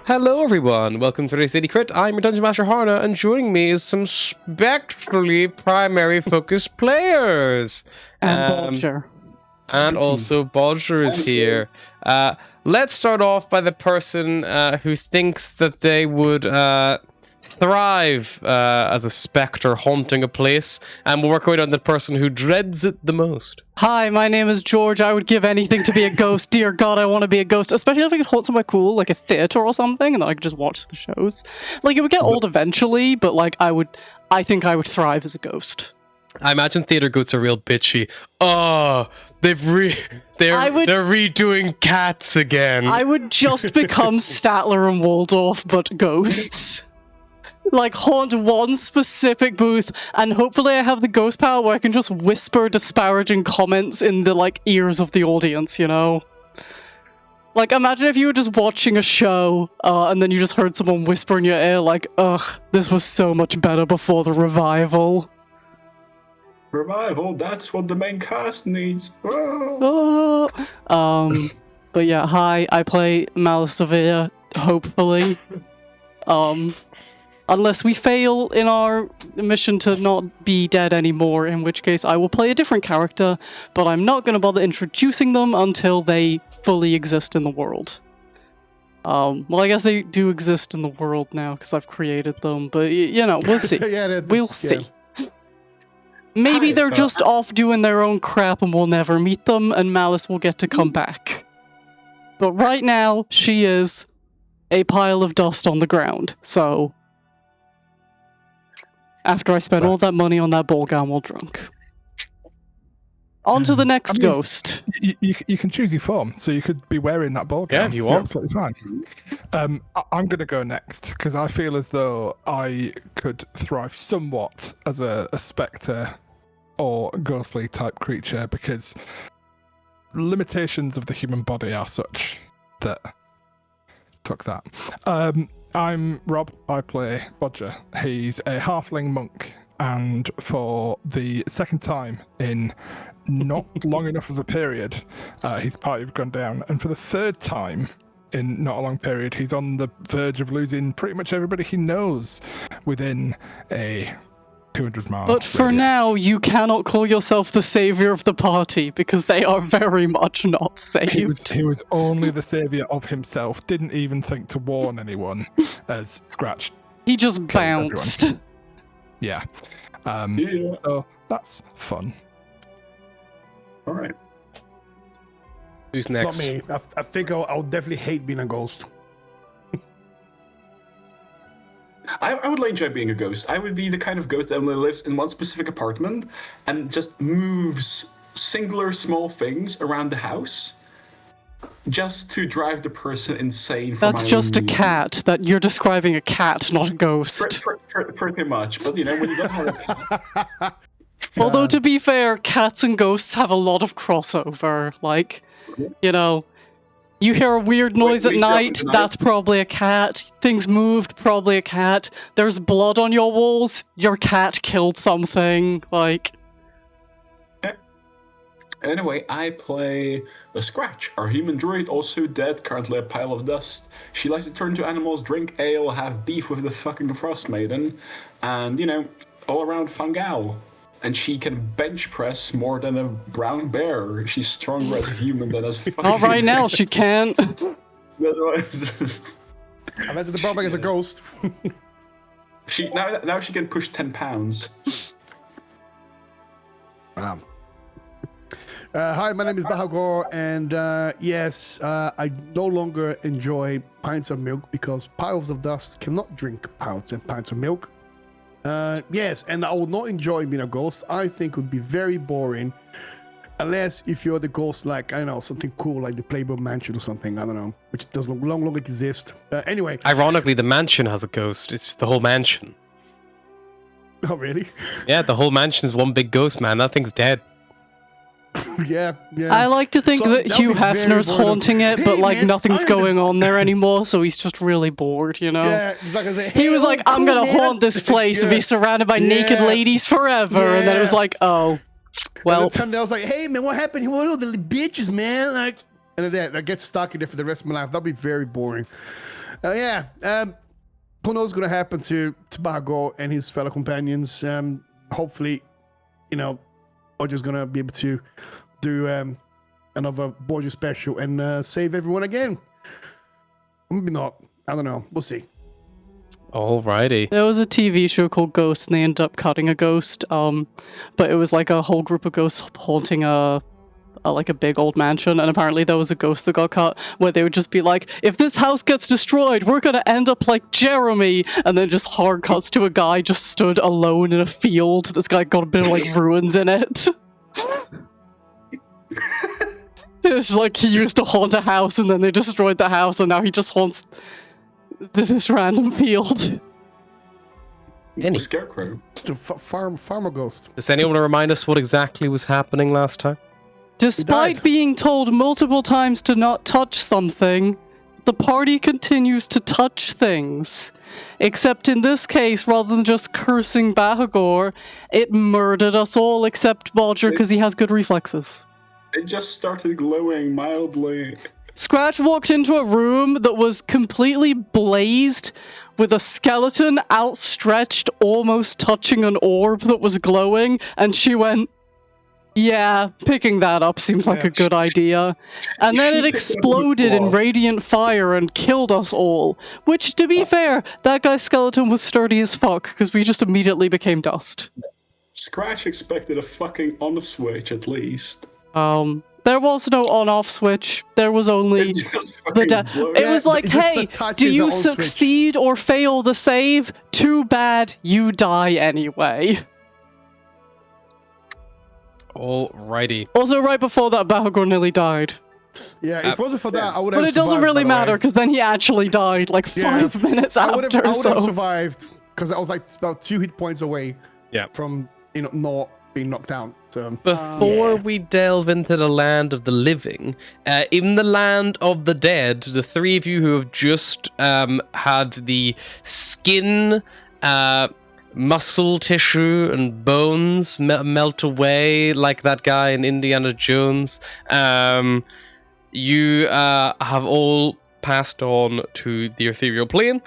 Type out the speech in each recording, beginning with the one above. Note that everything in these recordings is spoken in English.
Hello everyone, welcome to today's Daily Crit. I'm your Dungeon Master Harna, and joining me is some spectrally primary focused players. And Bodger. And also Bodger is here. Let's start off by the person who thinks that they would thrive as a spectre haunting a place, and we'll work our way down to the person who dreads it the most. Hi, my name is George. I would give anything to be a ghost. Dear God, I want to be a ghost. Especially if I could haunt somewhere cool, like a theater or something, and then I could just watch the shows. Like, it would get old eventually, but like, I think I would thrive as a ghost. I imagine theater goats are real bitchy. Oh, they're redoing Cats again. I would just become Statler and Waldorf, but ghosts. Like, haunt one specific booth, and hopefully I have the ghost power where I can just whisper disparaging comments in the, like, ears of the audience, you know? Like, imagine if you were just watching a show, and then you just heard someone whisper in your ear, like, ugh, this was so much better before the revival. Revival, that's what the main cast needs. Oh. But yeah, hi, I play Malice Severe, hopefully. Unless we fail in our mission to not be dead anymore, in which case I will play a different character, but I'm not going to bother introducing them until they fully exist in the world. Well, I guess they do exist in the world now, because I've created them, but, you know, we'll see. We'll see. Maybe they're just off doing their own crap and we'll never meet them, and Malice will get to come back. But right now, she is a pile of dust on the ground, so... After I spent all that money on that ball gown while drunk. On to the next ghost. You can choose your form, so you could be wearing that ball gown. Yeah, if you want. Absolutely fine. I'm going to go next, because I feel as though I could thrive somewhat as a spectre or ghostly type creature, because limitations of the human body are such that... Fuck that. I'm Rob. I play Bodger. He's a halfling monk, and for the second time in not long enough of a period, his party have gone down, and for the third time in not a long period, he's on the verge of losing pretty much everybody he knows within a 200-mile But for radius. now, you cannot call yourself the savior of the party, because they are very much not saved. He was only the savior of himself, didn't even think to warn anyone, as Scratch. He just bounced. Everyone. Yeah. So that's fun. All right. Who's next? Not me. I think I'll definitely hate being a ghost. I would enjoy being a ghost. I would be the kind of ghost that only lives in one specific apartment and just moves singular small things around the house just to drive the person insane. That's just a cat. That you're describing a cat, not a ghost. Pretty much, but you know, when you don't have a cat... Although, to be fair, cats and ghosts have a lot of crossover. Like, you know, you hear a weird noise at night, that's probably a cat. Things moved, probably a cat. There's blood on your walls, your cat killed something. Like... Anyway, I play a Scratch, our human druid, also dead, currently a pile of dust. She likes to turn to animals, drink ale, have beef with the fucking Frostmaiden, and, you know, all around fun gal. And she can bench press more than a brown bear. She's stronger as a human than as a fucking... Not right now, she can't. Unless the problem is a ghost. Now she can push 10 pounds. Hi, my name is Bahagor, and yes, I no longer enjoy pints of milk because piles of dust cannot drink pints and pints of milk. Yes, and I will not enjoy being a ghost. I think it would be very boring, unless if you're the ghost, like, I don't know, something cool like the Playboy Mansion or something, I don't know, which does no longer exist. Anyway. Ironically, the mansion has a ghost. It's the whole mansion. Oh, really? Yeah, the whole mansion's one big ghost, man. That thing's dead. Yeah. I like to think that Hugh Hefner's haunting it, but like nothing's going on there anymore, so he's just really bored, you know? Yeah, exactly. Like, he was like, I'm gonna haunt this place and be surrounded by naked ladies forever, and then it was like, oh, well. And I was like, hey man, what happened? What are the bitches, man? Like, and then I get stuck in there for the rest of my life. That'd be very boring. Yeah. Who knows what's going to happen to Bahagor and his fellow companions? Hopefully, Bodger's going to be able to do another Bodger special and save everyone again. Maybe not. I don't know. We'll see. Alrighty. There was a TV show called Ghost, and they ended up cutting a ghost. But it was like a whole group of ghosts haunting a big old mansion, and apparently there was a ghost that got cut where they would just be like, if this house gets destroyed, we're gonna end up like Jeremy, and then just hard cuts to a guy just stood alone in a field. This guy got a bit of like ruins in it. It's like he used to haunt a house and then they destroyed the house and now he just haunts this random field. A scarecrow. It's a farmer ghost. Does anyone want to remind us what exactly was happening last time? Despite being told multiple times to not touch something, the party continues to touch things. Except in this case, rather than just cursing Bahagor, it murdered us all except Bodger because he has good reflexes. It just started glowing mildly. Scratch walked into a room that was completely blazed with a skeleton outstretched, almost touching an orb that was glowing, and she went, yeah, picking that up seems like a good idea. And then it exploded in radiant fire and killed us all. Which, to be fair, that guy's skeleton was sturdy as fuck, because we just immediately became dust. Scratch expected a fucking on switch at least. There was no on-off switch. There was only the It was like, hey, do you succeed or fail the save? Too bad, you die anyway. Alrighty. Also, right before that, Bahagor nearly died. Yeah, if it wasn't for that, I would have But it doesn't survived, really by the way. matter, because then he actually died, like 5 minutes I would after, have so... survived, because I was like about 2 hit points away from, not being knocked down. So, Before we delve into the land of the living, in the land of the dead, the three of you who have just had the skin, muscle tissue, and bones melt away like that guy in Indiana Jones, you have all passed on to the ethereal plane.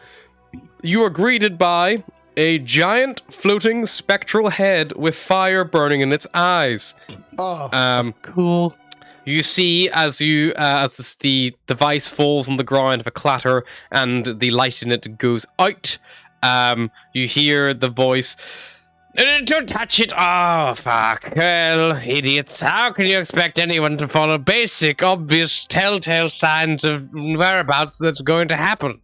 You are greeted by a giant floating spectral head with fire burning in its eyes. Cool. You see as the device falls on the ground with a clatter and the light in it goes out. You hear the voice, "Don't touch it! Oh, fuck. Well, idiots, how can you expect anyone to follow basic, obvious, telltale signs of whereabouts that's going to happen?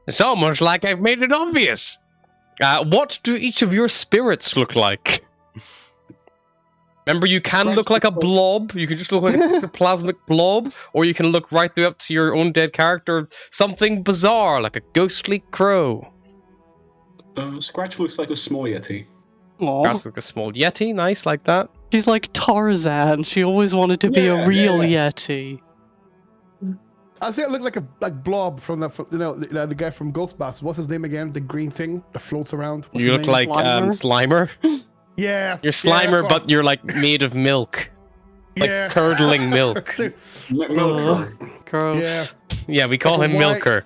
It's almost like I've made it obvious. What do each of your spirits look like?" Remember, you can look like a blob. You can just look like a plasmic blob, or you can look right through up to your own dead character. Something bizarre, like a ghostly crow. Scratch looks like a small yeti. Aww. That's like a small yeti, nice, like that. She's like Tarzan. She always wanted to be a real yeti. I say it looked like a blob from the guy from Ghostbusters. What's his name again? The green thing that floats around. What's You his look name? like Slimer. Yeah. You're Slimer, but you're like made of milk. Like curdling milk. Milker. Gross. Yeah, we call him Milker.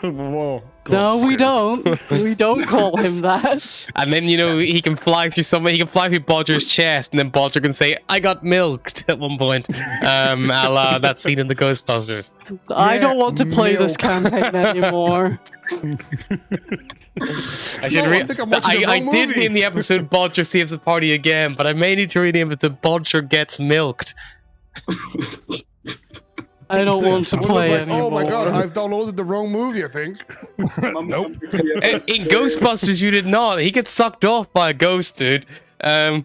Whoa. No, we don't. We don't call him that. And then, he can fly through he can fly through Bodger's chest, and then Bodger can say, "I got milked" at one point. A la that scene in the Ghostbusters. I don't want to play this campaign anymore. I did name the episode Bodger Saves the Party Again, but I may need to rename it to Bodger Gets Milked. I don't want to play anymore. Oh my god, I've downloaded the wrong movie, I think. Nope. In Ghostbusters, you did not. He gets sucked off by a ghost, dude. Yeah,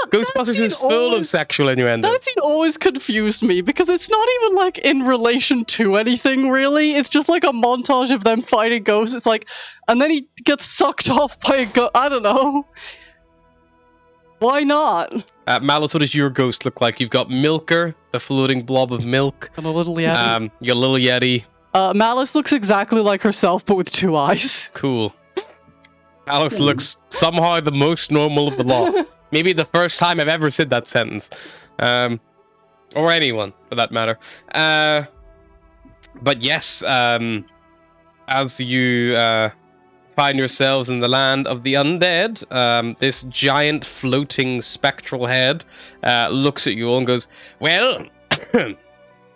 Ghostbusters is full of sexual innuendo. That scene always confused me because it's not even like in relation to anything really. It's just like a montage of them fighting ghosts. It's like, and then he gets sucked off by a ghost. I don't know. Why not? Malice, what does your ghost look like? You've got Milker, the floating blob of milk. And a little yeti. You got a little yeti. Malice looks exactly like herself, but with 2 eyes. Cool. Malice looks somehow the most normal of the lot. Maybe the first time I've ever said that sentence. Or anyone, for that matter. But yes, as you find yourselves in the land of the undead, this giant floating spectral head looks at you all and goes, "Well,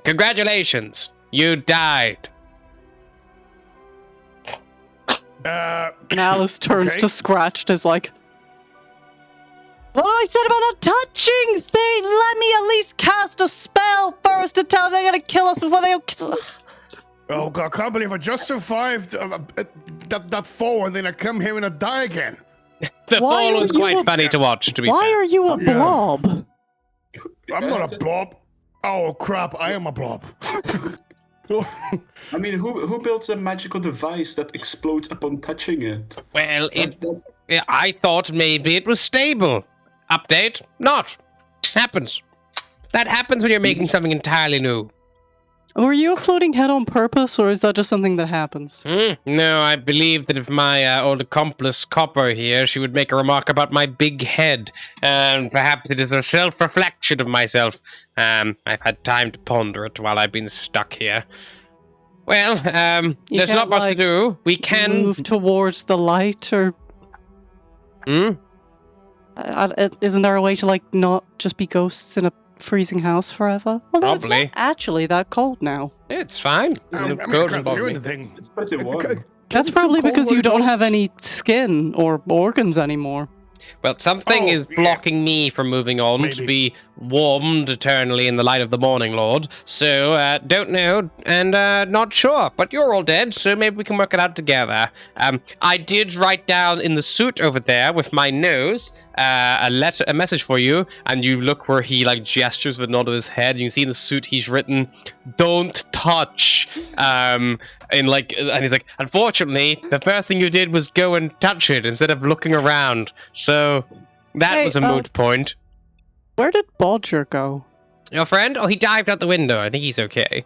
congratulations, you died." Alice turns Okay. to Scratch and is like, "What I said about a touching thing? Let me at least cast a spell first to tell them they're gonna kill us before they kill." Oh God, I can't believe I just survived that fall, and then I come here and I die again. The Why fall are was you quite a- funny to watch, to be Why fair. are you a Yeah. blob? I'm not a blob. Oh crap, I am a blob. I mean, who builds a magical device that explodes upon touching it? Well, That- I thought maybe it was stable. Update, not. Happens. That happens when you're making something entirely new. Were you a floating head on purpose, or is that just something that happens? No, I believe that if my old accomplice Copper here, she would make a remark about my big head, and perhaps it is a self-reflection of myself. I've had time to ponder it while I've been stuck here. Well, You there's not can't, much like, to do. We can Move towards the light, or isn't there a way to like not just be ghosts in a freezing house forever? Although it's Probably. not actually that cold now. It's fine. I It mean, I goes can't above feel me. anything. It's pretty warm. Can That's you feel probably cold because when you it don't have goes? any skin or organs anymore. Well, something Oh, is yeah. blocking me from moving on to Maybe. be warmed eternally in the light of the morning, Lord. So, don't know and not sure. But you're all dead, so maybe we can work it out together. I did write down in the suit over there with my nose a message for you, and you look where he like gestures with a nod of his head. You can see in the suit he's written, "Don't touch." And he's like, "Unfortunately, the first thing you did was go and touch it instead of looking around. So that Hey, was a moot point." Where did Bodger go? Your friend? Oh, he dived out the window. I think he's okay.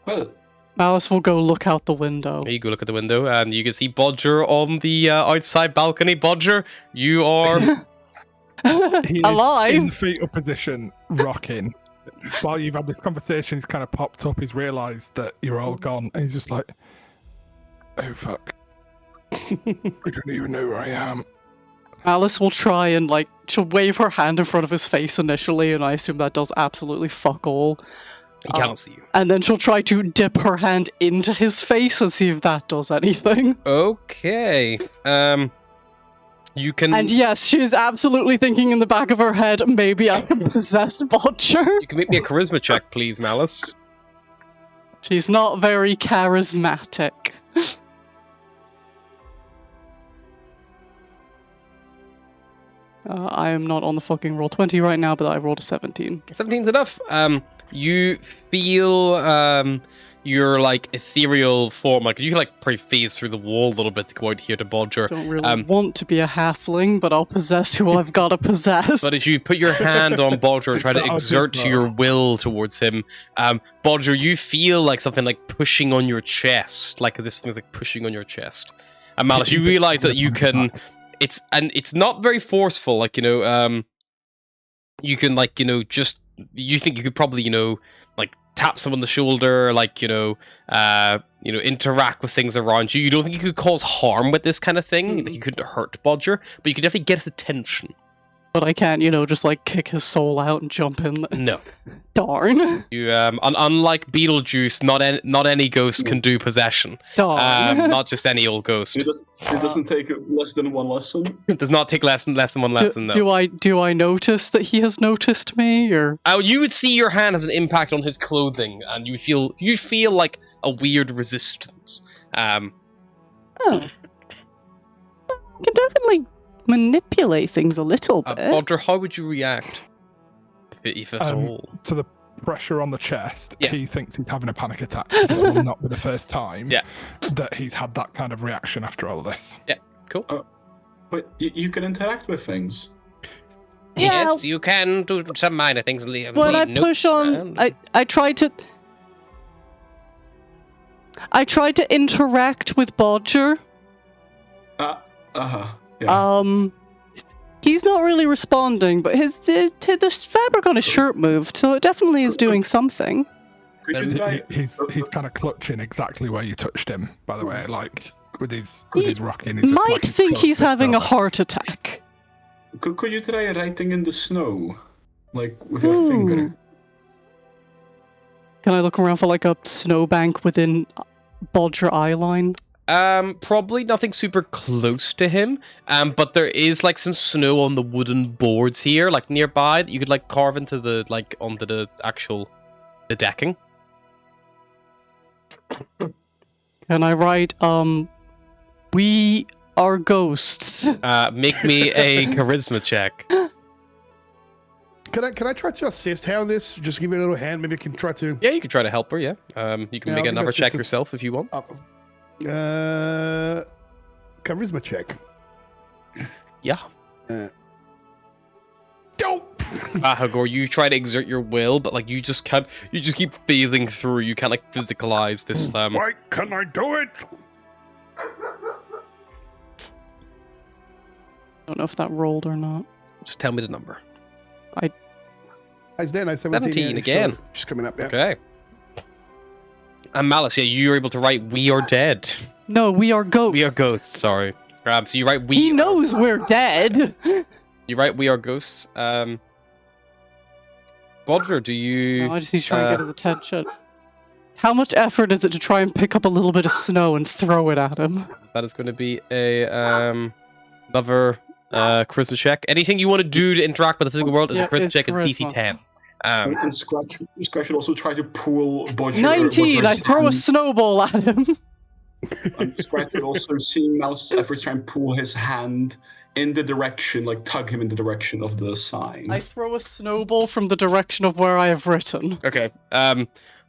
Well, Alice will go look out the window. You go look at the window, and you can see Bodger on the outside balcony. Bodger, you are He is Alive? in the fetal position, rocking. While you've had this conversation, he's kind of popped up. He's realised that you're all gone, and he's just like, "Oh fuck, I don't even know where I am." Alice will try and like she'll wave her hand in front of his face initially, and I assume that does absolutely fuck all. he can't see you. And then she'll try to dip her hand into his face and see if that does anything. Okay. You can. And yes, she is absolutely thinking in the back of her head, maybe I can possess Bodger. You can make me a charisma check, please, Malice. She's not very charismatic. I am not on the fucking roll 20 right now, but I rolled a 17. 17's enough. You feel your like ethereal form, like you can like probably phase through the wall a little bit to go out here to Bodger. Don't really want to be a halfling, but I'll possess who I've got to possess. But if you put your hand on Bodger and It's try to the exert autism. your will towards him, Bodger, you feel like something like pushing on your chest, like as if something's like pushing on your chest. And Malice, you realize that you can. It's not very forceful, like you can like just you think you could probably like tap someone on the shoulder, like interact with things around you. You don't think you could cause harm with this kind of thing. That you couldn't hurt Bodger, but you could definitely get his attention. But I can't, just like kick his soul out and jump in. No, Darn. you unlike Beetlejuice, not any ghost can do possession. Darn. Not just any old ghost. it doesn't take less than one lesson. It does not take less than one lesson. No. Do I notice that he has noticed me, or You would see your hand has an impact on his clothing, and you feel like a weird resistance. oh. I can definitely manipulate things a little bit. Bodger, how would you react if at all? To the pressure on the chest, Yeah. he thinks he's having a panic attack. This will not be the first time Yeah. that he's had that kind of reaction after all of this. Cool. But you can interact with things. Yeah. Yes, you can do some minor things. When I push on, I tried to interact with Bodger. Yeah. He's not really responding, but the fabric on his shirt moved, so it definitely is doing something. you try? He's kind of clutching exactly where you touched him. By the way, like with his rocking. He He's just might like think close he's to his having a shoulder. heart attack. Could you try writing in the snow, like with your finger? Can I look around for like a snowbank within Bodger eye line? Probably nothing super close to him. But there is like some snow on the wooden boards here, like nearby, that you could like carve into the onto the actual decking. Can I write we are ghosts? Make me a charisma check. Can I try to assist her on this? Just give me a little hand. Maybe I can try to. Yeah, you can try to help her. Yeah. You can Yeah, make I'll another give check assistance. yourself if you want. Charisma check. Yeah. Dope. Hagor, you try to exert your will, but like you just keep feeling through. You can't like physicalize this. Why can I do it? Don't know if that rolled or not. Just tell me the number. It's then I 17 17 it's again. Just coming up. Yeah. Okay. And Malice, yeah, you're able to write "We are dead." No, we are ghosts. We are ghosts. Sorry. So you write "We." He knows we're dead. You write "We are ghosts." Bodger, do you? No, I just need to try and get his attention. How much effort is it to try and pick up a little bit of snow and throw it at him? That is going to be a another charisma check. Anything you want to do to interact with the physical world is a charisma it's check at charisma. DC 10. And Scratch should also try to pull Bodger. 19! I throw a snowball at him. Scratch should also see Mouse's efforts try and pull his hand in the direction, like tug him in the direction of the sign. I throw a snowball from the direction of where I have written. Okay.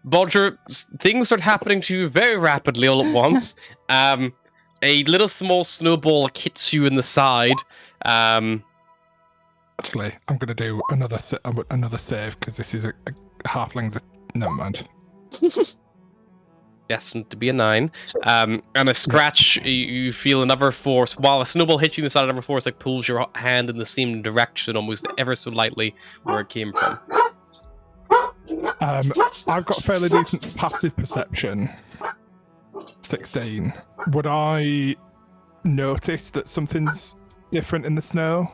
Bodger, things start happening to you very rapidly all at once. A little small snowball hits you in the side. Actually, I'm going to do another save because this is a halfling's. Never mind. Yes, to be a 9. And a scratch, you feel another force. While a snowball hits you in the side, another force like pulls your hand in the same direction, almost ever so lightly, where it came from. I've got fairly decent passive perception. 16. Would I notice that something's different in the snow?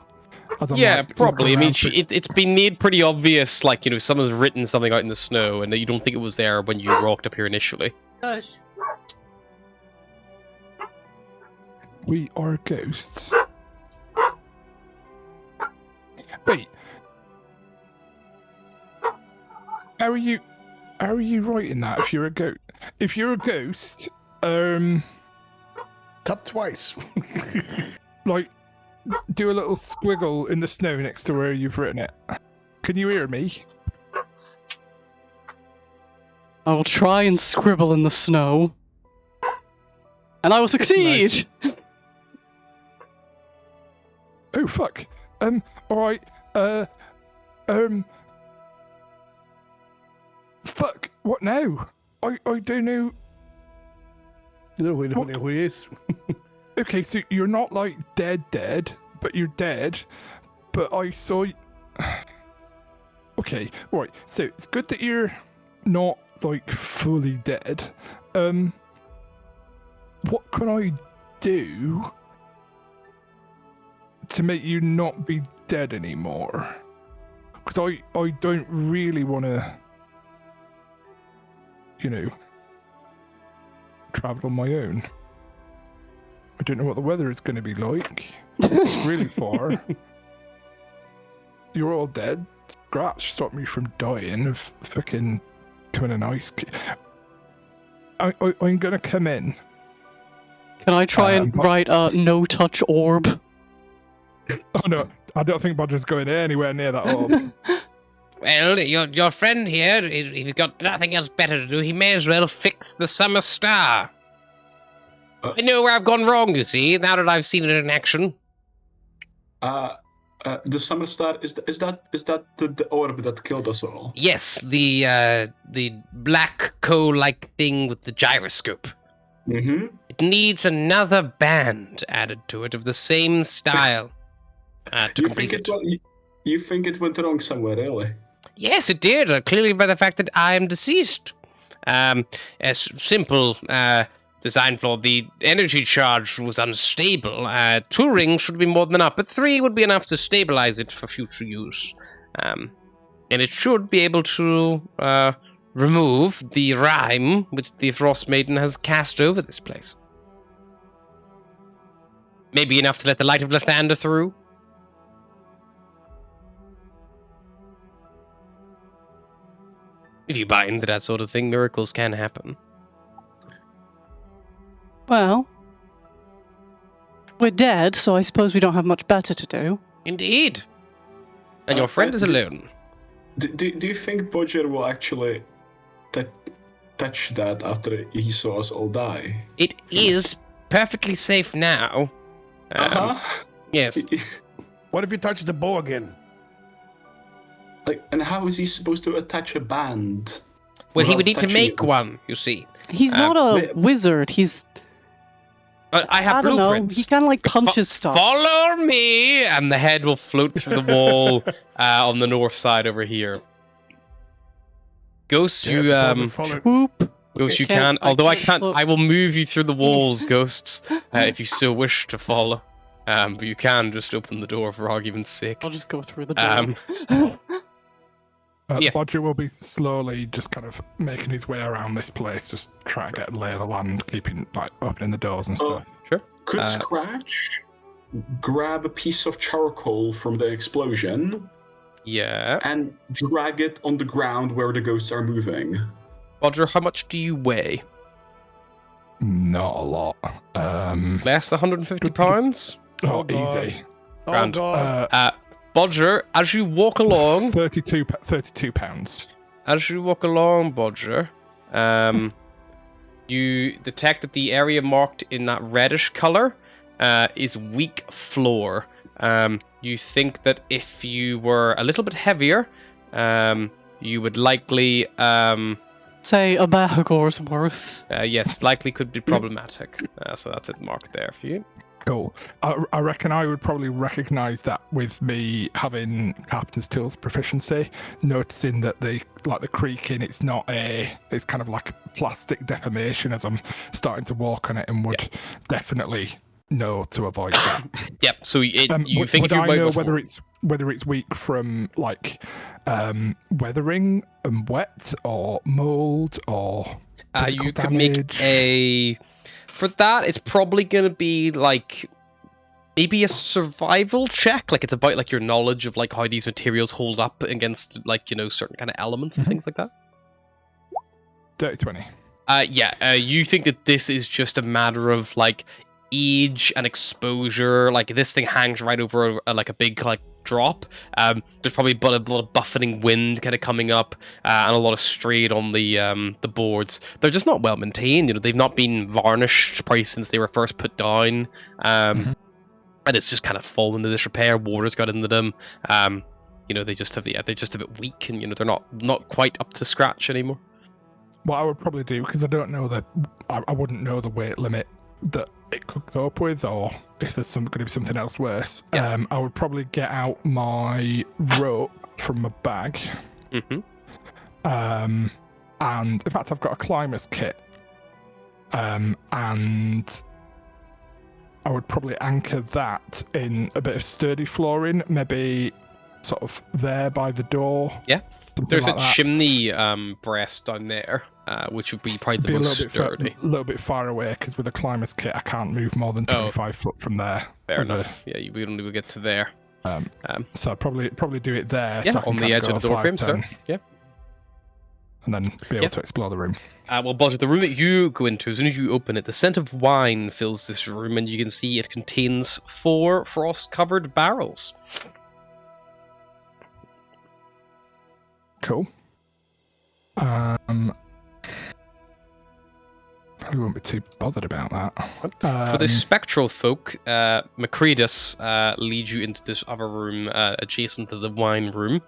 As I'm, Yeah, like, probably. I looking mean, around it's been made pretty obvious, like, you know, someone's written something out in the snow, and that you don't think it was there when you walked up here initially. We are ghosts. Wait. How are you writing that if you're a ghost? If you're a ghost, Tap twice. like, do a little squiggle in the snow next to where you've written it. Can you hear me? I will try and scribble in the snow. And I will succeed! Nice. Oh fuck. Alright. Fuck. What now? I don't know. You know who he is. Okay, so you're not like dead, but you're dead. But I saw. Okay, right. So it's good that you're not like fully dead. What can I do to make you not be dead anymore? Because I don't really want to, you know, travel on my own. I don't know what the weather is going to be like. It's really far. You're all dead. Scratch stopped me from dying of fucking coming an ice. I'm going to come in. Can I try and write a no-touch orb? Oh no, I don't think Bodger's going anywhere near that orb. Well, your friend here, if he's got nothing else better to do, he may as well fix the summer star. I know where I've gone wrong, you see, now that I've seen it in action. The summer star is that the orb that killed us all? Yes, the black coal-like thing with the gyroscope. Mm-hmm. It needs another band added to it of the same style to complete it. You think it went wrong somewhere, really? Yes, it did, clearly by the fact that I am deceased. A simple design flaw. The energy charge was unstable. 2 rings should be more than enough, but 3 would be enough to stabilize it for future use. And it should be able to remove the rime which the Frostmaiden has cast over this place. Maybe enough to let the light of Lathander through. If you buy into that sort of thing, miracles can happen. Well, we're dead, so I suppose we don't have much better to do. Indeed. And your friend is alone. Do you think Bodger will actually touch that after he saw us all die? It is perfectly safe now. Yes. What if you touch the bow again? Like, and how is he supposed to attach a band? Well, he without would need to touching make it? one, you see. He's not a wizard. He's, But I have I don't know, blueprints. he kind of like punches stuff. Follow me! And the head will float through the wall on the north side over here. Ghost, Whoop. Ghost, you Can't- can. I Although I can't can't, look. I will move you through the walls, Ghosts, if you so wish to follow. But you can just open the door for argument's sake. I'll just go through the door. Yeah. Bodger will be slowly just kind of making his way around this place, just trying to get a lay of the land, keeping like opening the doors and stuff. Could Scratch grab a piece of charcoal from the explosion Yeah. and drag it on the ground where the ghosts are moving? Roger, how much do you weigh? Not a lot. Less than 150 pounds? Oh, God. easy. Oh Grand. god. Bodger, as you walk along, 32 pounds. as you walk along, Bodger, you detect that the area marked in that reddish color is weak floor. You think that if you were a little bit heavier, you would likely, Say a Bahagor's worth. yes, likely could be problematic. So that's it marked there for you. Cool. I reckon I would probably recognise that with me having Carpenter's Tools proficiency, noticing that the creaking, it's kind of like plastic deformation as I'm starting to walk on it, and would definitely know to avoid that. Yep. So you think would if you I weigh know much whether more- it's weak from like weathering and wet or mold or physical you could damage? make a. For that, it's probably gonna be like maybe a survival check. Like it's about like your knowledge of like how these materials hold up against like certain kind of elements and things like that. Dirty 20. You think that this is just a matter of like age and exposure. Like this thing hangs right over like a big like drop. There's probably a lot of buffeting wind kind of coming up, and a lot of strain on the boards. They're just not well maintained. They've not been varnished probably since they were first put down. And it's just kind of fallen into disrepair. Water's got into them. They just have they're just a bit weak, and they're not quite up to scratch anymore. What I would probably do, because I don't know I wouldn't know the weight limit that it could cope with, or if there's going to be something else worse. Yeah. I would probably get out my rope from my bag. Mm-hmm. And in fact, I've got a climber's kit. And I would probably anchor that in a bit of sturdy flooring, maybe sort of there by the door. Yeah. something There's like a that. chimney breast down there, which would be probably the Be a most little bit, sturdy. little bit far away, because with a climber's kit, I can't move more than 25 foot from there. Fair as a- enough. Yeah, you would only get to there. So I'd probably do it there. Yeah, so I can on the kind edge go of the door frame, 5'10", sir. Yeah. And then be able to explore the room. Well, Bodger, the room that you go into, as soon as you open it, the scent of wine fills this room, and you can see it contains 4 frost-covered barrels. Cool. Probably won't be too bothered about that. For the spectral folk, Macredus leads you into this other room adjacent to the wine room.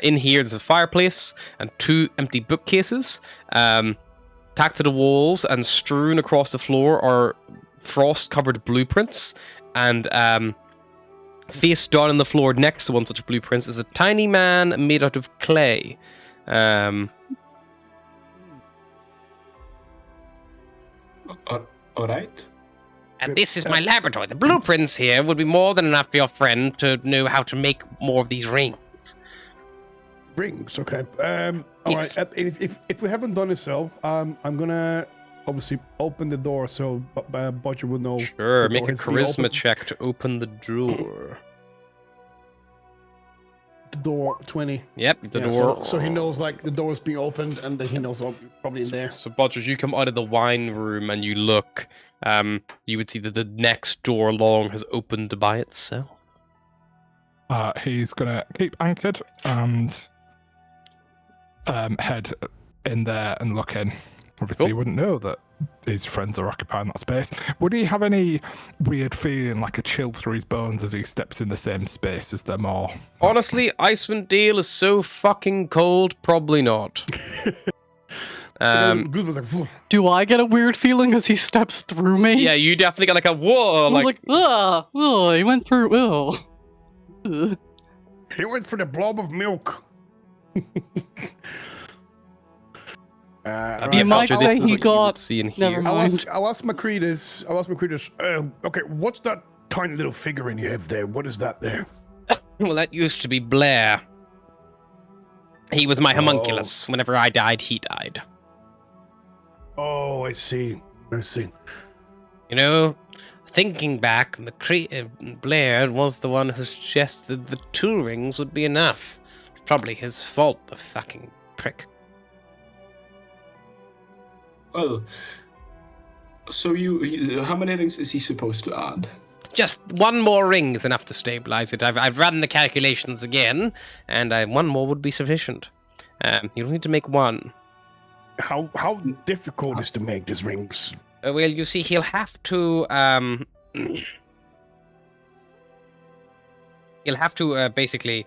In here, there's a fireplace and 2 empty bookcases. Tacked to the walls and strewn across the floor are frost-covered blueprints. And face down on the floor next to one such blueprints is a tiny man made out of clay. All right. And this is my laboratory. The blueprints here would be more than enough for your friend to know how to make more of these rings. Rings, okay. All Yes. right. If we haven't done it so, I'm gonna obviously open the door so Bodger will know. Sure, the make door a has been charisma opened. check to open the door. The door 20. Yep, the Yeah, door. So he knows like the door's being opened and then he knows probably in there. So, Bodger, as you come out of the wine room and you look, you would see that the next door along has opened by itself. He's gonna keep anchored and head in there and look in. Obviously, he wouldn't know that his friends are occupying that space. Would he have any weird feeling, like a chill through his bones as he steps in the same space as them all? Honestly, Icewind Dale is so fucking cold, probably not. Good was like, "Phew." Do I get a weird feeling as he steps through me? Yeah, you definitely got like a whoa, I'm like, oh, he went through, oh. Ugh. He went for the blob of milk. You might Bodger, say this is he what you got- would see and never hear. mind. I'll ask Macretus. Okay, what's that tiny little figurine you have there? What is that there? Well, that used to be Blair. He was my homunculus. Whenever I died, he died. Oh, I see. You know, thinking back, Blair was the one who suggested the 2 rings would be enough. It's probably his fault, the fucking prick. Well, so you how many rings is he supposed to add? Just 1 more ring is enough to stabilize it. I've run the calculations again, and 1 more would be sufficient. You don't need to make 1. How difficult is to make these rings? Well, you see, he'll have to basically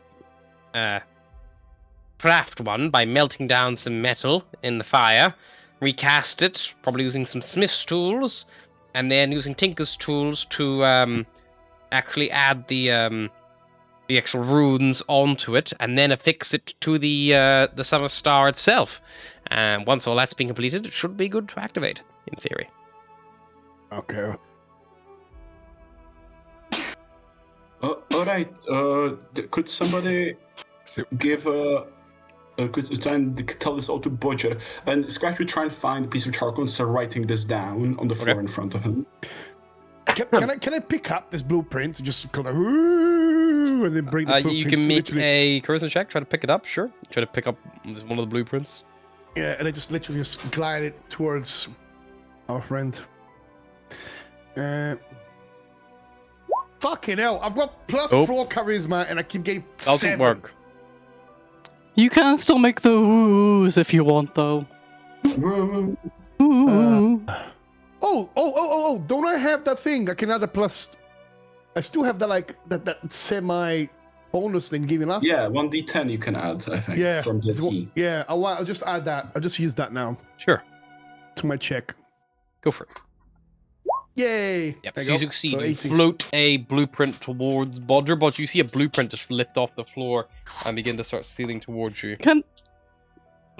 craft one by melting down some metal in the fire, recast it, probably using some smith's tools, and then using tinker's tools to actually add the actual runes onto it, and then affix it to the summer star itself. And once all that's been completed, it should be good to activate, in theory. Okay. All right. Could somebody give could try and tell this all to Bodger, and Scratch would try and find a piece of charcoal and start writing this down on the floor in front of him. Can I pick up this blueprint and just kind of and then bring the blueprint? You can make a charisma check, try to pick it up, sure. Try to pick up one of the blueprints. Yeah, and I just literally just glide it towards our friend. Fucking hell, I've got +4 charisma and I keep getting Doesn't 7. work. You can still make the oohs if you want, though. Ooh. Oh, don't I have that thing? I can add a plus. I still have that, like, that semi bonus thing given last. Yeah, 1d10 you can add, I think, Yeah. from the key. Yeah, I'll just add that. I'll just use that now Sure, to my check. go for it. Yay! Yep, There so you go. succeed. So You 18. float a blueprint towards Bodger, but you see a blueprint just lift off the floor and begin to start stealing towards you. Can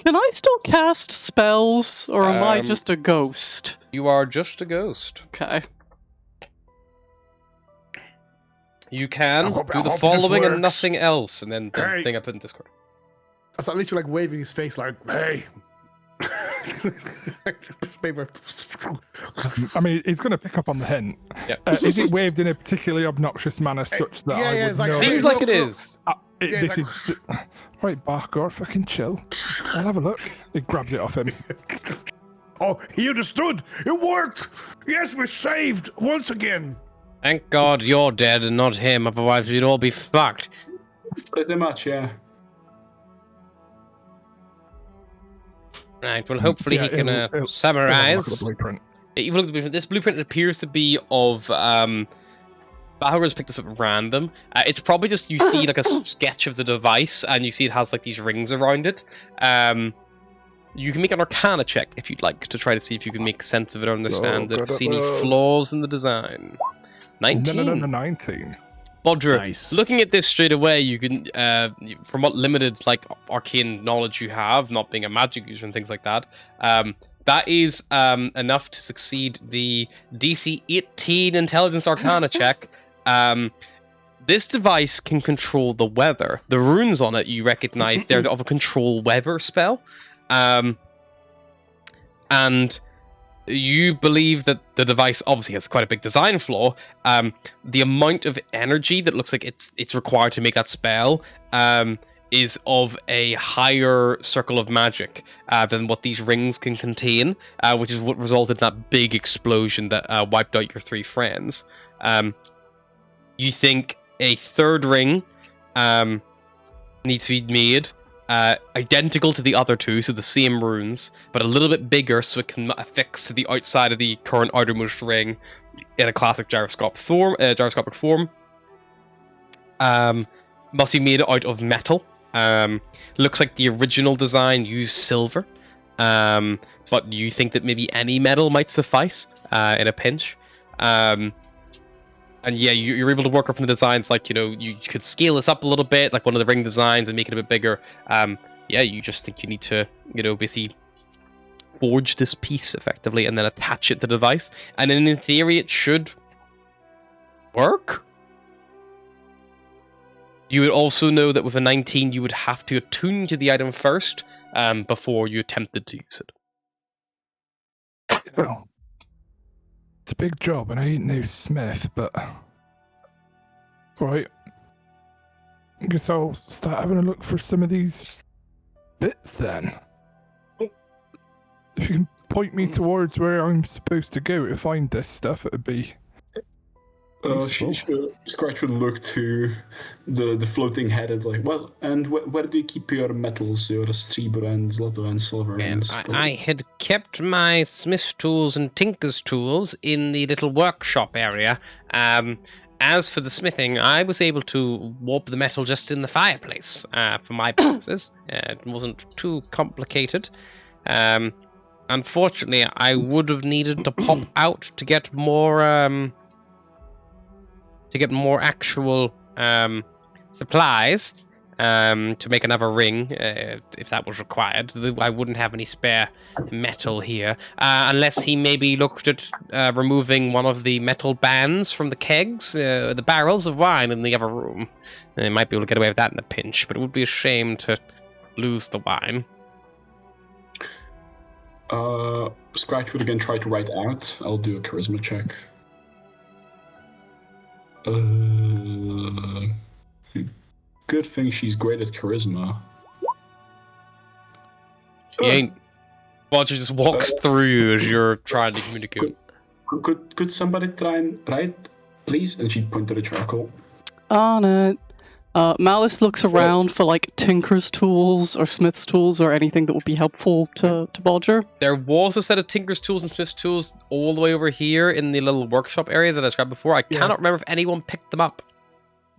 I still cast spells, or am I Um, just a ghost? You are just a ghost. Okay. You can I hope do the this following and works. nothing else, and then the Hey. thing I put in Discord. I start literally like waving his face, like, "Hey." Paper. I mean, he's going to pick up on the hint. Yeah. Is it waved in a particularly obnoxious manner such that yeah, I yeah, would it's like know? saying- Seems look, like it look. is. Yeah, This like- is right, Barker. Fucking chill. I'll have a look. He grabs it off him. Oh, he understood. It worked. Yes, we're saved once again. Thank God you're dead and not him, otherwise we'd all be fucked. Pretty much, yeah. Right, well, hopefully So, he can he'll have a look summarize. at the blueprint. You've looked at the blueprint. This blueprint appears to be of Bauer's picked this up at random. It's probably just you see like a sketch of the device, and you see it has like these rings around it. You can make an Arcana check if you'd like to try to see if you can make sense of it or understand Oh, it. God, See any those. flaws in the design. 19. No, 19. Bodger, Nice. looking at this straight away, you can, from what limited like arcane knowledge you have, not being a magic user and things like that, That is enough to succeed the DC 18 Intelligence Arcana check. This device can control the weather. The runes on it, you recognize, they're of a control weather spell. And you believe that the device obviously has quite a big design flaw. The amount of energy that looks like it's required to make that spell is of a higher circle of magic than what these rings can contain, which is what resulted in that big explosion that wiped out your 3 friends. You think a third ring needs to be made identical to the other 2, so the same runes, but a little bit bigger so it can affix to the outside of the current outermost ring in a classic gyroscopic form. Must be made out of metal. Looks like the original design used silver, but you think that maybe any metal might suffice in a pinch. And yeah, you're able to work up from the designs, like, you could scale this up a little bit, like one of the ring designs, and make it a bit bigger. Yeah, you just think you need to, basically forge this piece effectively and then attach it to the device. And then in theory, it should work. You would also know that with a 19, you would have to attune to the item first before you attempted to use it. Well, it's a big job, and I ain't no smith, but... Right. I guess I'll start having a look for some of these bits, then. If you can point me towards where I'm supposed to go to find this stuff, it would be... Scratch would look to the floating head and like, well, and where do you keep your metals, your silver and zlato and silver? And I had kept my smith's tools and tinker's tools in the little workshop area. As for the smithing, I was able to warp the metal just in the fireplace for my purposes. It wasn't too complicated. Unfortunately, I would have needed to pop out to get more actual supplies to make another ring, if that was required. I wouldn't have any spare metal here, unless he maybe looked at removing one of the metal bands from the kegs, the barrels of wine in the other room. They might be able to get away with that in a pinch, but it would be a shame to lose the wine. Scratch would again try to write out. I'll do a charisma check. Good thing she's great at charisma. She ain't. Bodger just walks through you as you're trying to communicate. Could somebody try and write, please? And she'd point to the charcoal. On it. Malice looks around for like tinker's tools or smith's tools or anything that would be helpful to Bodger. There was a set of tinker's tools and smith's tools all the way over here in the little workshop area that I described before. I cannot remember if anyone picked them up.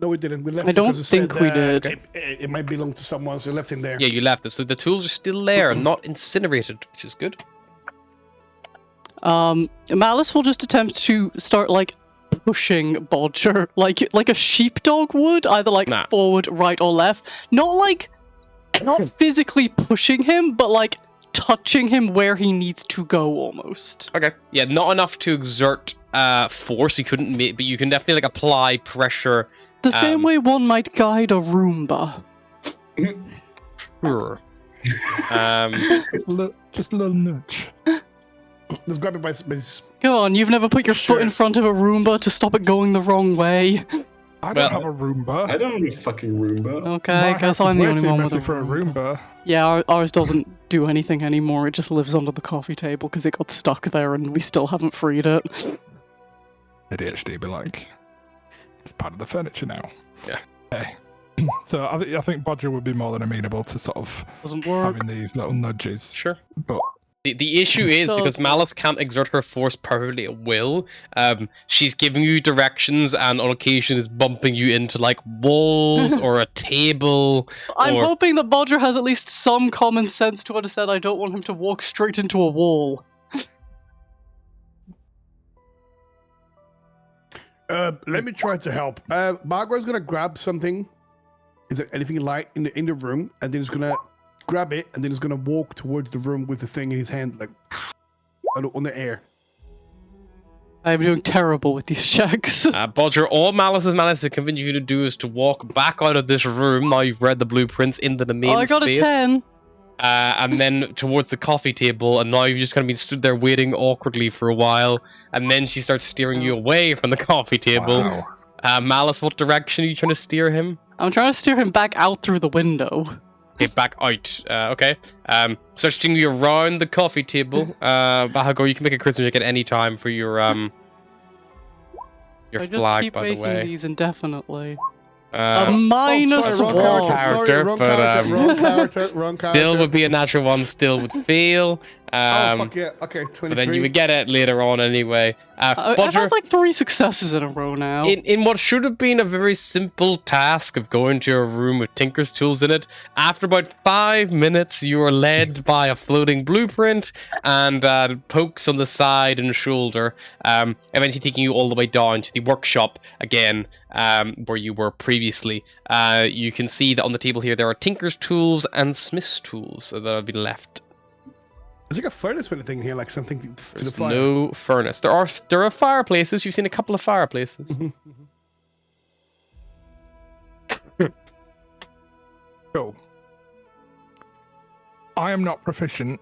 No, we didn't. We left. I don't think we did. It might belong to someone, so we left in there. Yeah, you left it. So the tools are still there and not incinerated, which is good. Malice will just attempt to start like pushing Bodger like a sheepdog would, either like forward, right, or left. Not physically pushing him, but like touching him where he needs to go almost. Okay. Yeah, not enough to exert force. You couldn't, but you can definitely like apply pressure. The same way one might guide a Roomba. Sure. Just a little nudge. Just grab it by his... Go on, you've never put your foot in front of a Roomba to stop it going the wrong way. I don't have a Roomba. I don't have a fucking Roomba. Okay, I guess I'm the only one with a for a Roomba. Yeah, ours doesn't do anything anymore. It just lives under the coffee table because it got stuck there and we still haven't freed it. ADHD be like, it's part of the furniture now. Yeah. Okay. So I think Bodger would be more than amenable to sort of Doesn't work. having these little nudges. Sure. But the issue is because Malice can't exert her force perfectly at will. She's giving you directions and on occasion is bumping you into like walls or a table. I'm hoping that Bodger has at least some common sense to understand I don't want him to walk straight into a wall. Let me try to help. Margaret's gonna grab something. Is there anything light in the room? And then he's gonna grab it, and then he's gonna walk towards the room with the thing in his hand, like. on the air. I'm doing terrible with these checks. Bodger, all Malice has managed to convince you to do is to walk back out of this room, now you've read the blueprints, into the main I got space. a 10. And then towards the coffee table, and now you've just kind of been stood there waiting awkwardly for a while, and then she starts steering you away from the coffee table. Wow. Malice, what direction are you trying to steer him? I'm trying to steer him back out through the window. Okay, back out. Okay. Starts steering you around the coffee table. Bahago, you can make a charisma check at any time for your I just flag, keep by the making way. these indefinitely. A Uh, minus wrong wrong one. character. Sorry, wrong but, character, wrong character, wrong character. still would be a natural one, still would fail. Oh, fuck yeah. Okay, 23. But then you would get it later on anyway. I've Bodger, had like 3 successes in a row now. in what should have been a very simple task of going to a room with Tinker's tools in it, after about 5 minutes, you are led by a floating blueprint and pokes on the side and shoulder, eventually taking you all the way down to the workshop again, where you were previously. You can see that on the table here there are Tinker's tools and Smith's tools that have been left. There's like a furnace with a thing here, like something to the There's fire. no furnace. There are fireplaces. You've seen a couple of fireplaces. Cool. I am not proficient.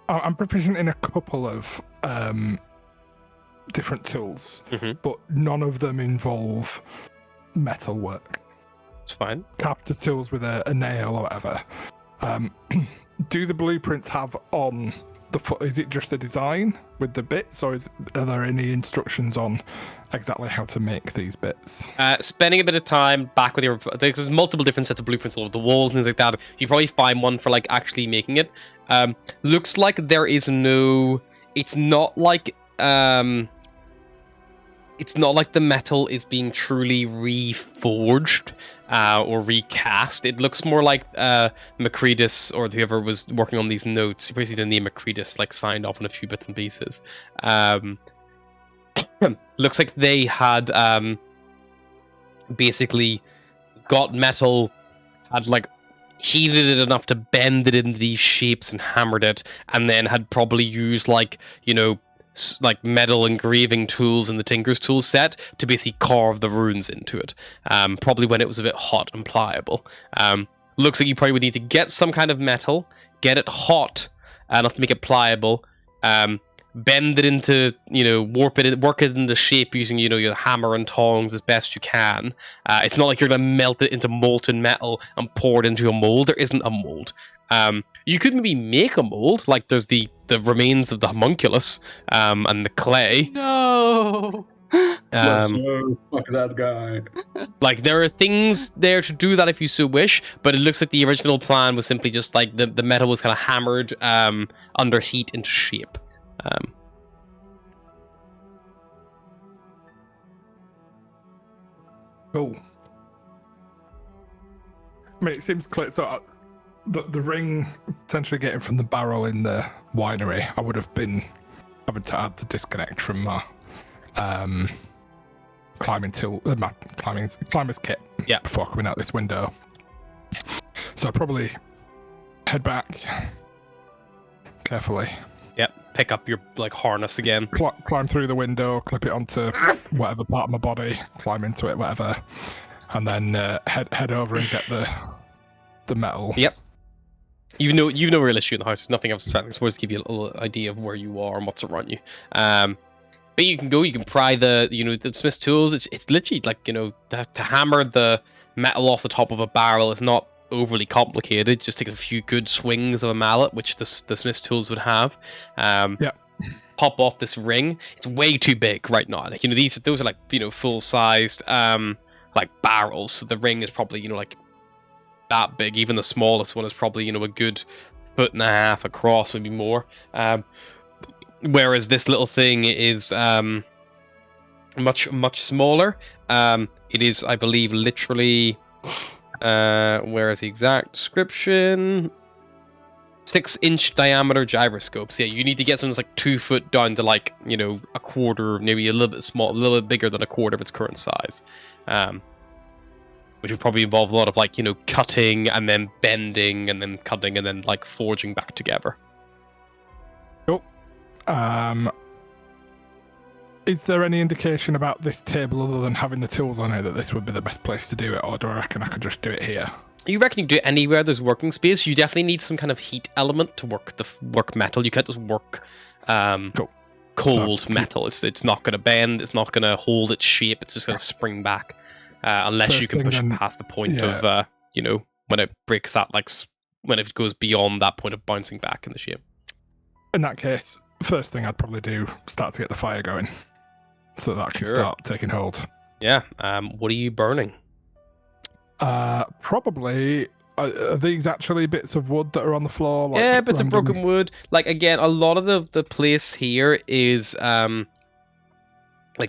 I'm proficient in a couple of different tools, but none of them involve metal work. It's fine. Carpenter's tools with a nail or whatever. Do the blueprints have on the foot? Is it just the design with the bits, or are there any instructions on exactly how to make these bits? Spending a bit of time back with your... There's multiple different sets of blueprints all over the walls and things like that. You probably find one for like actually making it. Looks like there is no... It's not like the metal is being truly reforged or recast. It looks more like Macredis or whoever was working on these notes. You basically didn't name Macredis, like signed off on a few bits and pieces. Looks like they had basically got metal, had like heated it enough to bend it into these shapes and hammered it, and then had probably used like, you know, like metal engraving tools in the Tinker's tool set to basically carve the runes into it. Probably when it was a bit hot and pliable. Looks like you probably would need to get some kind of metal, get it hot enough to make it pliable, bend it into, you know, work it into shape using, you know, your hammer and tongs as best you can. It's not like you're going to melt it into molten metal and pour it into a mold. There isn't a mold. You could maybe make a mold, like there's the remains of the homunculus and the clay. No. So fuck that guy. Like there are things there to do that if you so wish, but it looks like the original plan was simply just like the metal was kind of hammered under heat into shape. Cool. I mean, it seems clear. So the ring potentially getting from the barrel in the winery, I would have been having to had to disconnect from my climbing tool, my climber's kit. Yeah. Before coming out this window. So I'd probably head back carefully. Yep, pick up your like harness again. Climb through the window, clip it onto whatever part of my body, climb into it, whatever, and then head over and get the metal. Yep. You've no real issue in the house. There's nothing else. I'm supposed to give you a little idea of where you are and what's around you. But you can go. You can pry the Smith's tools. It's literally like, you know, to hammer the metal off the top of a barrel is not overly complicated. Just take a few good swings of a mallet, which the Smith's tools would have. Yeah. Pop off this ring. It's way too big right now. Like, you know, those are like, you know, full sized like barrels. So the ring is probably, you know, like that big. Even the smallest one is probably, you know, a good 1.5 foot across, maybe more. Whereas this little thing is much smaller. It is, I believe, literally where is the exact description? 6-inch diameter gyroscopes. Yeah, you need to get something that's like 2 foot down to like, you know, a quarter, maybe a little bit small, a little bit bigger than a quarter of its current size. Which would probably involve a lot of like, you know, cutting and then bending and then cutting and then like forging back together. Cool. Is there any indication about this table other than having the tools on it that this would be the best place to do it, or do I reckon I could just do it here? You reckon you can do it anywhere there's working space? You definitely need some kind of heat element to work metal. You can't just work cold metal. It's not going to bend. It's not going to hold its shape. It's just going to spring back unless you can push it past the point of when it breaks that, like when it goes beyond that point of bouncing back in the shape. In that case, first thing I'd probably do, start to get the fire going, so that I can start taking hold. Yeah. What are you burning? Probably. Are these actually bits of wood that are on the floor? Like, yeah, bits of broken wood. Like, again, a lot of the place here is like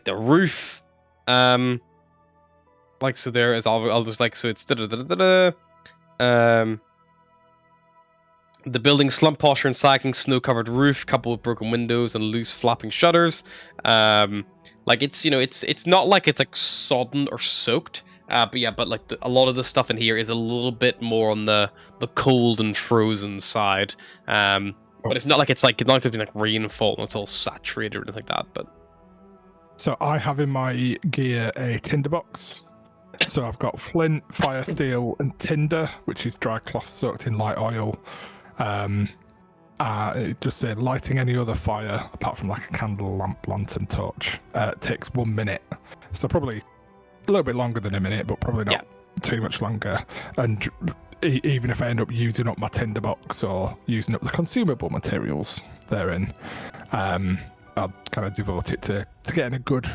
the roof. Like, so there is I'll just like, so it's the building slump posture and sagging, snow-covered roof, couple of broken windows and loose flapping shutters. Like, it's, it's not like it's like sodden or soaked. But like a lot of the stuff in here is a little bit more on the cold and frozen side. But it's not like it's not like rainfall and it's all saturated or anything like that. But so I have in my gear a tinderbox. So I've got flint, fire steel, and tinder, which is dry cloth soaked in light oil. It just said lighting any other fire apart from like a candle, lamp, lantern, torch takes 1 minute. So probably a little bit longer than a minute, but probably not too much longer. And even if I end up using up my tinderbox or using up the consumable materials therein, I'll kind of devote it to getting a good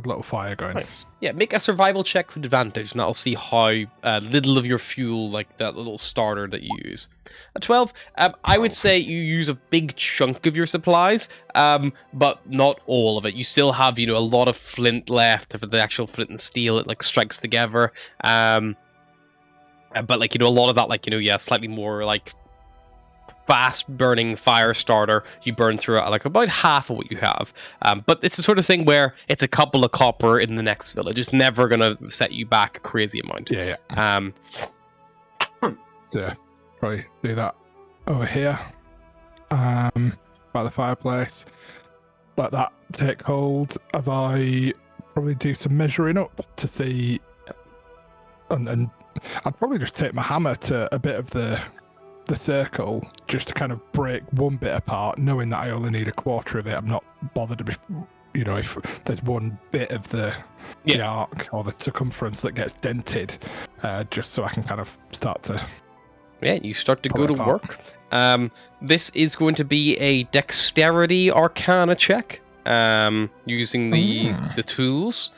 little fire going. Nice. Yeah, make a survival check with advantage, and that'll see how little of your fuel, like that little starter that you use. A 12. I would say you use a big chunk of your supplies, but not all of it. You still have, a lot of flint left for the actual flint and steel. It like strikes together. But like, a lot of that, like, slightly more like fast burning fire starter, you burn through it like about half of what you have. But it's the sort of thing where it's a couple of copper in the next village. It's never gonna set you back a crazy amount. Yeah. So probably do that over here. By the fireplace. Let that take hold as I probably do some measuring up to see. And I'd probably just take my hammer to a bit of the circle just to kind of break one bit apart, knowing that I only need a quarter of it. I'm not bothered if there's one bit of the arc or the circumference that gets dented, just so I can kind of start to you start to go to work. This is going to be a dexterity arcana check, using the tools.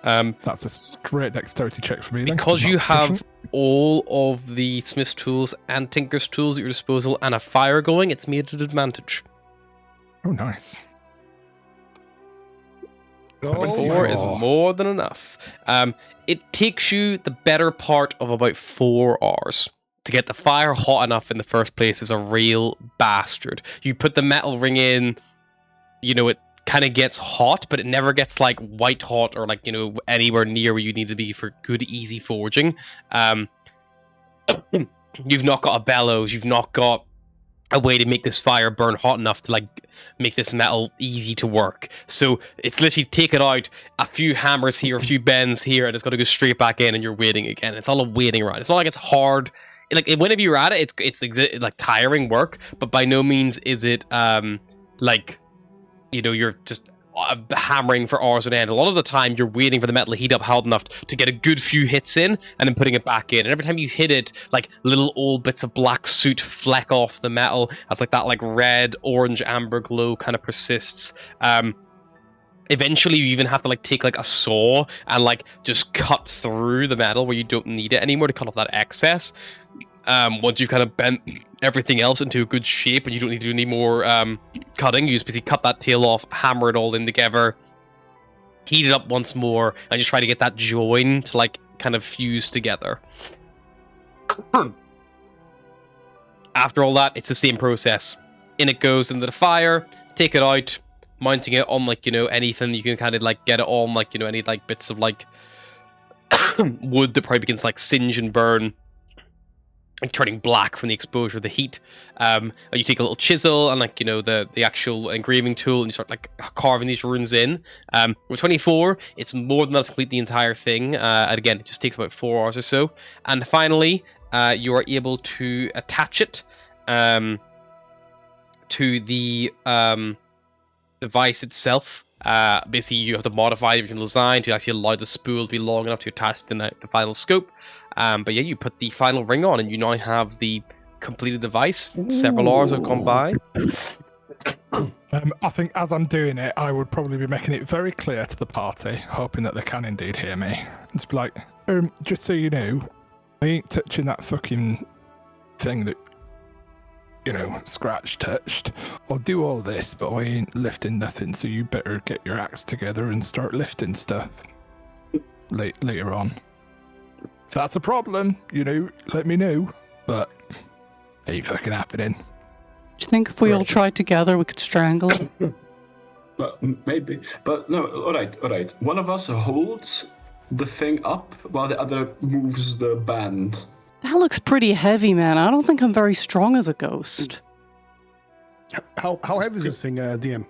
That's a straight dexterity check for me. Because you have all of the smith's tools and tinker's tools at your disposal and a fire going, it's made at advantage. Oh, nice. 4 is more than enough. It takes you the better part of about 4 hours. To get the fire hot enough in the first place is a real bastard. You put the metal ring in, it kind of gets hot, but it never gets like white hot or like anywhere near where you need to be for good easy forging. You've not got a bellows, you've not got a way to make this fire burn hot enough to like make this metal easy to work. So it's literally take it out, a few hammers here, a few bends here, and it's got to go straight back in, and you're waiting again. It's all a waiting around. It's not like it's hard. Like whenever you're at it, it's like tiring work, but by no means is it like you're just hammering for hours on end. A lot of the time, you're waiting for the metal to heat up hot enough to get a good few hits in, and then putting it back in. And every time you hit it, like little old bits of black soot fleck off the metal as like that like red, orange, amber glow kind of persists. Eventually, you even have to like take like a saw and like just cut through the metal where you don't need it anymore to cut off that excess. Once you've kind of bent everything else into a good shape and you don't need to do any more cutting, you just basically cut that tail off, hammer it all in together, heat it up once more, and just try to get that join to like kind of fuse together. After all that, it's the same process. In it goes into the fire, take it out, mounting it on like anything you can kind of like get it on, like any like bits of like wood that probably begins to like singe and burn. and turning black from the exposure of the heat. You take a little chisel and like the actual engraving tool, and you start like carving these runes in. With 24, it's more than enough to complete the entire thing. And again, it just takes about 4 hours or so. And finally, you are able to attach it to the device itself. Basically, you have to modify the original design to actually allow the spool to be long enough to attach to the final scope. But yeah, you put the final ring on, and you now have the completed device. Several hours have gone by. I think as I'm doing it, I would probably be making it very clear to the party, hoping that they can indeed hear me. It's like, just so you know, I ain't touching that fucking thing that, Scratch touched. I'll do all this, but I ain't lifting nothing, so you better get your acts together and start lifting stuff later on. If that's a problem, let me know, but ain't fucking happening. Do you think if we all tried together, we could strangle it? Well, maybe. But no, alright. One of us holds the thing up while the other moves the band. That looks pretty heavy, man. I don't think I'm very strong as a ghost. How heavy is this thing, DM?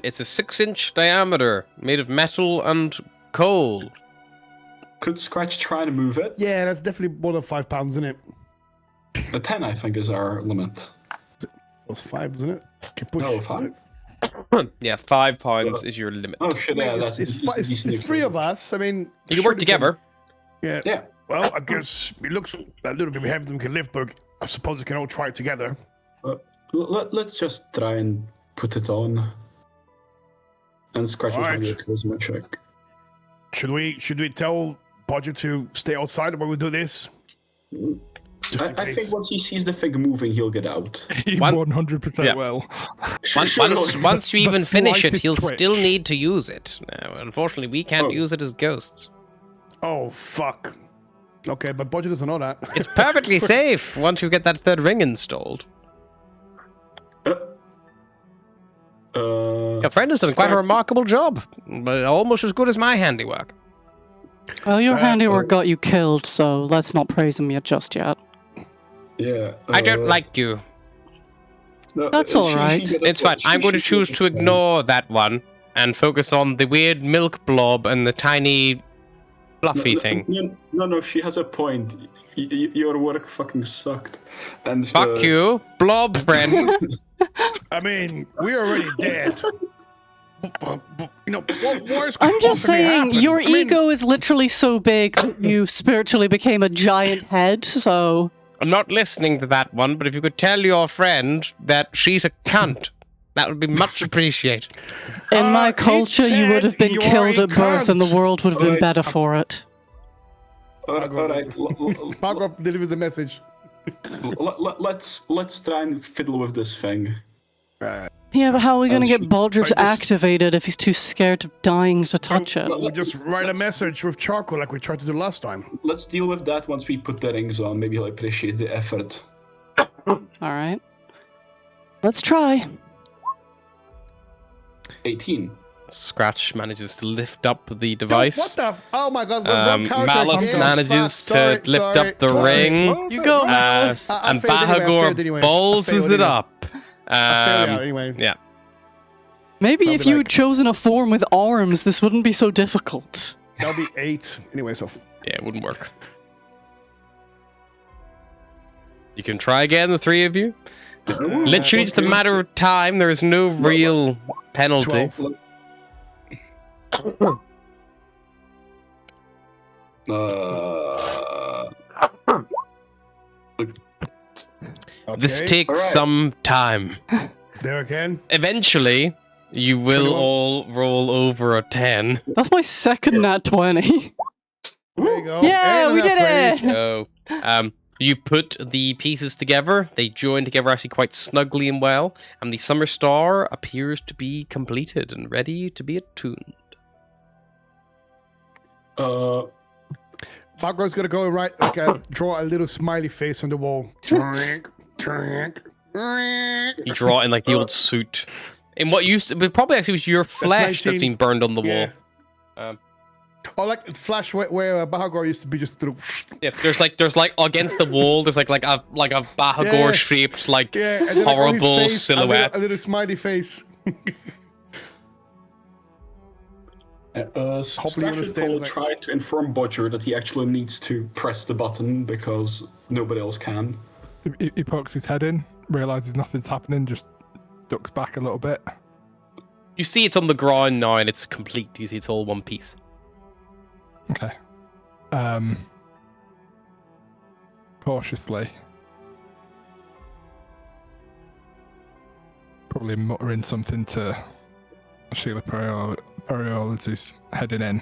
It's a 6-inch diameter, made of metal and coal. Could Scratch try to move it? Yeah, that's definitely more than 5 pounds, isn't it? The 10, I think, is our limit. That's 5, isn't it? Can push. No, 5. Yeah, 5 pounds is your limit. Oh shit! Wait, Yeah, it's 3 of us. I mean, You can work together. Yeah. Yeah. Well, I guess it looks a little bit heavier than we can lift, but I suppose we can all try it together. Let's just try and put it on. And Scratch will try Alright. to do a charisma check. Should we tell Bodger to stay outside while we do this? Just in I case. think once he sees the thing moving, he'll get out. He One- 100% Yeah. will. Once you even The finish it, slightest he'll twitch. still need to use it. Unfortunately, we can't Oh. use it as ghosts. Oh, fuck. Okay, but Bodger doesn't know that. It's perfectly safe once you get that third ring installed. Your friend has done quite a Scratch- remarkable job, but almost as good as my handiwork. Well, your handiwork got you killed, so let's not praise him yet just yet. Yeah. I don't like you. No, That's all right. It's fine. I'm going to choose to ignore that one and focus on the weird milk blob and the tiny fluffy thing. No, she has a point. Your work fucking sucked. And Fuck you, blob friend. I mean, we're already dead. What worse could I'm just possibly saying, happen? your I mean, ego is literally so big that you spiritually became a giant head, so... I'm not listening to that one, but if you could tell your friend that she's a cunt, that would be much appreciated. In my it culture, you would have been said killed you're at birth and the cunt. world would have been Alright. better for it. Alright. Margot delivers the message. Let's try and fiddle with this thing. Yeah, but how are we going to get Bodger I just- activated if he's too scared of dying to touch it? We'll just write a message with charcoal like we tried to do last time. Let's deal with that once we put the rings on. Maybe he'll appreciate the effort. Alright. Let's try. 18. Scratch manages to lift up the device. What the? Oh my god! wrong character Malice again. manages Fuck, to lift up the ring. You go, Uh, I and failed anyway, I failed anyway. Bahagor I balls failed it anyway. up. I failed out anyway. Yeah. Maybe I'll if be you like- had chosen a form with arms, this wouldn't be so difficult. That'll be 8. Anyway, so Yeah, it wouldn't work. You can try again, the three of you. Literally just a matter of time. There is no real penalty. 12. This Okay. takes Alright. some time. There again. Eventually, you will 21. all roll over a 10. That's my second nat 20. There you go. Yeah, And we did another 20. it! So, you put the pieces together. They join together actually quite snugly and well. And the summer star appears to be completed and ready to be attuned. Margot's gonna go right. Okay, draw a little smiley face on the wall. Trink, trink, trink. You draw it in like the old suit. In what used to, but probably actually was your flesh that's 19. been burned on the wall. Yeah. Or like Flash, where Bahagor used to be just little. Yeah, there's like against the wall. There's like a Bahagor shaped like and then, like, on his horrible face, silhouette. A little smiley face. Hopefully you understand, will like- try to inform Bodger that he actually needs to press the button because nobody else can. He pokes his head in, realizes nothing's happening, just ducks back a little bit. You see it's on the ground now and it's complete. You see it's all one piece. Okay. Cautiously. Probably muttering something to Sheila Periolis is heading in.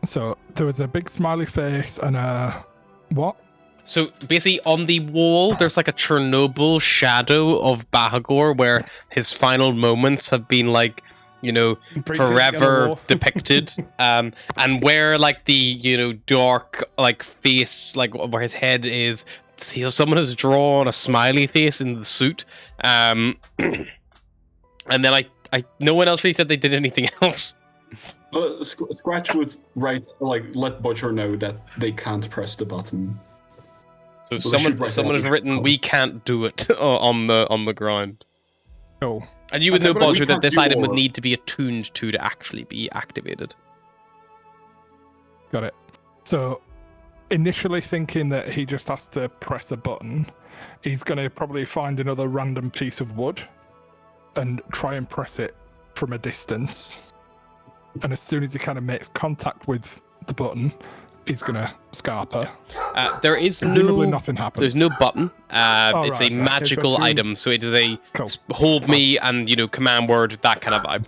So there was a big smiley face and a what? So basically on the wall there's like a Chernobyl shadow of Bahagor where his final moments have been like, you know, Printed on the forever wall. depicted. And where like the, you know, dark like face, like where his head is, someone has drawn a smiley face in the suit. And then I no one else really said they did anything else. Well, Scratch would let Bodger know that they can't press the button. So Well, they should write someone that has written, down. "We can't do it" on the ground. Cool. And you would Okay, know, but we Bodger, that can't this do item would more. need to be attuned to actually be activated. Got it. So initially thinking that he just has to press a button, he's going to probably find another random piece of wood and try and press it from a distance. And as soon as he kind of makes contact with the button, he's going to scarper. There is Presumably no nothing happens. There's no button. It's right, a okay, so magical to- item, so it is a Cool. hold me and, you know, command word, that kind of vibe.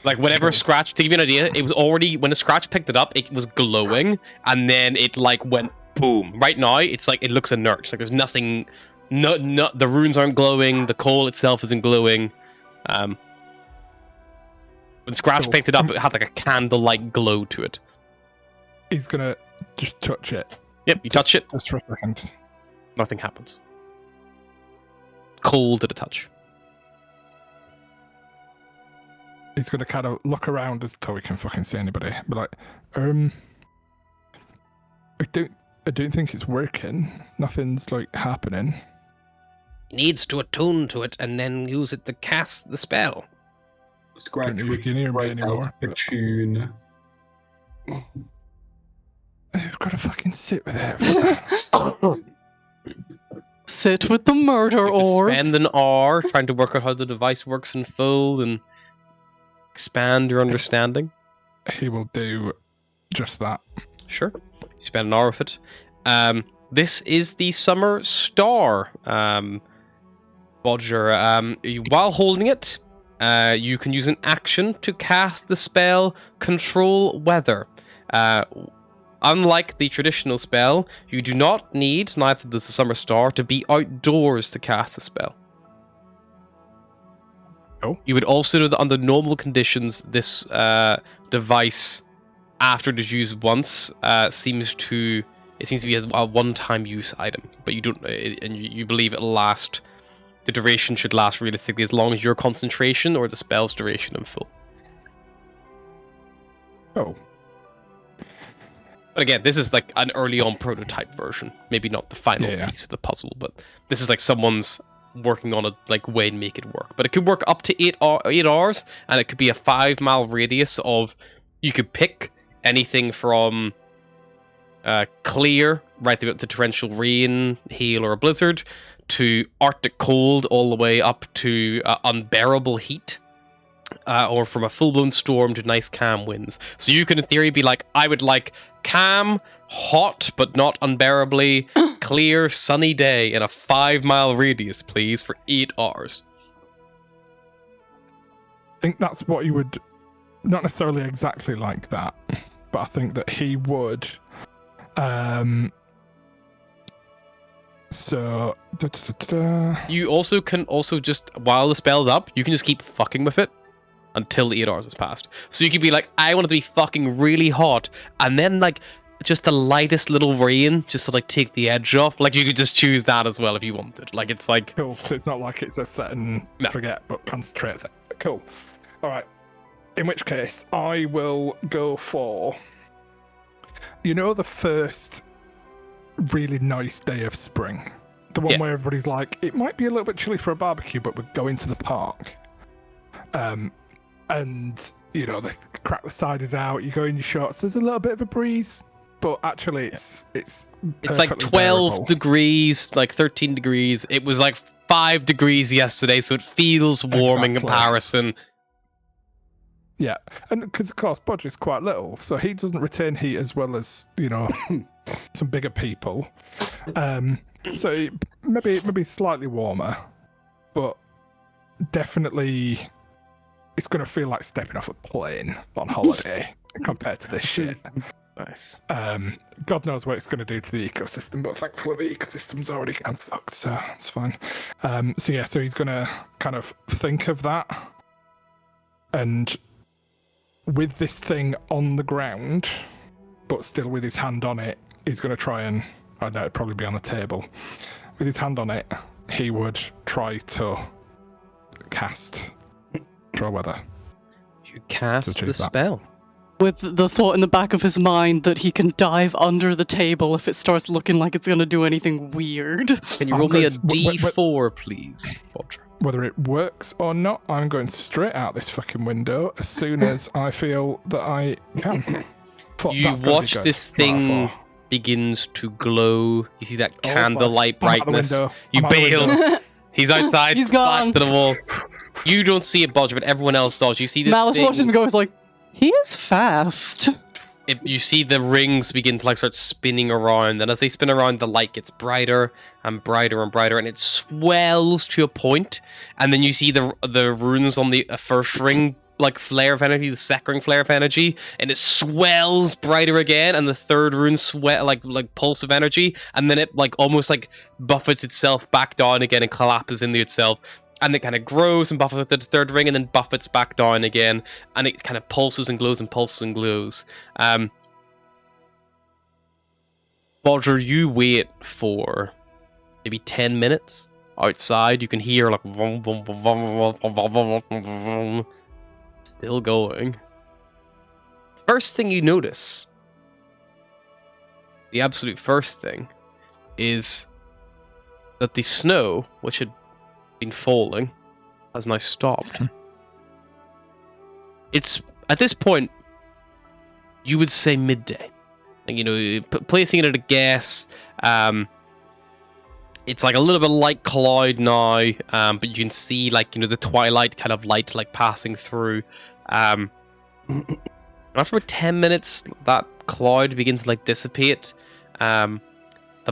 Like whenever Scratch, to give you an idea, it was already, when the Scratch picked it up, it was glowing, and then it like went boom. Right now, it's like, it looks inert. Like there's nothing, the runes aren't glowing, the coal itself isn't glowing. When Scratch Cool. picked it up, it had like a candle-like glow to it. He's going to just touch it. Yep, you touch it, Just for a second. nothing happens. Cold at a touch. He's going to kind of look around as though he can fucking see anybody. Be like, I don't think it's working. Nothing's like happening. Needs to attune to it and then use it to cast the spell. Scratch Don't know if would you can hear me write anymore, out a but- tune. I've got to fucking sit with it. Sit with the murder orb. Spend an hour trying to work out how the device works in full and expand your understanding. He will do just that. Sure. You spend an hour with it. This is the Summer Star. Bodger, while holding it, you can use an action to cast the spell Control Weather. Unlike the traditional spell, you do not need, neither does the Summer Star, to be outdoors to cast the spell. Oh. You would also know that under normal conditions, this device, after it is used once, seems to be a one-time use item. But you don't, and you believe it'll last. The duration should last realistically as long as your concentration or the spell's duration in full. Oh. But again, this is like an early on prototype version. Maybe not the final Yeah. piece of the puzzle, but this is like someone's working on a like way to make it work. But it could work up to 8 hours, and it could be a 5-mile radius of. You could pick anything from clear, right up to torrential rain, hail, or a blizzard, to Arctic cold, all the way up to unbearable heat. Or from a full-blown storm to nice calm winds. So you can, in theory, be like, I would like calm, hot, but not unbearably clear, sunny day in a 5-mile radius, please, for 8 hours. I think that's what you would, not necessarily exactly like that, but I think that he would. So, You also can just, while the spell's up, you can just keep fucking with it until the 8 hours has passed. So you could be like, I want it to be fucking really hot, and then like just the lightest little rain just to like take the edge off. Like you could just choose that as well if you wanted. Like it's like, cool. So it's not like it's a set and No. forget, but concentrate thing. Cool. All right. in which case, I will go for, you know, the first really nice day of spring. The one where everybody's like, it might be a little bit chilly for a barbecue, but we're going to the park. And, you know, they crack the siders out, you go in your shorts, there's a little bit of a breeze, but actually it's like 12 bearable. degrees, like 13 degrees. It was like 5 degrees yesterday, so it feels warm in Exactly. comparison. Yeah, and because of course Bodger's quite little, so he doesn't retain heat as well as, you know, some bigger people. So maybe slightly warmer, but definitely it's going to feel like stepping off a plane on holiday compared to this shit. Nice. God knows what it's going to do to the ecosystem, but thankfully the ecosystem's already kind of fucked, so it's fine. So he's going to kind of think of that, and with this thing on the ground, but still with his hand on it, he's going to try and, I know it'd probably be on the table. With his hand on it, he would try to cast Draw Weather. You cast achieve the that. spell. With the thought in the back of his mind that he can dive under the table if it starts looking like it's going to do anything weird. Can you I'm roll me a going to- d4, please, Bodger? Whether it works or not, I'm going straight out this fucking window as soon as I feel that I can. You That's gonna be watch good. this Right, thing four. begins to glow. You see that fuck. candlelight I'm out the brightness. window. You I'm out the bail. window. He's outside. He's back gone. to the wall. You don't see it, Bodger, but everyone else does. You see this Malice thing. watches him go, he's like, he is fast. You see the rings begin to like start spinning around, and as they spin around, the light gets brighter and brighter and brighter, and it swells to a point, and then you see the runes on the first ring like flare of energy, the second ring flare of energy, and it swells brighter again, and the third rune sweat like pulse of energy, and then it like almost like buffets itself back down again and collapses into itself. And it kind of grows and buffets to the third ring and then buffets back down again. And it kind of pulses and glows and pulses and glows. Bodger, you wait for maybe 10 minutes outside. You can hear like vroom, vroom, vroom, vroom, vroom, vroom, vroom, vroom, still going. First thing you notice, the absolute first thing, is that the snow, which had been falling, has now stopped. It's at this point you would say midday. And, you know, placing it at a guess, it's like a little bit light cloud now, but you can see like, you know, the twilight kind of light like passing through. After about 10 minutes, that cloud begins to like dissipate. The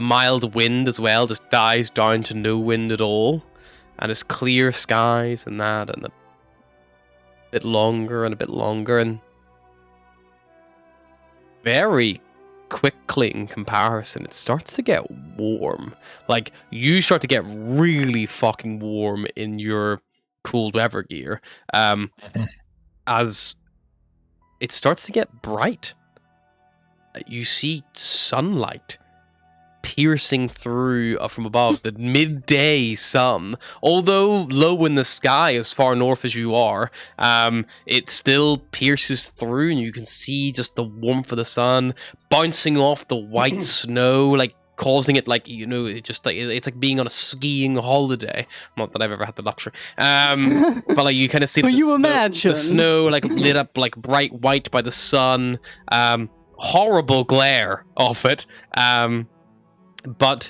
mild wind as well just dies down to no wind at all. And it's clear skies and that, and a bit longer and a bit longer, and very quickly in comparison, it starts to get warm. Like, you start to get really fucking warm in your cool weather gear, as it starts to get bright. You see sunlight piercing through from above, the midday sun. Although low in the sky as far north as you are, it still pierces through, and you can see just the warmth of the sun bouncing off the white snow, like causing it, like, you know, it just like it's like being on a skiing holiday. Not that I've ever had the luxury, but like you kind of see But the you snow, imagine. the snow like lit up like bright white by the sun. Horrible glare of it. But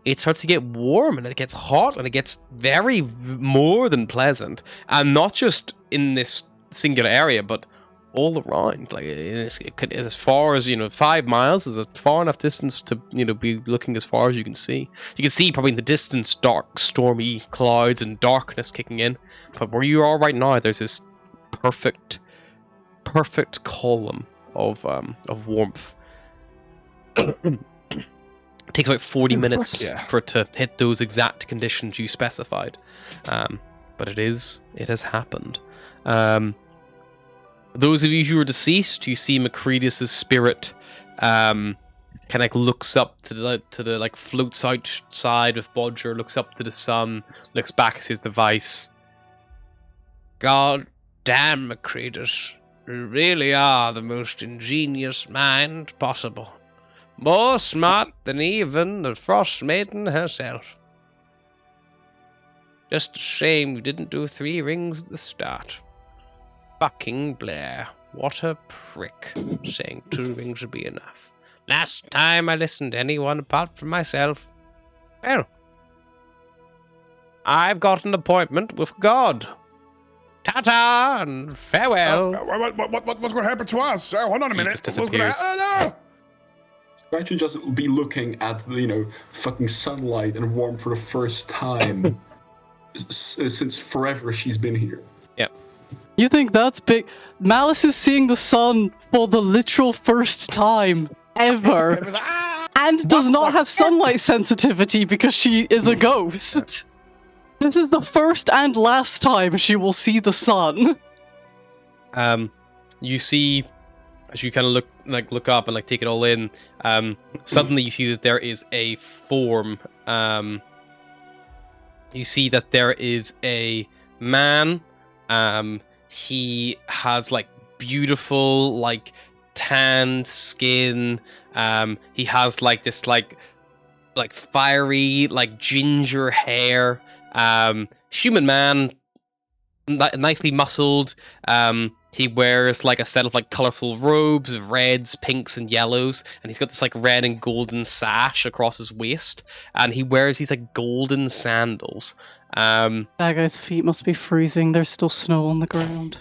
it starts to get warm, and it gets hot, and it gets very more than pleasant, and not just in this singular area, but all around. Like, as far as, you know, 5 miles is a far enough distance to, you know, be looking as far as you can see. You can see probably in the distance dark, stormy clouds and darkness kicking in, but where you are right now, there's this perfect column of warmth. It takes about 40 minutes yeah. for it to hit those exact conditions you specified. But it has happened. Those of you who are deceased, you see Macretus's spirit kind of like looks up to the like floats outside of Bodger, looks up to the sun, looks back at his device. God, Damn, Macretus. You really are the most ingenious mind possible. More smart than even the Frostmaiden herself. Just a shame you didn't do 3 rings at the start. Fucking Blair. What a prick, saying 2 rings would be enough. Last time I listened to anyone apart from myself. Well, I've got an appointment with God. Ta-ta and farewell. What's going to happen to us? Hold on a minute. just disappears. Scratch would just be looking at the, fucking sunlight and warmth for the first time since forever she's been here. Yep. You think that's big? Malice is seeing the sun for the literal first time ever. And does not have sunlight sensitivity because she is a ghost. This is the first and last time she will see the sun. You see, as you kind of look up and take it all in, suddenly you see that there is a form. You see that there is a man. He has beautiful tanned skin. He has this fiery ginger hair. Human man, nicely muscled. He wears a set of colorful robes of reds, pinks, and yellows, and he's got this red and golden sash across his waist, and he wears these golden sandals. That guy's feet must be freezing. There's still snow on the ground.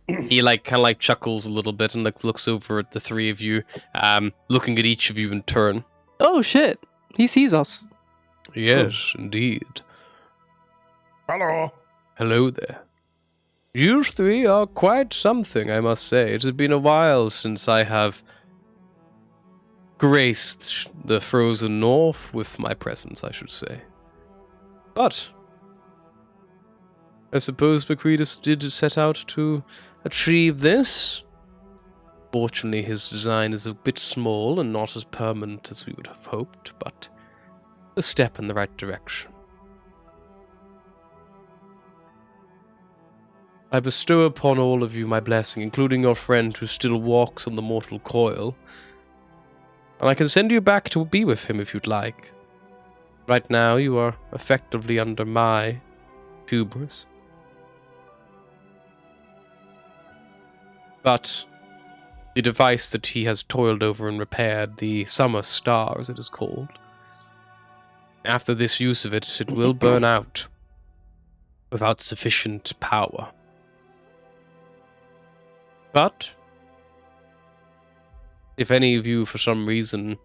He kind of chuckles a little bit and looks over at the 3 of you, looking at each of you in turn. Oh shit! He sees us. Yes, indeed. Hello. Hello there. You 3 are quite something, I must say. It has been a while since I have graced the frozen north with my presence, I should say. But I suppose Macretus did set out to achieve this. Fortunately, his design is a bit small and not as permanent as we would have hoped, but a step in the right direction. I bestow upon all of you my blessing, including your friend who still walks on the mortal coil. And I can send you back to be with him if you'd like. Right now, you are effectively under my hubris. But the device that he has toiled over and repaired, the Summer Star, as it is called, after this use of it, it will burn out without sufficient power. But if any of you, for some reason,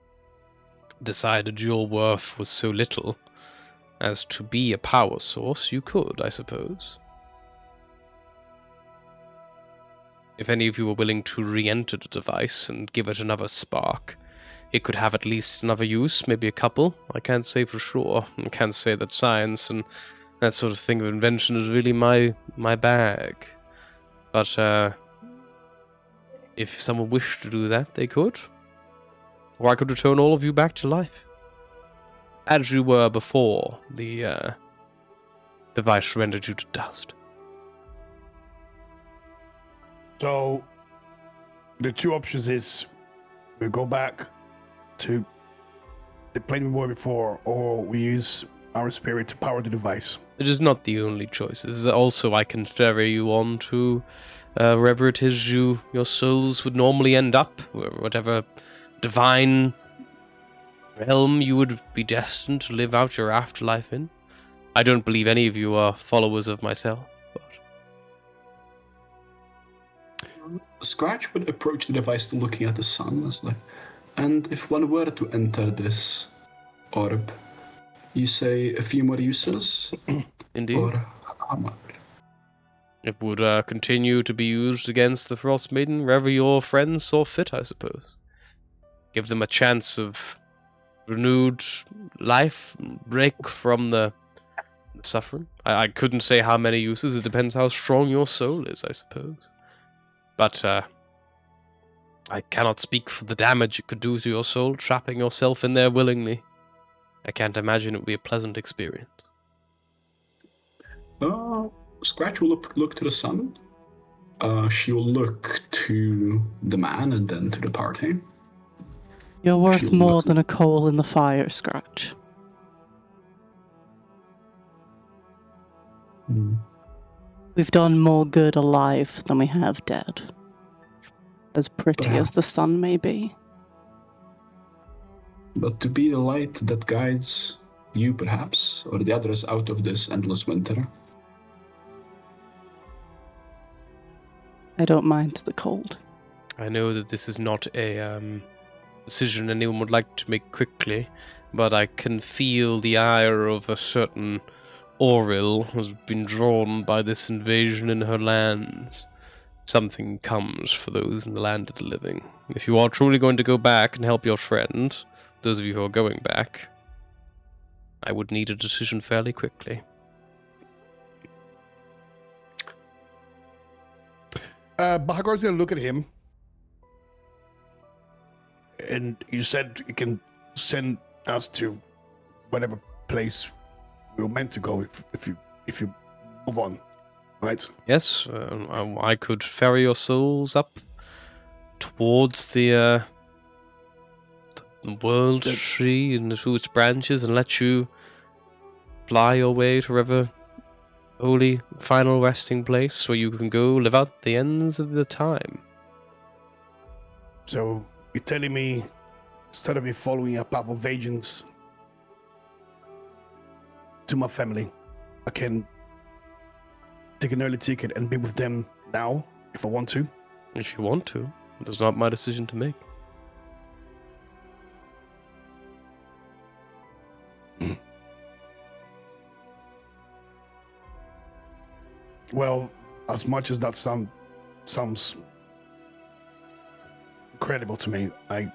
decided your worth was so little as to be a power source, you could, I suppose. If any of you were willing to re-enter the device and give it another spark, it could have at least another use, maybe a couple. I can't say for sure. I can't say that science and that sort of thing of invention is really my bag. But, if someone wished to do that, they could. Or I could return all of you back to life. As you were before the device rendered you to dust. So, the 2 options is we go back to the plane we were before, or we use our spirit to power the device. It is not the only choices. Also, I can ferry you on to wherever it is your souls would normally end up, whatever divine realm you would be destined to live out your afterlife in. I don't believe any of you are followers of myself. Scratch would approach the device looking at the sun. And if one were to enter this orb, you say a few more uses? Indeed. Or how much? It would continue to be used against the Frostmaiden wherever your friends saw fit, I suppose. Give them a chance of renewed life, break from the suffering. I couldn't say how many uses. It depends how strong your soul is, I suppose. But I cannot speak for the damage it could do to your soul, trapping yourself in there willingly. I can't imagine it would be a pleasant experience. Scratch will look to the sun. She will look to the man and then to the party. You're worth She'll more look- than a coal in the fire, Scratch. We've done more good alive than we have dead. As pretty But how- as the sun may be. But to be the light that guides you, perhaps, or the others out of this endless winter. I don't mind the cold. I know that this is not a decision anyone would like to make quickly, but I can feel the ire of a certain Oril has been drawn by this invasion in her lands. Something comes for those in the land of the living. If you are truly going to go back and help your friend, those of you who are going back, I would need a decision fairly quickly. Bahagor's gonna look at him. And you said you can send us to whatever place we were meant to go if you move on, right? Yes, I could ferry your souls up towards the world tree and through its branches and let you fly your way to wherever holy final resting place where you can go live out the ends of the time. So you're telling me instead of me following a path of vengeance to my family, I can take an early ticket and be with them now if I want to? If you want to. It is not my decision to make. Well, as much as that sounds incredible to me, I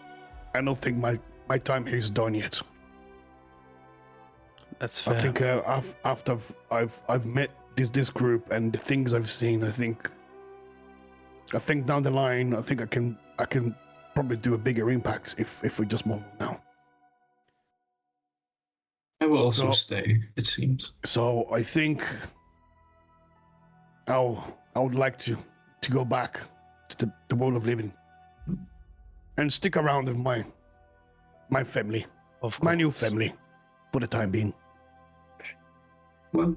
don't think my time here is done yet. That's fair. I think after I've met this group and the things I've seen, I think down the line, I think I can probably do a bigger impact if we just move on now. I will also So- stay, it seems. So I think I would like to go back to the world of living and stick around with my family, Of my course. new family, for the time being. Well,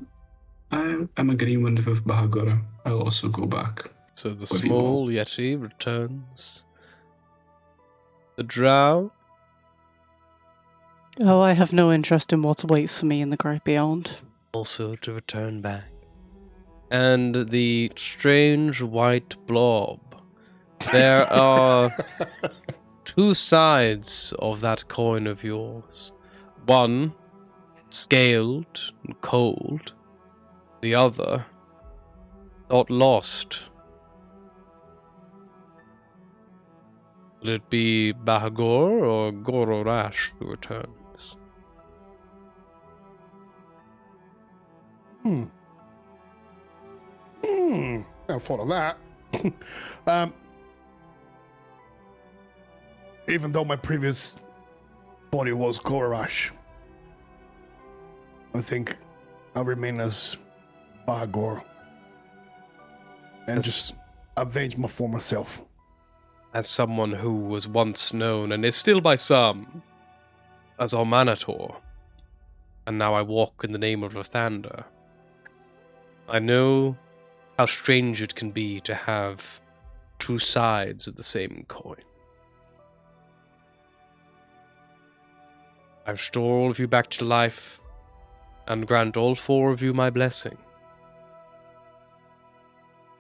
I'm agreeing with Bahagora. I'll also go back. So the What do you small Yeti returns. The drow. Oh, I have no interest in what awaits for me in the great beyond. Also to return back. And the strange white blob. There are two sides of that coin of yours. One, scaled and cold. The other, not lost. Will it be Bahagor or Gororash who returns? I thought of that. Even though my previous body was Gorash, I think I'll remain as Bahagor and As- just avenge my former self. As someone who was once known, and is still by some, as Almanator, and now I walk in the name of Lathander, I know how strange it can be to have two sides of the same coin. I restore all of you back to life, and grant all four of you my blessing.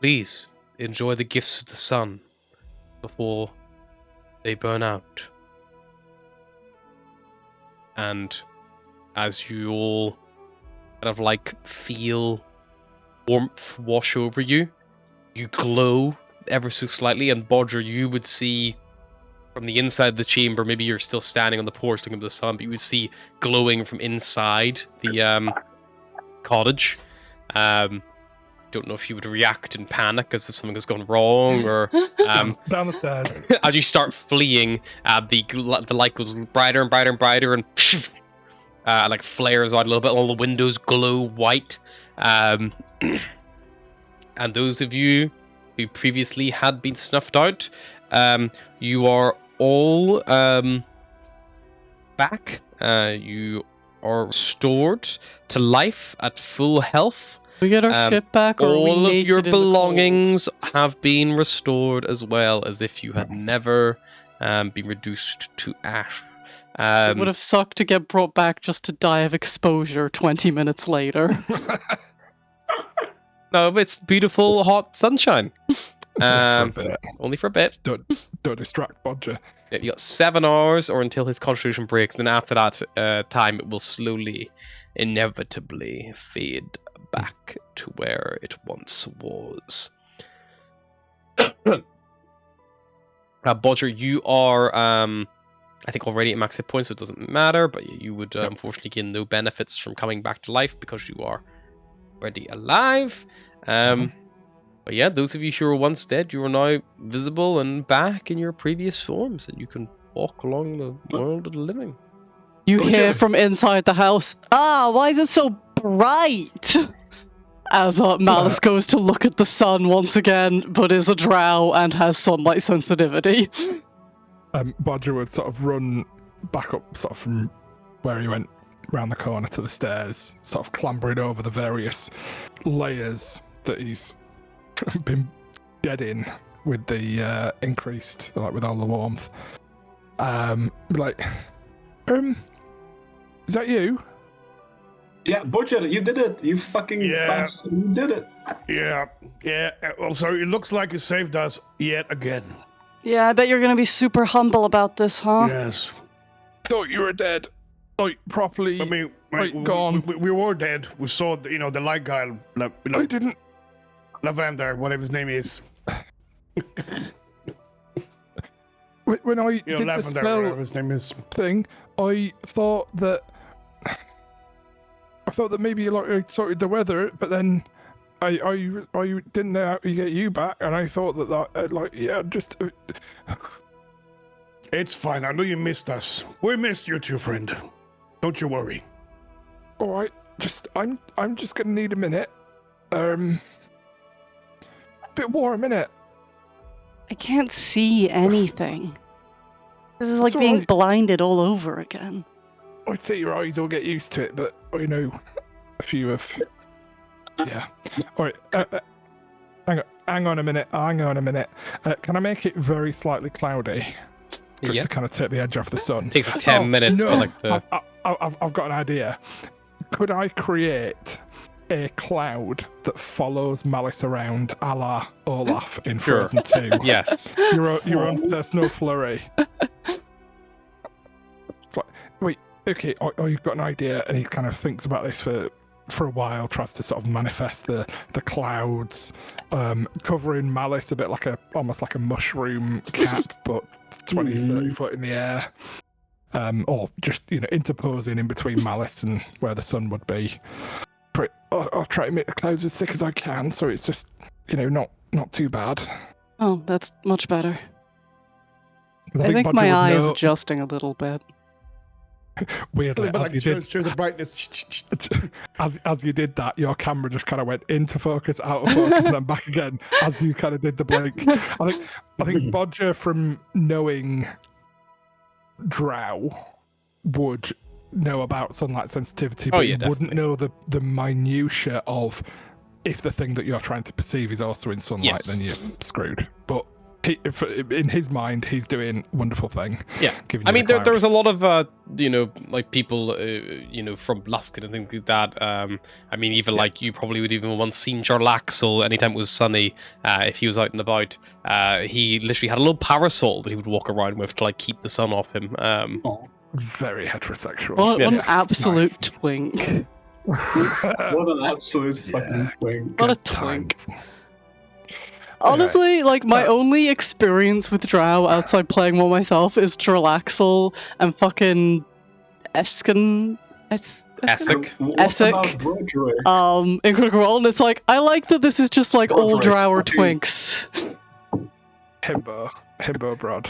Please, enjoy the gifts of the sun before they burn out. And as you all kind of like feel warmth wash over you, you glow ever so slightly, and Bodger, you would see from the inside of the chamber, maybe you're still standing on the porch looking at the sun, but you would see glowing from inside the cottage. Don't know if you would react in panic as if something has gone wrong, or Down the stairs. as you start fleeing, the light goes brighter and brighter and brighter, and like flares out a little bit. All the windows glow white. And those of you who previously had been snuffed out, you are all back. You are restored to life at full health. We get our ship back, or are we All of naked your in the cold? belongings have been restored as well, as if you had never been reduced to ash. It would have sucked to get brought back just to die of exposure 20 minutes later. No, it's beautiful, hot sunshine. For a bit. Only for a bit. Don't distract Bodger. Yeah, you got 7 hours, or until his concentration breaks. Then after that time, it will slowly, inevitably fade back to where it once was. Bodger, you are, I think, already at max hit points, so it doesn't matter. But you would unfortunately gain no benefits from coming back to life because you are already alive. But yeah, those of you who were once dead, you are now visible and back in your previous forms, and you can walk along the world of the living. You hear from inside the house, why is it so bright? As Malice goes to look at the sun once again, but is a drow and has sunlight sensitivity. Bodger would sort of run back up sort of from where he went round the corner to the stairs, sort of clambering over the various layers that he's been shedding with the increased, like with all the warmth. Like, is that you? Yeah, Bodger, you did it. You fucking bastard. You did it. Yeah. Well, so it looks like you saved us yet again. Yeah, I bet you're gonna be super humble about this, huh? Yes. Thought you were dead. Like, properly. I mean, gone. We were dead. We saw, the light guy. I didn't. Lavender, whatever his name is. When I did the Lavender, spell whatever his name is. thing, I thought that maybe I sorted the weather, but then I didn't know how to get you back, and I thought that It's fine. I know you missed us. We missed you too, friend. Don't you worry. All right, I'm just gonna need a minute. Bit warm, innit? I can't see anything. This is like It's being alright. blinded all over again. I'd say your eyes will get used to it, but I know a few have. Yeah. All right. Hang on a minute. Can I make it very slightly cloudy? Just Yeah. to kind of take the edge off the sun. It takes like 10 minutes for like the... I've got an idea. Could I create a cloud that follows Malice around, a la Olaf in Sure. Frozen 2? Yes. Your own personal flurry. It's like, wait, okay, you've got an idea, and he kind of thinks about this for a while, tries to sort of manifest the clouds, covering Malice a bit like almost like a mushroom cap, but 20, 30 foot in the air. Or just, interposing in between Malice and where the sun would be. I'll try to make the clouds as thick as I can, so it's just, not too bad. Oh, that's much better. I think Bodger my would eye is know- adjusting a little bit. Weirdly, But as you did, shows the brightness. as you did that, your camera just kind of went into focus, out of focus, and then back again as you kind of did the blink. I think Bodger, from knowing Drow, would know about sunlight sensitivity, but he wouldn't know the minutiae of if the thing that you're trying to perceive is also in sunlight, then you're screwed. But in his mind, he's doing a wonderful thing. Yeah, I mean, there was a lot of like people from Luskin and things like that. I mean, even like you probably would even once seen Jarlaxle anytime it was sunny. If he was out and about, he literally had a little parasol that he would walk around with to like keep the sun off him. Very heterosexual. What an Yes, absolute nice. twink. What an absolute fucking thing. What a Good twink. times. Honestly, like, my only experience with Drow outside playing one myself is Jarlaxle and fucking Eskin. Essek. What Essek. about Broderick? In Critical Role, and it's like, I like that this is just like all Broderick, Drow or fucking- twinks. Himbo Brod.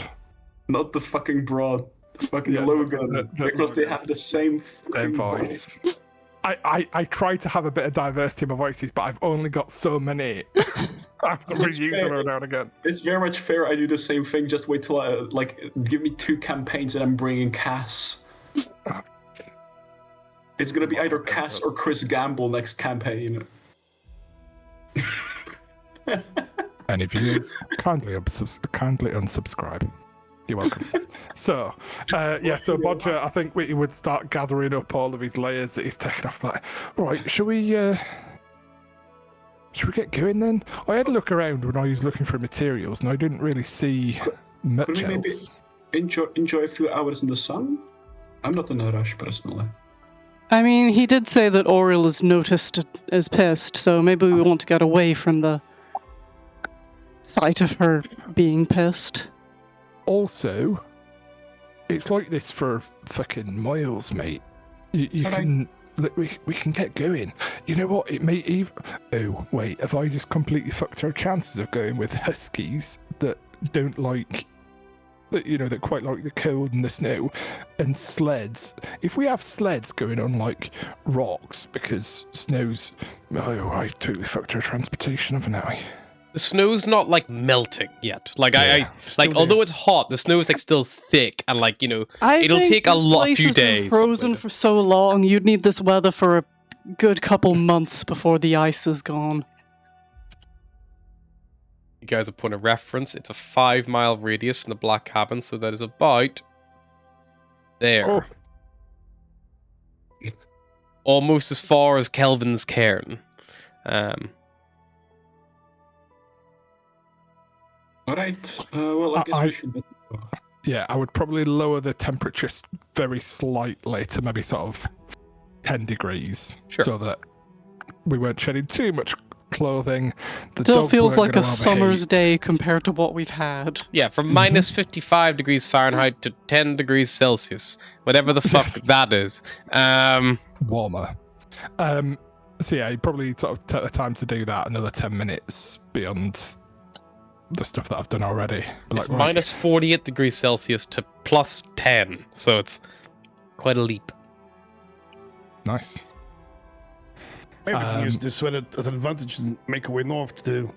Not the fucking broad. Fucking Yeah, Logan. the because they Logan. have the same Same fucking voice. I try to have a bit of diversity in my voices, but I've only got so many. I have to That's reuse fair. them every now and again. It's very much fair. I do the same thing. Just wait till give me 2 campaigns and I'm bringing Cass. It's gonna be either Cass or Chris Gamble next campaign. Any viewers, kindly unsubscribe. You're welcome. So, so Bodger, I think we would start gathering up all of his layers that he's taken off. Like, right, should we get going then? I had a look around when I was looking for materials, and I didn't really see much Could we maybe else. enjoy a few hours in the sun? I'm not in a rush personally. I mean, he did say that Oriel is noticed as pissed, so maybe we want to get away from the sight of her being pissed. Also, it's like this for fucking miles, mate. You can. We can get going. You know what? It may even. Oh wait, have I just completely fucked our chances of going with huskies that don't like, that quite like the cold and the snow, and sleds? If we have sleds going on like rocks because snow's. Oh, I've totally fucked our transportation, haven't I? The snow's not like melting yet. Like Still although there. it's hot, the snow is like still thick and like it'll think take a this lot, place few has been days. frozen for so long, you'd need this weather for a good couple months before the ice is gone. You guys have put a reference. It's a 5-mile radius from the Black Cabin, so that is about there. Oh. Almost as far as Kelvin's cairn. Alright, well, I guess we should... Yeah, I would probably lower the temperature very slightly to maybe sort of 10 degrees, Sure. so that we weren't shedding too much clothing. The Still dogs feels weren't like gonna a summer's overheat. day compared to what we've had. Yeah, from minus 55 degrees Fahrenheit to 10 degrees Celsius. Whatever the fuck Yes. that is. Warmer. So yeah, you probably sort of take the time to do that another 10 minutes beyond the stuff that I've done already. It's minus 48 degrees Celsius to plus 10, so it's quite a leap. Nice. Maybe we can use this weather as an advantage and make our way north to the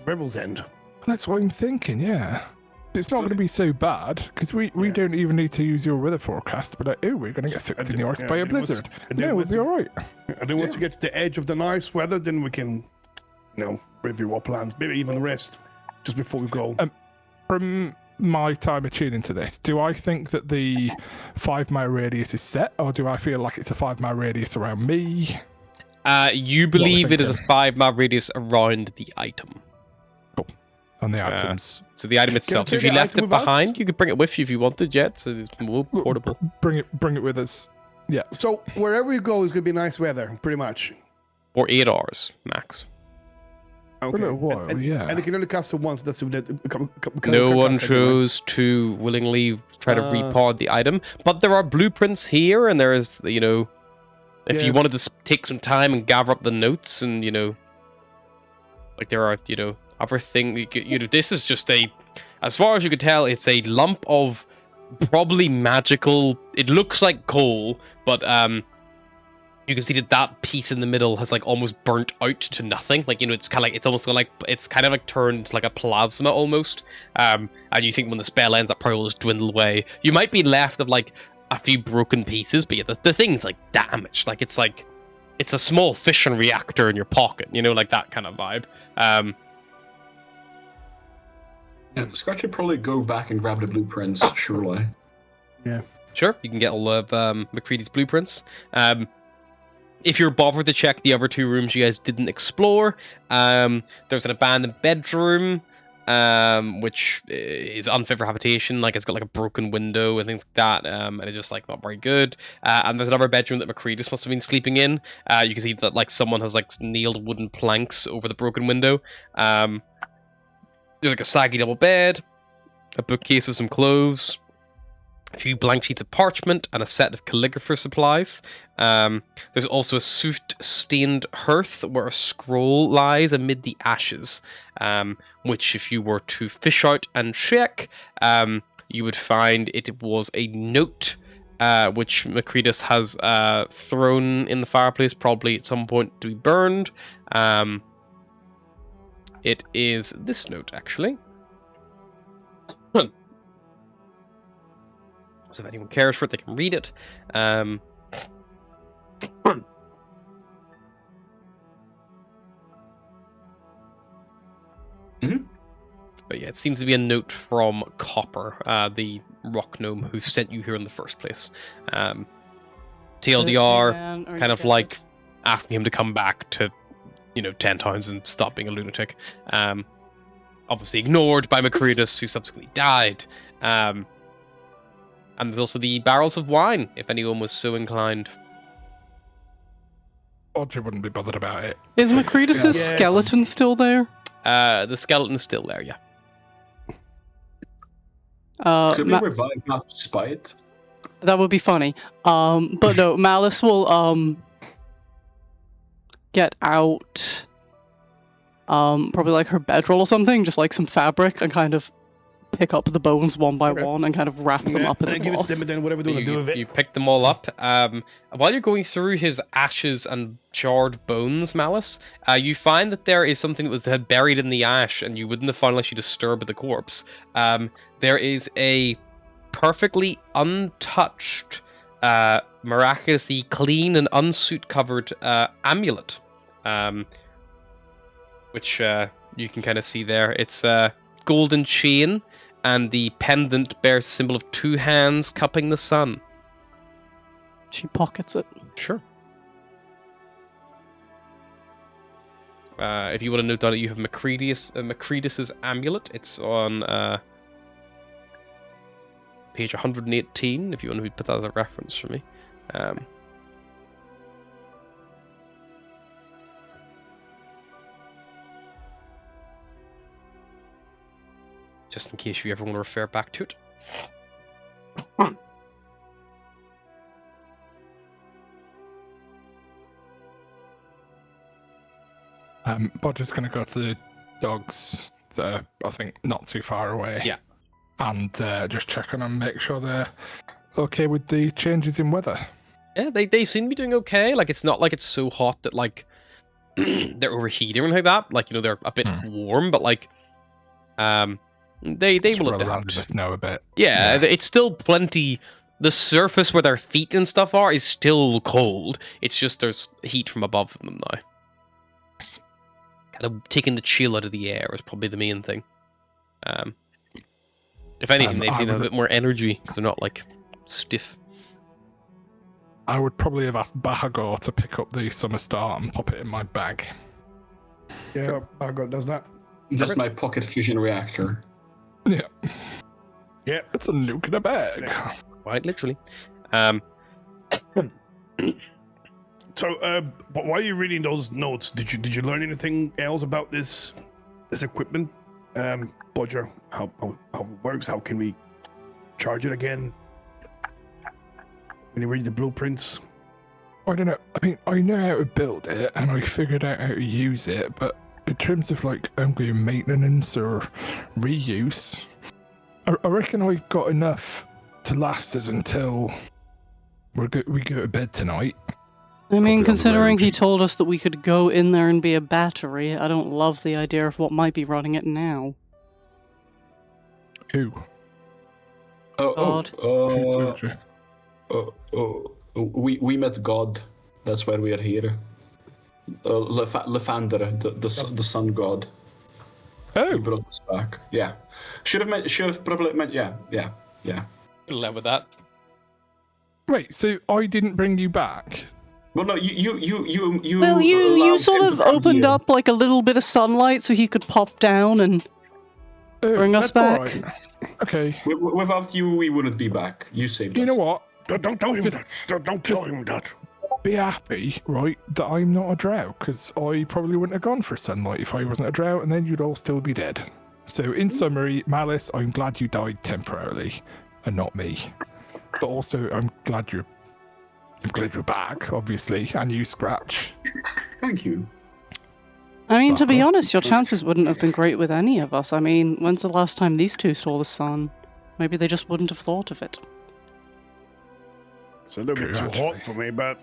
Rebel's End. That's what I'm thinking, yeah. It's not going to be so bad, because we don't even need to use your weather forecast, but we're going to get fixed in the ice by a blizzard. No, we'll be alright. And then once we get to the edge of the nice weather, then we can, review our plans. Maybe even rest just before we go. From my time attuning to this, do I think that the 5-mile radius is set, or do I feel like it's a 5-mile radius around me? You believe it is a thinking? 5-mile radius around the item. On the items. So the item itself. So if take you the left item it with us? behind, you could bring it with you if you wanted, yet. So it's more portable. Bring it with us. Yeah. So wherever we go is going to be nice weather, pretty much. Or 8 hours, max. Okay. a little while, and, yeah. And you can only cast it once. That's No one chose to willingly try to repod the item. But there are blueprints here, and there is, if Yeah. you wanted to take some time and gather up the notes, and, like there are, other things. This is just as far as you could tell, it's a lump of probably magical. It looks like coal, but you can see that piece in the middle has like almost burnt out to nothing. Like it's kind of like it's kind of like turned like a plasma almost. And you think when the spell ends, that probably will just dwindle away. You might be left of like a few broken pieces, but yeah, the thing's like damaged. Like it's a small fission reactor in your pocket. Like that kind of vibe. Yeah, Scott should probably go back and grab the blueprints, surely. Yeah. Sure, you can get all of McCready's blueprints. If you're bothered to check the other 2 rooms you guys didn't explore, there's an abandoned bedroom, which is unfit for habitation. Like it's got like a broken window and things like that, and it's just like not very good. And there's another bedroom that McCready must have been sleeping in. You can see that like someone has like nailed wooden planks over the broken window. There's like a saggy double bed, a bookcase with some clothes, a few blank sheets of parchment, and a set of calligrapher supplies. There's also a soot-stained hearth where a scroll lies amid the ashes, which if you were to fish out and check, you would find it was a note which Macretus has thrown in the fireplace, probably at some point to be burned. It is this note, actually. So if anyone cares for it, they can read it. But yeah, it seems to be a note from Copper, the rock gnome who sent you here in the first place. TLDR, kind of like asking him to come back to, 10 times and stop being a lunatic. Obviously ignored by Macretus, who subsequently died. And there's also the barrels of wine, if anyone was so inclined. Bodger wouldn't be bothered about it. Is Macretus' Yes. skeleton still there? The skeleton's still there, yeah. Could we revive out of spite? That would be funny. But no, Malice will get out probably like her bedroll or something, just like some fabric, and kind of pick up the bones one by one and kind of wrap them up in a and give it to cloth. them, and then whatever they want to do with it. You pick them all up. While you're going through his ashes and charred bones, Malice, you find that there is something that was buried in the ash, and you wouldn't have found unless you disturbed the corpse. There is a perfectly untouched, miraculously clean and unsoot-covered amulet, which you can kind of see there. It's a golden chain, and the pendant bears the symbol of 2 hands cupping the sun. She pockets it. Sure. If you want to note down it, you have Macretus' amulet. It's on page 118, if you want to put that as a reference for me. Just in case you ever want to refer back to it. Bodger's going to go to the dogs that are, I think, not too far away. Yeah. And just check on them, make sure they're okay with the changes in weather. Yeah, they seem to be doing okay. Like, it's not like it's so hot that, like, they're overheating or anything like that. Like, they're a bit warm, but, like, they Just will roll around in adapt. the snow a bit. Yeah, it's still plenty. The surface where their feet and stuff are is still cold. It's just there's heat from above them now. Kind of taking the chill out of the air is probably the main thing. If anything, they seem to have a bit more energy because they're not, like, stiff. I would probably have asked Bahagor to pick up the Summer Star and pop it in my bag. Yeah, Margot does that. Just my pocket fusion reactor. Yeah. Yeah. It's a nuke in a bag. Quite literally. So, while you're reading those notes, did you learn anything else about this equipment, Bodger? How it works? How can we charge it again? When you read the blueprints. I don't know. I mean, I know how to build it and I figured out how to use it, but in terms of like ongoing maintenance or reuse, I reckon I've got enough to last us until we go to bed tonight. I mean, Probably on the considering road. he told us that we could go in there and be a battery, I don't love the idea of what might be running it now. Who? God. Who told you? We met God. That's why we are here. Lefander, the sun god. He Oh, brought us back. Yeah. Should have probably meant. Yeah. You'll live with that. wait. So I didn't bring you back? Well, no, you. Well, you allowed sort him of to come opened here. up like a little bit of sunlight so he could pop down and Oh, bring us back. alright. Okay. Without you, we wouldn't be back. You saved us. You know what? Don't tell him that. Don't tell him that. Be happy, right, that I'm not a drow, because I probably wouldn't have gone for sunlight if I wasn't a drow, and then you'd all still be dead. So, in summary, Malice, I'm glad you died temporarily, and not me. But also, I'm glad you're back, obviously, and you, Scratch. Thank you. I mean, to be Buckle. honest, your chances wouldn't have been great with any of us. I mean, when's the last time these two saw the sun? Maybe they just wouldn't have thought of it. It's a little bit too True, hot actually. for me, but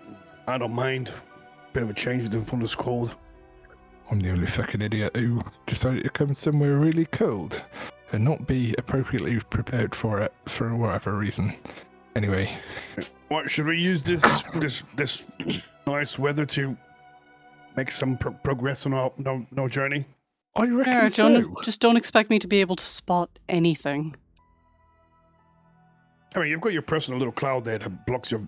I don't mind. Bit of a change from this cold. I'm the only fucking idiot who decided to come somewhere really cold and not be appropriately prepared for it for whatever reason. Anyway, What should we use this nice weather to make some progress on our journey? I reckon Fair, so. just don't expect me to be able to spot anything. I mean, you've got your personal little cloud there that blocks your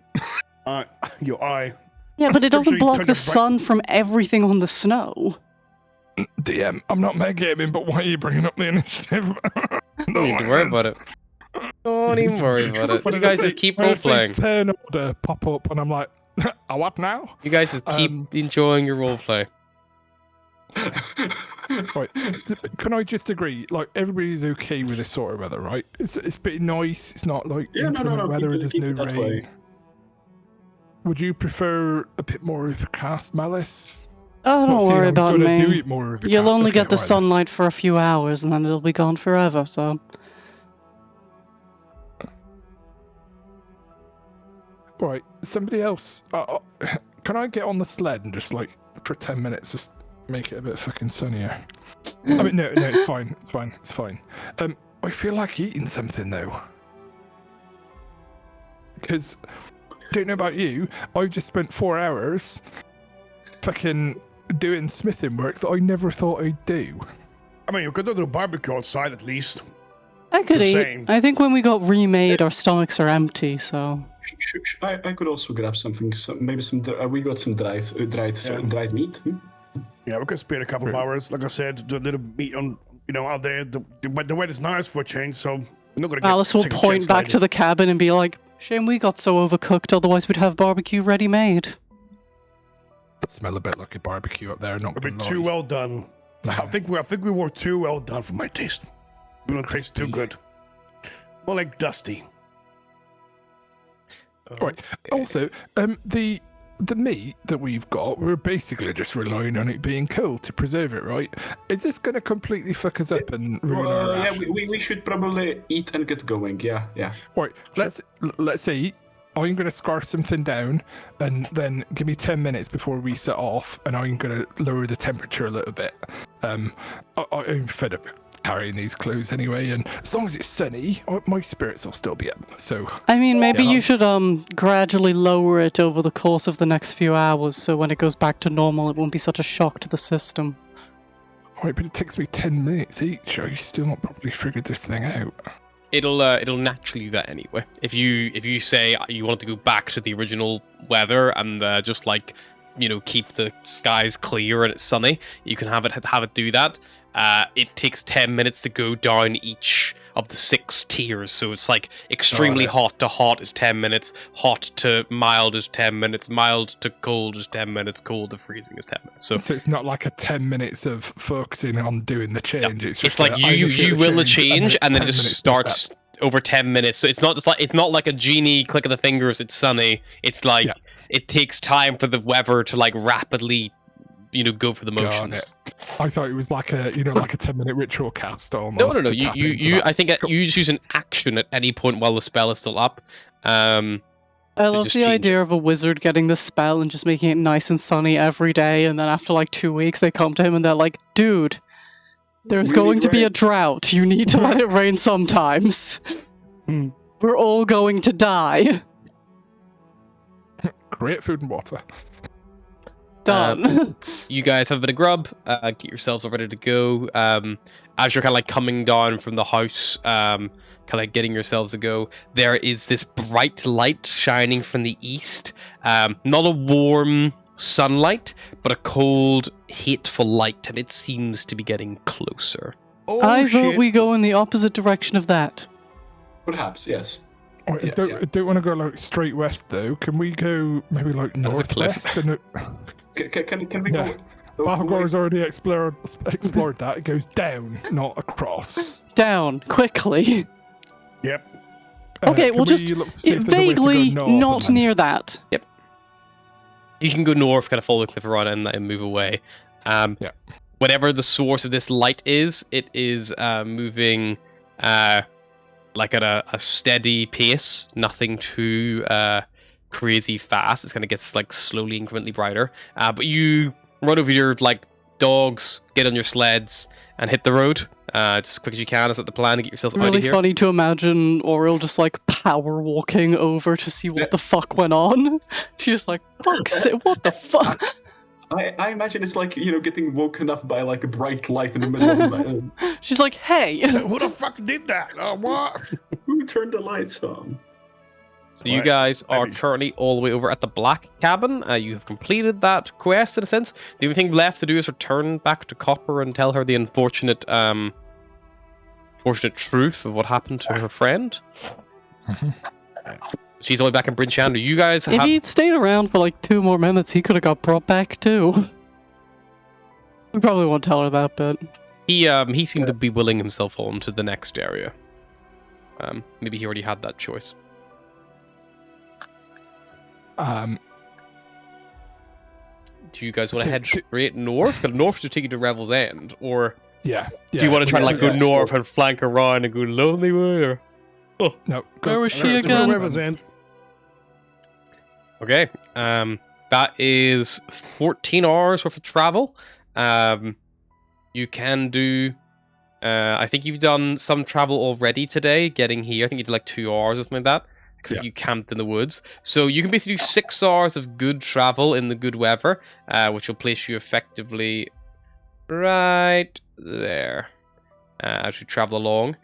eye. Yeah, but it doesn't Actually, block turn the your sun from everything on the snow. DM, I'm not metagaming, but why are you bringing up the initiative? Don't need to worry about it. Don't even worry about it. You guys just keep role playing. Turn order pop up, and I'm like, "Oh, what now?" You guys just keep enjoying your role play. Right? Can I just agree? Like, everybody's okay with this sort of weather, right? It's a bit nice. It's not like Yeah, no, inclement weather. keep There's it no that rain. way. Would you prefer a bit more overcast, Malice? Oh, Not don't saying worry I'm about gonna do me. it more overcast. You'll only Okay, get the right then. sunlight for a few hours, and then it'll be gone forever. So Right, somebody else. Can I get on the sled and just like for 10 minutes, just make it a bit fucking sunnier? I mean, no, it's fine, it's fine. I feel like eating something though, because don't know about you, I've just spent 4 hours fucking doing smithing work that I never thought I'd do. I mean, you could do a little barbecue outside at least. I could Just eat. saying. I think when we got remade, our stomachs are empty. So I could also grab something. Maybe we got some dried meat. Yeah, we could spend a couple of hours. Like I said, do a little meat on, out there. The weather's nice for a change, so we're not gonna get Alice will second point chance back to ladies. the cabin and be like, "Shame we got so overcooked. Otherwise, we'd have barbecue ready made." Smell a bit like a barbecue up there. Not It'll be gonna too lie. well done. I think we were too well done for my taste. We don't taste too Crispy. good. More like dusty. Right. Also, the meat that we've got, we're basically just relying on it being cold to preserve it, right? Is this going to completely fuck us up and ruin our Yeah, rations? we should probably eat and get going. Yeah. Right. Let's eat. I'm going to scarf something down, and then give me 10 minutes before we set off, and I'm going to lower the temperature a little bit. I'm fed up carrying these clothes anyway, and as long as it's sunny, my spirits will still be up. So. I mean, maybe Yeah. you should gradually lower it over the course of the next few hours, so when it goes back to normal, it won't be such a shock to the system. Right, but it takes me 10 minutes each. I've still not properly figured this thing out. It'll naturally do that anyway. If you say you want to go back to the original weather and just like keep the skies clear and it's sunny, you can have it do that. It takes 10 minutes to go down each of the 6 tiers, so it's like extremely hot to hot is 10 minutes, hot to mild is 10 minutes, mild to cold is 10 minutes, cold to freezing is 10 minutes. So it's not like a 10 minutes of focusing on doing the change. It's just like you will a change and then it 10 just minutes starts over 10 minutes. So it's not like a genie click of the fingers, it's sunny. It's like it takes time for the weather to like rapidly go for the motions. I thought it was like a 10-minute ritual cast almost. No. to tap into You that. I think you just use an action at any point while the spell is still up. I love just the change idea of a wizard getting the spell and just making it nice and sunny every day, and then after like 2 weeks, they come to him and they're like, "Dude, there's We going need to be a rain." drought. You need to let it rain sometimes. We're all going to die." Great food and water. Done. You guys have a bit of grub. Get yourselves all ready to go. As you're kind of like coming down from the house, kind of getting yourselves to go, there is this bright light shining from the east. Not a warm sunlight, but a cold, hateful light, and it seems to be getting closer. Oh, I vote shit. we go in the opposite direction of that. Perhaps yes. Right, Yeah, I don't want to go like straight west though. Can we go maybe like That's a cliff. northwest? And Can we Yeah. go? Balgor's already explored that. It goes down, not across. Down, quickly. Yep. Okay, can we'll just look to see if there's a way to go vaguely north not and then- near that. You can go north, kind of follow the cliff around and move away. Yeah. Whatever the source of this light is, it is moving like at a steady pace, nothing too crazy fast. It's gonna get like slowly, incrementally brighter. But you run over your like dogs, get on your sleds, and hit the road just as quick as you can. Is that the plan to get yourselves out Really of here? funny to imagine Oriel just like power walking over to see what the fuck went on. She's like, what the fuck? I imagine it's like, getting woken up by like a bright light in the middle of the night. She's like, hey. Who the fuck did that? What? Who turned the lights on? So you guys are currently all the way over at the Black Cabin. You have completed that quest in a sense. The only thing left to do is return back to Copper and tell her the unfortunate truth of what happened to her friend. She's all the way back in Bryn Chandler. You guys If he'd stayed around for like 2 more minutes, he could have got brought back too. We probably won't tell her that, but he seemed to be willing himself on to the next area. Maybe he already had that choice. Um, Do you guys want to head straight north? Because north should take you to Revel's End, or yeah. do you want to try to like go north and flank around and go Lonely Way? Or No. where was she again? River's End. Okay, that is 14 hours worth of travel. You can do. I think you've done some travel already today, getting here. I think you did like 2 hours or something like that. Because you camped in the woods. So you can basically do 6 hours of good travel in the good weather, which will place you effectively right there as you travel along.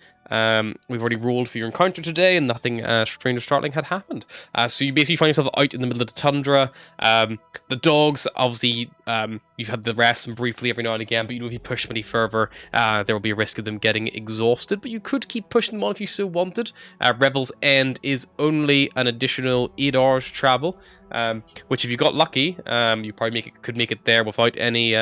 We've already rolled for your encounter today, and nothing strange or startling had happened. So you basically find yourself out in the middle of the tundra. The dogs, obviously, you've had the rest and briefly every now and again, but if you push them any further, there will be a risk of them getting exhausted, but you could keep pushing them on if you so wanted. Revel's End is only an additional 8 hours travel, which if you got lucky, you probably could make it there without any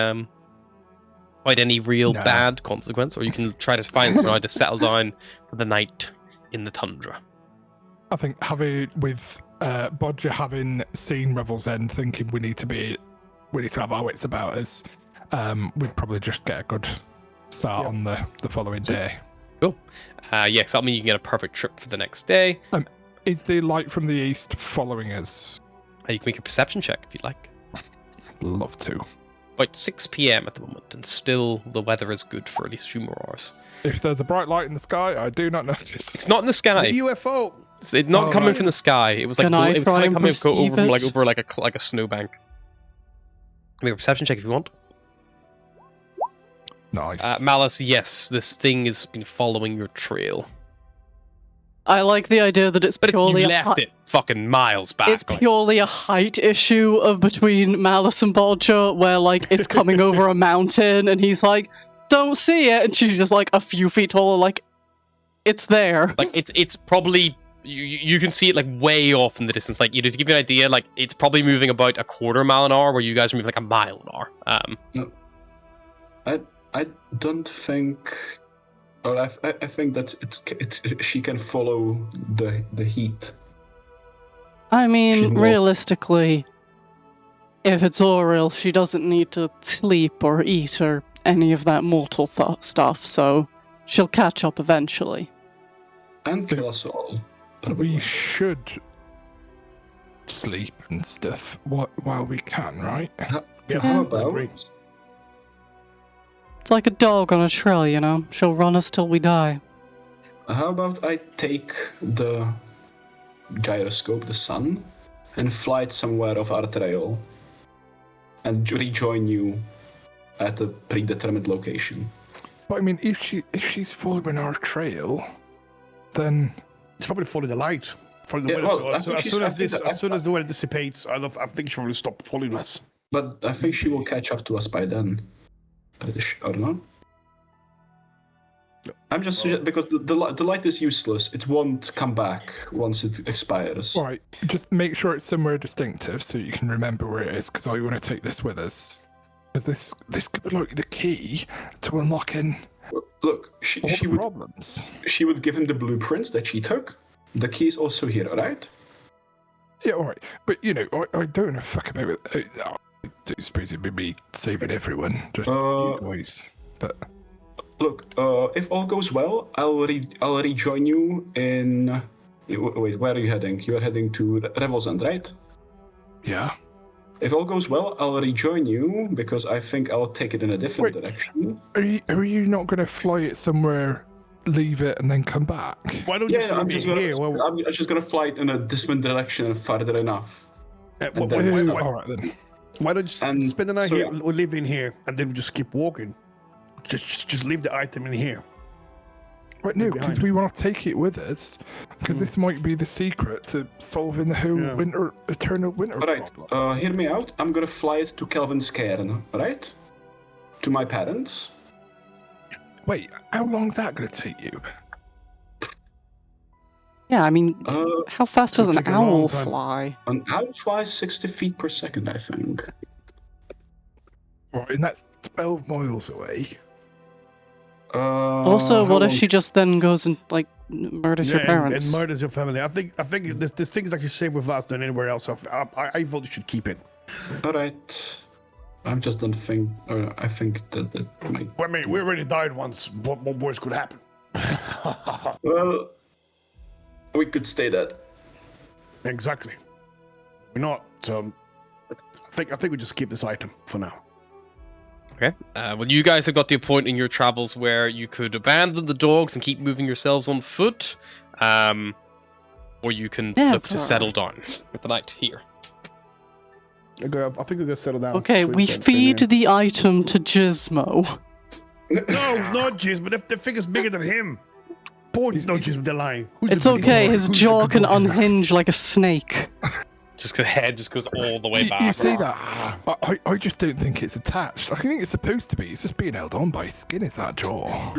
real bad consequence, or you can try to find somewhere to settle down for the night in the tundra. I think with Bodger having seen Revel's End, thinking we need to have our wits about us, we'd probably just get a good start on the following day. Cool. Because that'll mean you can get a perfect trip for the next day. Is the light from the east following us? You can make a perception check if you'd like. Love to. About 6 p.m. at the moment, and still the weather is good for at least 2 more hours. If there's a bright light in the sky, I do not notice. It's not in the sky. It's a UFO. It's not coming from the sky. It was like Can I it was try kind and of coming over from perceive it? like a snowbank. Make a perception check if you want. Nice. Malice, yes, this thing has been following your trail. I like the idea that it's But purely you left it fucking miles back. It's purely a height issue of between Malice and Bodger, where like it's coming over a mountain, and he's like, "Don't see it," and she's just like a few feet taller, like it's there. Like it's probably you can see it like way off in the distance. Like, to give you an idea, like it's probably moving about a quarter mile an hour, where you guys are moving like a mile an hour. I don't think. Or I think that she can follow the heat. I mean, She's more- realistically, if it's Oriel, she doesn't need to sleep or eat or any of that mortal stuff, so she'll catch up eventually. And kill us all. We should sleep and stuff while we can, right? Yes, How I agree. about It's like a dog on a trail, you know? She'll run us till we die. I take the gyroscope, the sun, and fly it somewhere off our trail, and rejoin you at a predetermined location. But I mean, if she's following our trail, then It's probably following the light. Following the Yeah, weather. well, I So think as soon as the weather dissipates, I think she will stop following us. But I think she will catch up to us by then. I don't know. I'm just because the light is useless. It won't come back once it expires. right, just make sure it's somewhere distinctive so you can remember where it is, because I want to take this with us. Because this could be like the key to unlocking Look, all she the would problems. she would give him the blueprints that she took. The key is also here, right? Yeah, all right, but I don't know fuck about it. I do suppose it'd be me saving everyone, just you guys. But Look, if all goes well, I'll rejoin you in Wait, where are you heading? You are heading to Revel's End, right? Yeah. If all goes well, I'll rejoin you because I think I'll take it in a different direction. Are you not going to fly it somewhere, leave it, and then come back? Why don't you Yeah, I'm leave just it gonna, here? Well, I'm just gonna fly it in a different direction farther enough. All right then. why don't you And spend the night so, here, yeah. or live in here, and then just keep walking? Just leave the item in here. Right, no, behind. because we want to take it with us, because this might be the secret to solving the whole eternal winter Alright, problem. hear me out. I'm gonna fly it to Kelvin's Cairn, right? To my parents. Wait, how long's that going to take you? Yeah, I mean, how fast does an take a long owl time. fly? An owl flies 60 feet per second, I think. Right, and that's 12 miles away. Also, how what if long- she just then goes and like murders your parents? and murders your family. I think this thing is actually safe with us than anywhere else. I vote you should keep it. Alright. I just don't think. I think that might. I mean, we already died once. What worse could happen? Well, we could stay dead. Exactly. We're not. I think we just keep this item for now. Okay. Well, you guys have got to a point in your travels where you could abandon the dogs and keep moving yourselves on foot, or you can look to Never. settle down with the night here. I think we're gonna settle down. Okay, we feed the item to Gizmo. No, not Jizz, but if the thing is bigger than him. Poor not Jizz, they're lying. It's okay, his jaw can unhinge like a snake. Just the head just goes all the way You back. see that? I just don't think it's attached. I think it's supposed to be. It's just being held on by skin, is that jaw.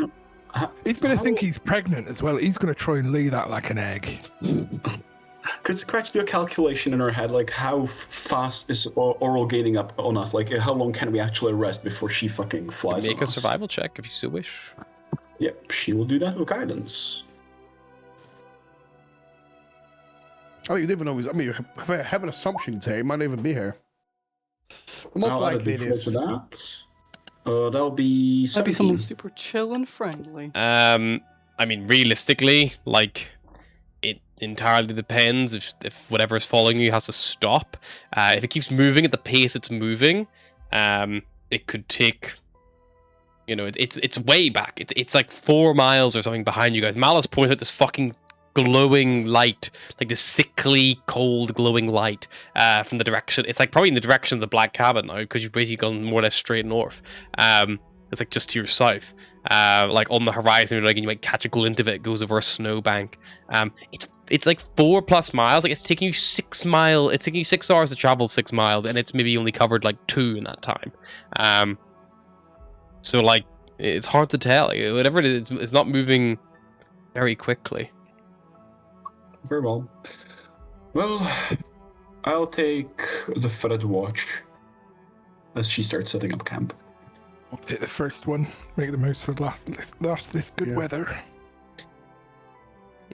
He's going to think he's pregnant as well. He's going to try and lay that like an egg. Could Scratch do a calculation in her head, like how fast is Oral gaining up on us? Like how long can we actually rest before she fucking flies Make on a us? survival check if you so wish. Yep, she will do that with guidance. Oh, you never know. I mean, if I have an assumption today, it might not even be here. Most I'll add a likely it D4 is. to that. That'll be That'd 17. be someone super chill and friendly. I mean, realistically, like, it entirely depends if whatever is following you has to stop. If it keeps moving at the pace it's moving, it could take, you know, it's way back. It's like 4 miles or something behind you guys. Malice points out this fucking glowing light, like this sickly, cold, glowing light from the direction. It's like probably in the direction of the Black Cabin now, because you've basically gone more or less straight north. It's like just to your south, like on the horizon, like, and you might catch a glint of it. It goes over a snowbank. It's like 4+ miles. Like it's taking you 6 miles. It's taking you 6 hours to travel 6 miles, and it's maybe only covered like 2 in that time. So like it's hard to tell. Like, whatever it is, it's not moving very quickly. Very well. Well, I'll take the third watch as she starts setting up camp. I'll take the first one. Make the most of this good weather.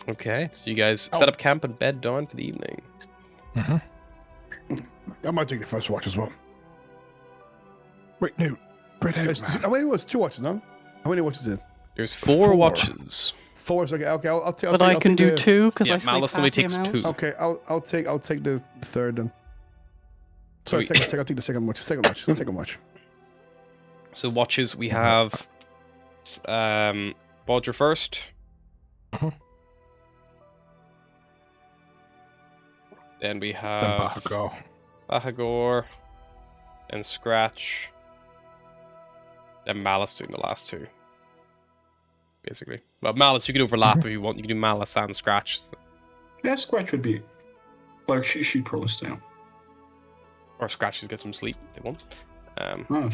Okay, so you guys set up camp and bed down for the evening. I might take the first watch as well. Wait, no. Spread out, man. How many was 2 watches now? How many watches is it? There's 4 watches. 4. Okay, I'll take. But I can do 2 because Yeah, I sleep Malice half only the takes amount. 2. Okay, I'll take the third then. Sorry, Sweet. second. I'll take the second watch. Second watch. So watches, we have Bodger first. Then we Then have Bahagor. Bahagor and Scratch. Then Malice doing the last 2. Basically. Well, Malice, you can overlap if you want. You can do Malice and Scratch. Yeah, Scratch would be. Like, she'd probably stay on. Or Scratch just get some sleep if they want. Oh,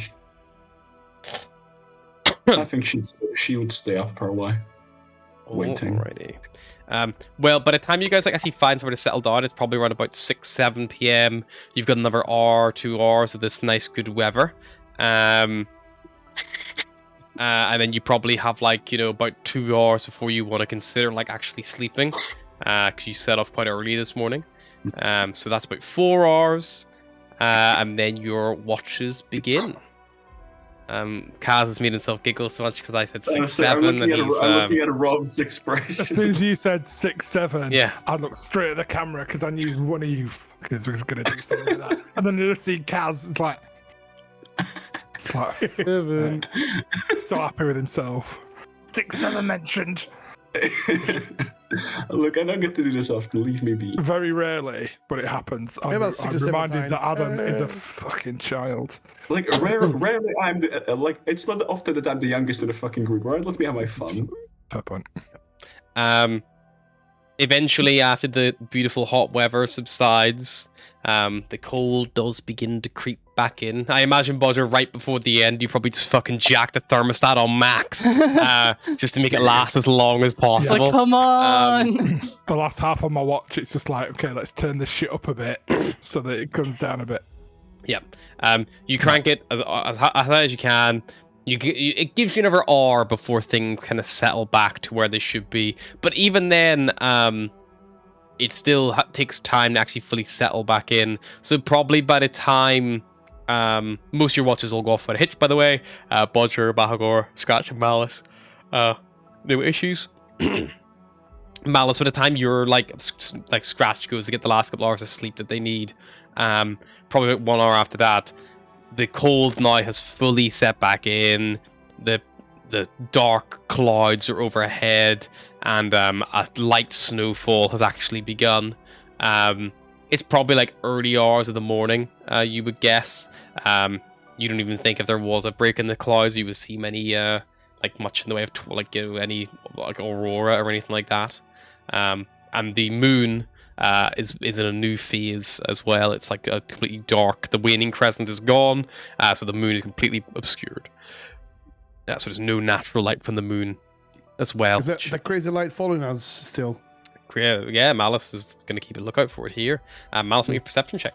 I think she would stay up probably. Waiting. Alrighty. Well, by the time you guys like actually find somewhere to settle down, it's probably around about 6-7 p.m. You've got another hour, 2 hours of this nice good weather. And then you probably have like, you know, about 2 hours before you want to consider like actually sleeping. Because you set off quite early this morning. So that's about 4 hours. And then your watches begin. Kaz has made himself giggle so much because I said I'm 6'7", and he's I'm looking at Rob's expression. As soon as you said 6'7", Yeah. I looked straight at the camera because I knew one of you fuckers was going to do something like that. And then you just see Kaz, it's like 7. So happy with himself. 6'7" mentioned. Look, I don't get to do this often. Leave me be. Very rarely, but it happens. I'm about 6 or 7 reminded that times. Adam is a fucking child. Like rarely, I'm the, like it's not often that I'm the youngest in the fucking group. Right? Let me have my fun. Fair point. Eventually, after the beautiful hot weather subsides, the cold does begin to creep back in. I imagine, Bodger, right before the end, you probably just fucking jack the thermostat on max, just to make it last as long as It's possible. like, come on! The last half of my watch, it's just like, okay, let's turn this shit up a bit so that it comes down a bit. Yep. You crank it as high as you can. It gives you another hour before things kind of settle back to where they should be. But even then, it still takes time to actually fully settle back in. So probably by the time most of your watches will go off without a hitch, by the way. Bodger, Bahagor, Scratch, and Malice. No issues. Malice, by the time you're like Scratch goes to get the last couple hours of sleep that they need, probably about 1 hour after that, the cold now has fully set back in. The dark clouds are overhead, and a light snowfall has actually begun. It's probably like early hours of the morning, you would guess. You don't even think if there was a break in the clouds, you would see many much in the way of any like aurora or anything like that. And the moon is in a new phase as well. It's like completely dark. The waning crescent is gone, so the moon is completely obscured. So there's no natural light from the moon as well. Is that crazy light following us still? Yeah, Malice is going to keep a lookout for it here. Malice, make a perception check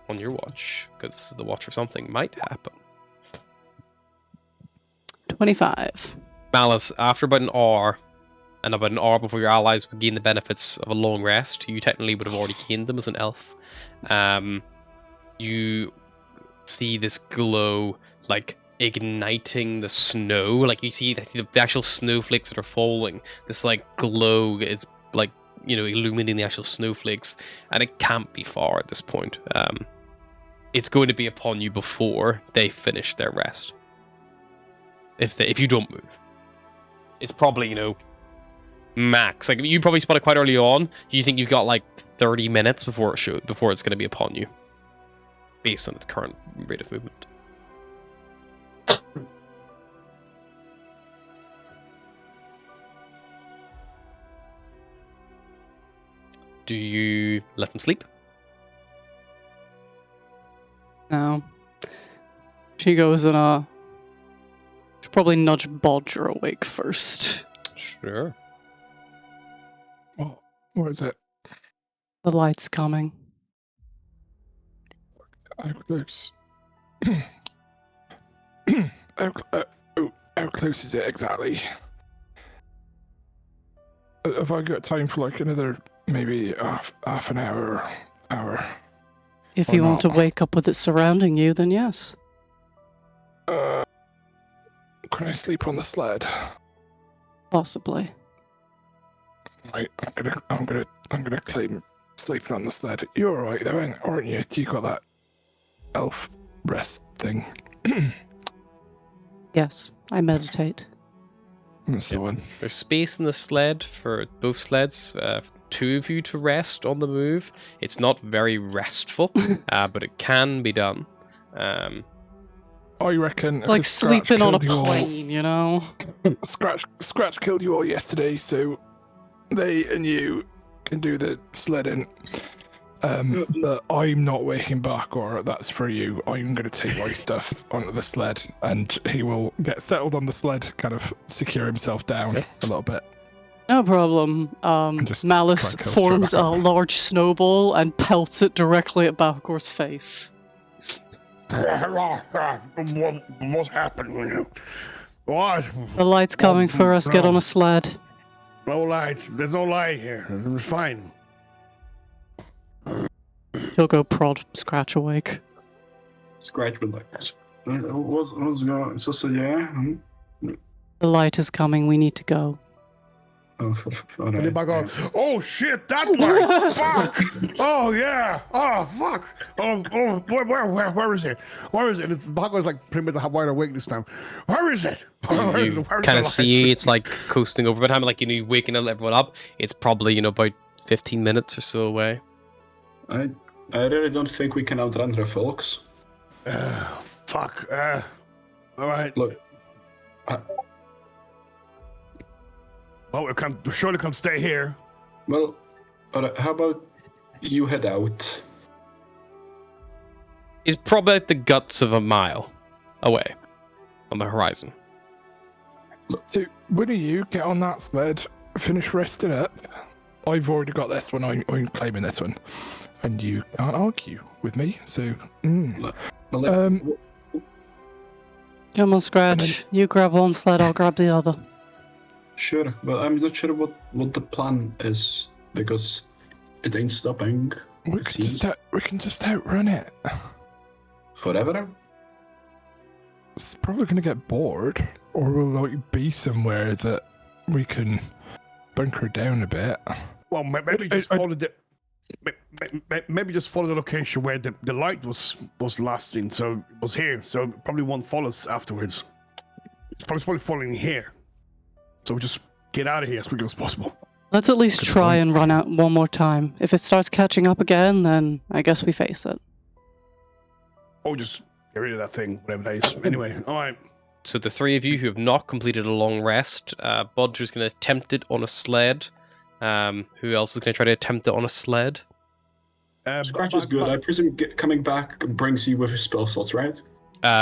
on your watch, because this is the watch for something might happen. 25. Malice, after about an hour, and about an hour before your allies would gain the benefits of a long rest, you technically would have already gained them as an elf. You see this glow, like, igniting the snow. Like, you see the actual snowflakes that are falling. This, like, glow is, like, illuminating the actual snowflakes, and it can't be far at this point. It's going to be upon you before they finish their rest. If you don't move. It's probably, max. Like, you probably spot it quite early on. You think you've got like 30 minutes before it's going to be upon you, based on its current rate of movement. Do you let them sleep? No. She goes and she'll probably nudge Bodger awake first. Sure. What is it? The light's coming. How close? How close is it exactly? Have I got time for like another maybe half an hour? If Or you want to not. wake up with it surrounding you, then yes. Can I sleep on the sled? Possibly. Right, I'm gonna claim sleeping on the sled. You're alright though, aren't you? You got that elf rest thing. Yes, I meditate. That's the one. There's space in the sled for both sleds, for two of you to rest on the move. It's not very restful, but it can be done. I reckon. Like Scratch sleeping on a killed you all- plane, Scratch killed you all yesterday, so they and you can do the sledding. But I'm not waking back, or that's for you. I'm going to take my stuff onto the sled, and he will get settled on the sled, kind of secure himself down a little bit. No problem. just Malice try and kill straight forms back a up. large snowball and pelts it directly at Balcor's face. What's happening? What? The light's coming for us. Get on a sled. No light. There's no light here. It's fine. He'll go prod Scratch awake. Scratch would like. What's going? So yeah. The light is coming. We need to go. Oh, all And right, then I go, yeah. oh shit, that light, fuck! Oh yeah, oh fuck! Where is it? Where is it? And Bago's like pretty much wide awake this time. Where is it? You Where's kind the of see light? it's like coasting over. By the time like you waking everyone up, it's probably about 15 minutes or so away. I really don't think we can outrun her, folks. Fuck. All right. Look, Well, we surely can't stay here. well, all right, how about you head out? It's probably like the guts of a mile away on the horizon. So, when do you get on that sled, finish resting up? I've already got this one, I'm claiming this one. And you can't argue with me, so... Well, Come on, Scratch. You grab one sled, I'll grab the other. sure, but I'm not sure what the plan is, because it ain't stopping. we can just outrun it. Forever? It's probably going to get bored, or we'll like be somewhere that we can bunker down a bit. Well, maybe just follow the. Maybe just follow the location where the light was lasting, so it was here, so it probably won't follow us afterwards. It's probably following here. So we just get out of here as quickly as possible. Let's at least Good try point. and run out one more time. If it starts catching up again, then I guess we face it. Or just get rid of that thing, whatever that is. Anyway, alright. So the three of you who have not completed a long rest, Bodger's going to attempt it on a sled. Who else is going to try to attempt it on a sled? Scratch is good. I presume coming back brings you with his spell slots, right?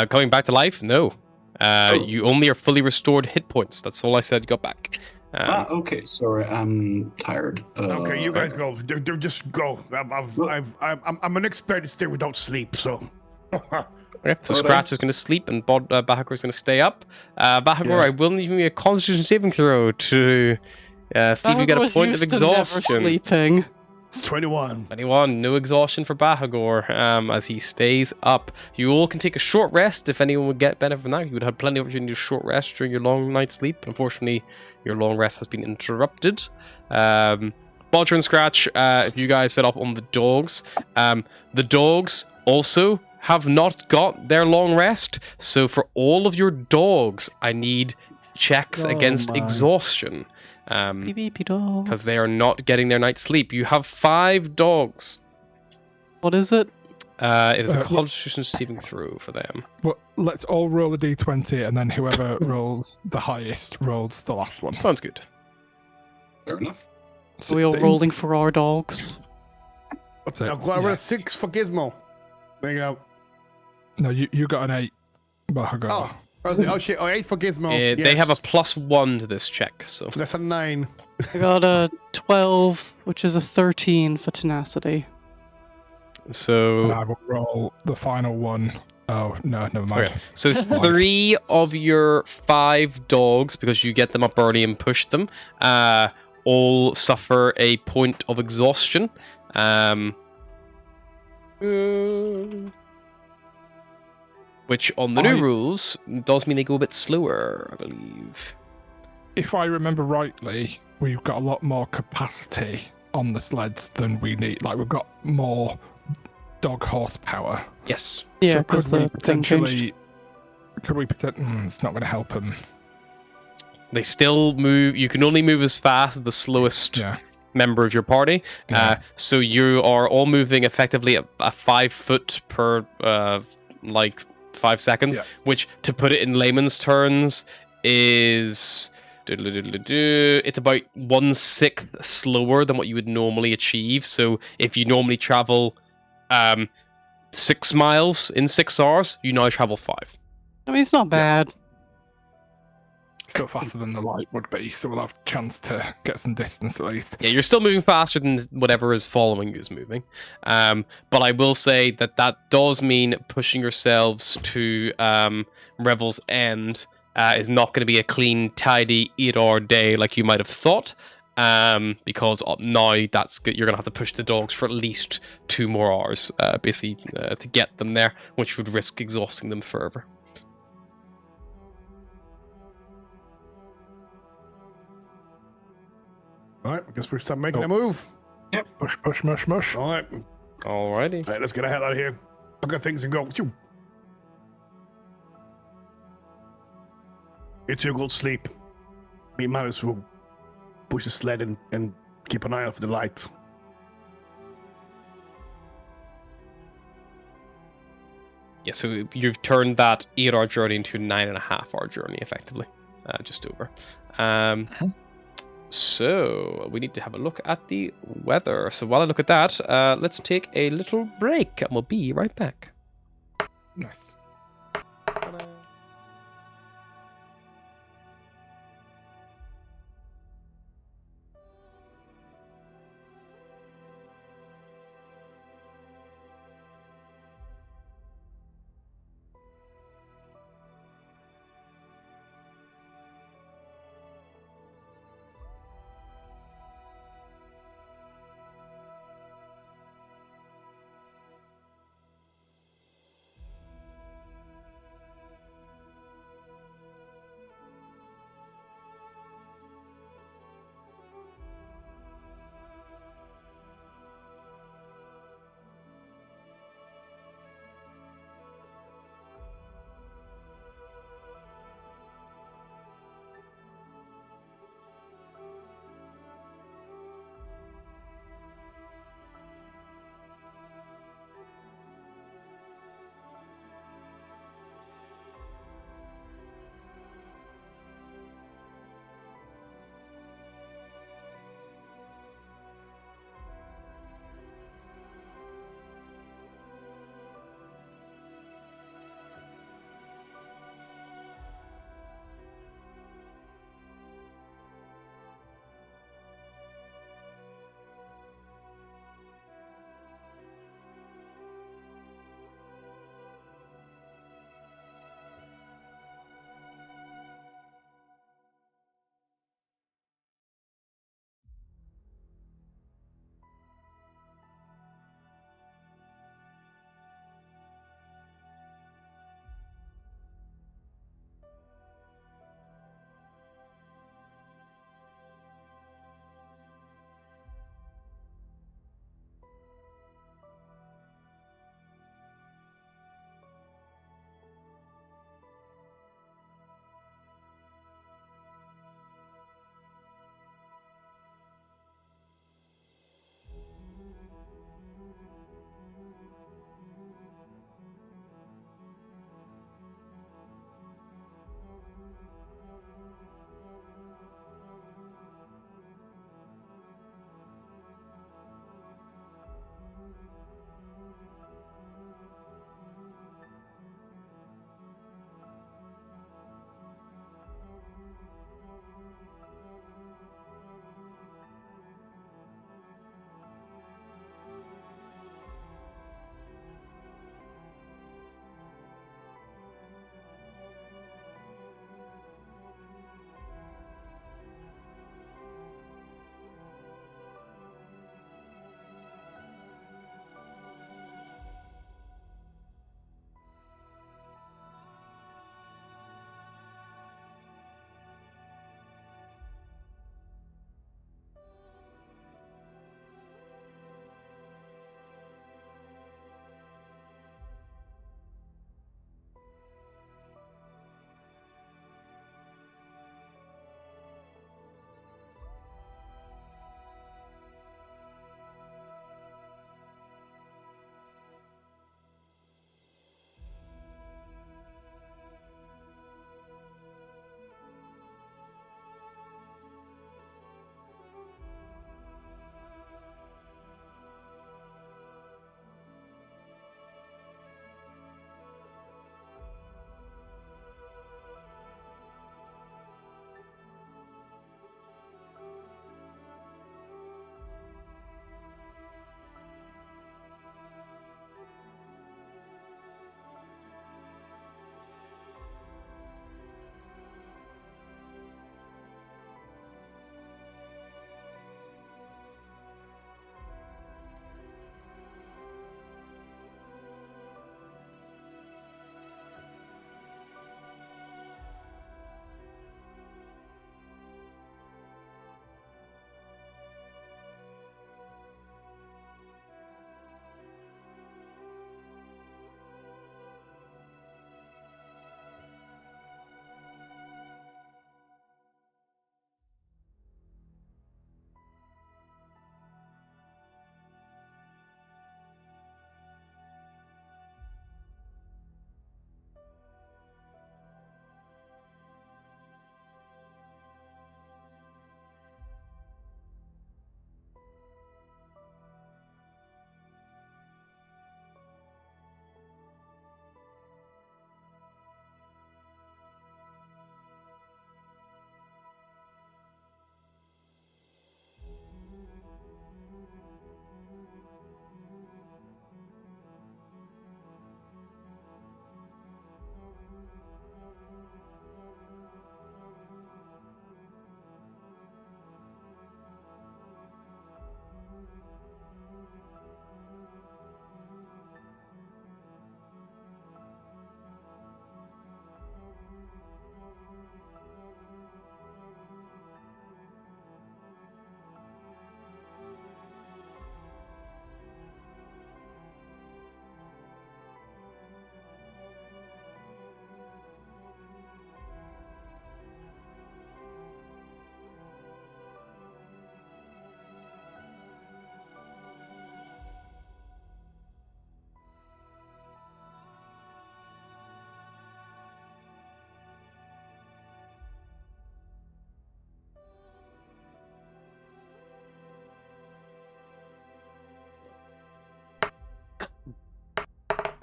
Coming back to life? No. You only are fully restored hit points. That's all I said. Got back. Okay. Sorry, I'm tired. Okay, you guys go. Just go. I'm an expert at staying without sleep, so. Okay, so Alright. Scratch is going to sleep and Bahagor is going to stay up. Bahagor, Yeah. I will need you a Constitution saving throw to see if you get a Bahagor's point of used to never exhaustion. sleeping. 21. 21, no exhaustion for Bahagor as he stays up. You all can take a short rest if anyone would get benefit from that. You would have plenty of opportunity to short rest during your long night's sleep. Unfortunately, your long rest has been interrupted. Bodger and Scratch, if you guys set off on the dogs. The dogs also have not got their long rest. So for all of your dogs, I need checks Oh against my. exhaustion. Beep beep dog. Because they are not getting their night's sleep. You have 5 dogs. What is it? It is a Well- Constitution saving throw for them. Well, let's all roll a d20, and then whoever rolls the highest rolls the last one. Sounds good. Fair enough. Are we all 16. rolling for our dogs? So, I've got a yeah. 6 for Gizmo. There you go. No, you got an 8. Bahagor. Oh shit, 8 for Gizmo. They have a Yes. +1 to this check, so That's a 9. I got a 12, which is a 13 for tenacity. And so I will roll the final one. Oh, no, never mind. okay. So 3 of your 5 dogs, because you get them up early and push them, all suffer a point of exhaustion. Which on the new rules does mean they go a bit slower, I believe. If I remember rightly, we've got a lot more capacity on the sleds than we need. Like, we've got more dog horsepower. Yes. Yeah, So because could we the thing changed. It's not going to help them. They still move. You can only move as fast as the slowest Yeah. member of your party. Yeah. So you are all moving effectively at 5 foot per 5 seconds, Yeah. which, to put it in layman's terms, is it's about 1/6 slower than what you would normally achieve. So if you normally travel 6 miles in 6 hours, you now travel 5. I mean, it's not bad. Still faster than the light would be, so we'll have a chance to get some distance at least. Yeah, you're still moving faster than whatever is following you is moving. But I will say that does mean pushing yourselves to Revel's End is not going to be a clean, tidy 8-hour day like you might have thought. because now you're gonna have to push the dogs for at least 2 more hours, basically, to get them there, which would risk exhausting them further. All right, I guess we start making a move. Push, push, mush, mush. All right. Alrighty. All right, let's get the hell out of here. Look at things and go. Phew. It's your good sleep. We might as well push the sled and keep an eye out for the light. Yeah, so you've turned that 8-hour journey into a 9.5-hour journey, effectively, just over. So we need to have a look at the weather. So while I look at that, let's take a little break, and we'll be right back. Nice.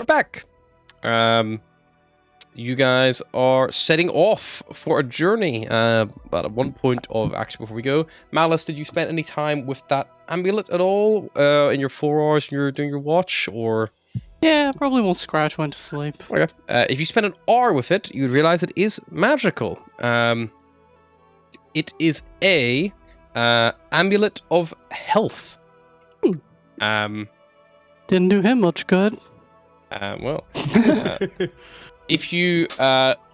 back. You guys are setting off for a journey. But at one point of action before we go, Malice, did you spend any time with that amulet at all in your 4 hours you're doing your watch, or? Yeah, probably won't scratch went to sleep. Okay. If you spend an hour with it, you realize it is magical. It is a amulet of health. Didn't do him much good. Well, if you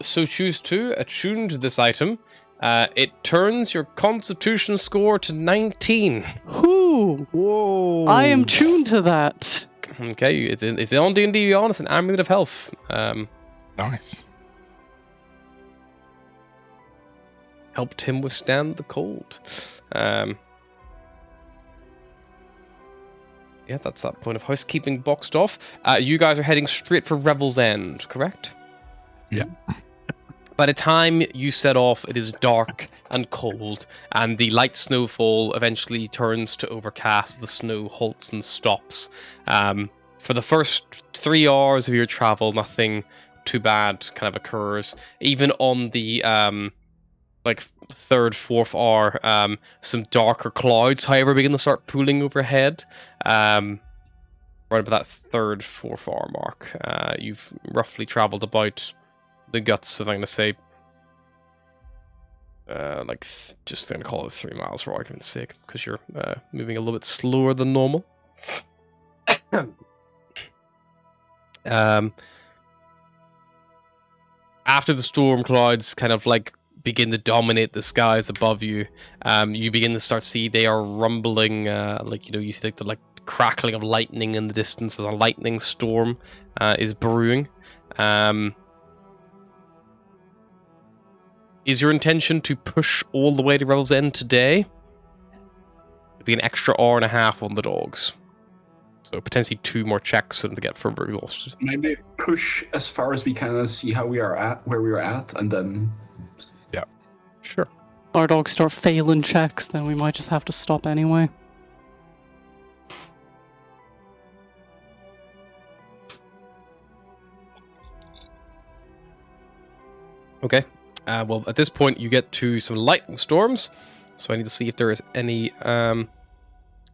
so choose to attune to this item, it turns your Constitution score to 19. Whoo! Whoa! I am tuned to that. Okay, it's on D&D Beyond. It's an amulet of health. Nice. Helped him withstand the cold. Yeah, that's that point of housekeeping boxed off. You guys are heading straight for Revel's End, correct? Yeah. By the time you set off, it is dark and cold, and the light snowfall eventually turns to overcast. The snow halts and stops. For the first 3 hours of your travel, nothing too bad kind of occurs. Even on the third, fourth hour, some darker clouds, however, begin to start pooling overhead. Right about that third, fourth hour mark, you've roughly traveled about the guts of, I'm going to say, just going to call it 3 miles for argument's sake, because you're moving a little bit slower than normal. After the storm clouds kind of begin to dominate the skies above you, you begin to start to see they are rumbling, you see the crackling of lightning in the distance as a lightning storm is brewing. Is your intention to push all the way to Revel's End today? It'll be an extra hour and a half on the dogs. So potentially 2 more checks for them to get further exhausted. Maybe push as far as we can and see how we are at, where we are at, and then... Yeah. Sure. Our dogs start failing checks, then we might just have to stop anyway. Okay. Well, at this point, you get to some lightning storms, so I need to see if there is any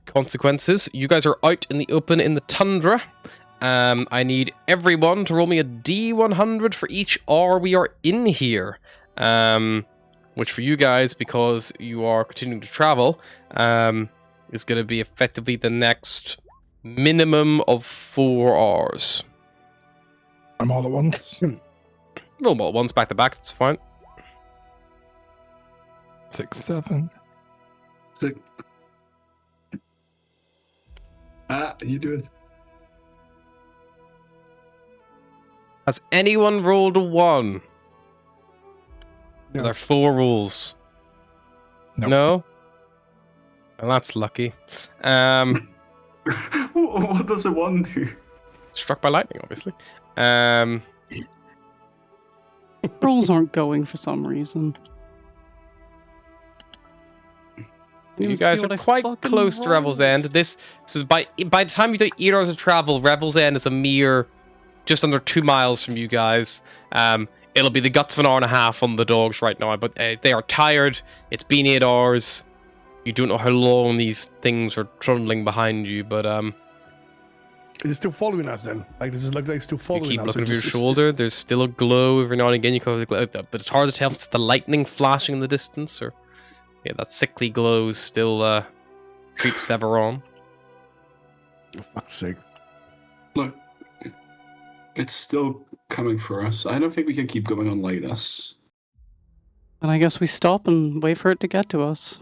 consequences. You guys are out in the open in the tundra. I need everyone to roll me a D100 for each hour we are in here. Which for you guys, because you are continuing to travel, is going to be effectively the next minimum of 4 hours. I'm all at once. Roll them all at once, back to back, that's fine. 6, 7. You do it. Has anyone rolled a 1? No. There are 4 rules. Nope. No? Well, that's lucky. What does a 1 do? Struck by lightning, obviously. Rolls aren't going for some reason. You guys are quite close to Revel's End. This is by the time you do 8 hours of travel, Revel's End is a mere just under 2 miles from you guys. It'll be the guts of an hour and a half on the dogs right now, but they are tired. It's been 8 hours. You don't know how long these things are trundling behind you, but Is it still following us then? Does it look like it's still following us? you keep looking or over your just- shoulder. There's still a glow every now and again. You can but it's hard to tell if it's the lightning flashing in the distance or that sickly glow still creeps ever on. For fuck's sake. Look, it's still coming for us. I don't think we can keep going on like this. And I guess we stop and wait for it to get to us.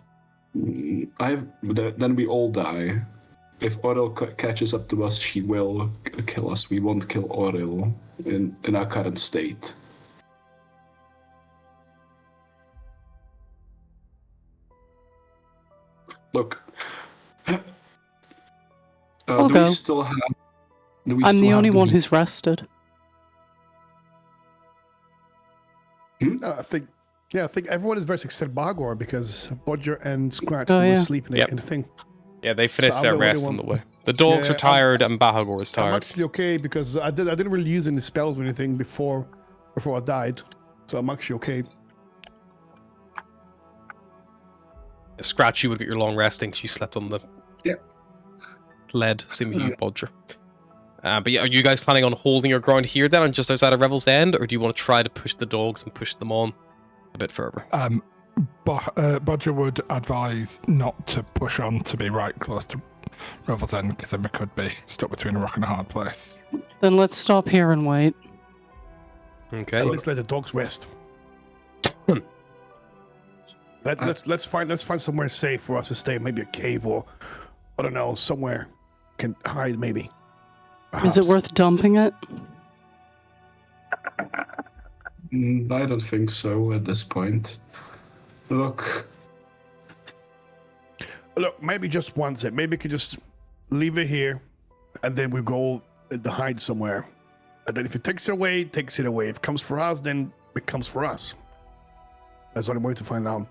Then we all die. If Oril catches up to us, she will kill us. We won't kill Oril in our current state. Look. I'll do go. we still have... I'm the only one who's rested. I think everyone is very except Bargor because Bodger and Scratch Oh, were yeah. sleeping Yep. in the thing. Yeah, they finished I'm their the only rest one. on the way. The dogs Yeah, are tired and Bahagor is I'm tired. actually okay because I didn't really use any spells or anything before I died, so I'm actually okay. Scratch, you would get your long resting 'cause you slept on the lead. Same with you, Bodger. But yeah, are you guys planning on holding your ground here then, and just outside of Revel's End, or do you want to try to push the dogs and push them on a bit further? Bodger would advise not to push on to be right close to Revel's End, because then we could be stuck between a rock and a hard place. Then let's stop here and wait. Okay. Let's let the dogs rest. Let's find somewhere safe for us to stay. Maybe a cave or I don't know, somewhere can hide. Maybe. Is it worth dumping it? I don't think so at this point. Look, maybe just once it. Maybe we could just leave it here, and then we go and hide somewhere. And then if it takes it away, it takes it away. If it comes for us, then it comes for us. That's the only way to find out.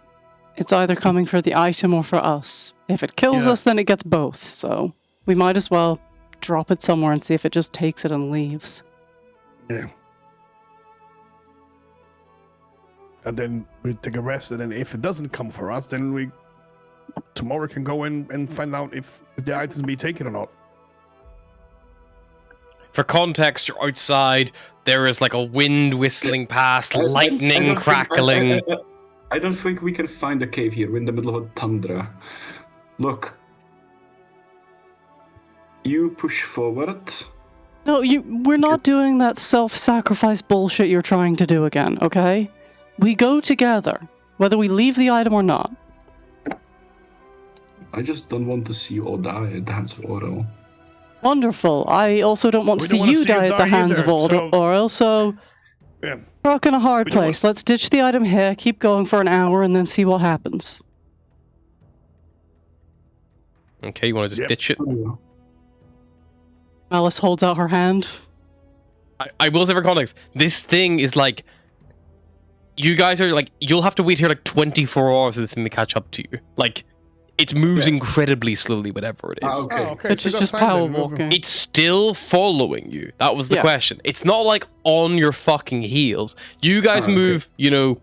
It's either coming for the item or for us. If it kills Yeah. us, then it gets both. So we might as well drop it somewhere and see if it just takes it and leaves. Yeah. And then we take a rest, and then if it doesn't come for us, then we tomorrow can go in and find out if the items be taken or not. For context, you're outside. There is like a wind whistling past, I lightning don't crackling. I don't think we can find a cave here. We're in the middle of a tundra. Look. You push forward. No, we're not doing that self-sacrifice bullshit you're trying to do again, okay? We go together, whether we leave the item or not. I just don't want to see you all die at the hands of Oro. Wonderful. I also don't want to We see don't wanna you see you die at the die hands of either, Oral, so Yeah. rock in a hard We don't place. Let's ditch the item here, keep going for an hour, and then see what happens. Okay, you want to just Yep. ditch it? Alice holds out her hand. I will say for context, this thing is like, you guys are like, you'll have to wait here like 24 hours for this thing to catch up to you. Like, it moves incredibly slowly, whatever it is. Okay. Oh, okay. Which so is we got just time then. power We'll go- walking. It's still following you. That was the Yeah. question. It's not like on your fucking heels. You guys okay. move, you know,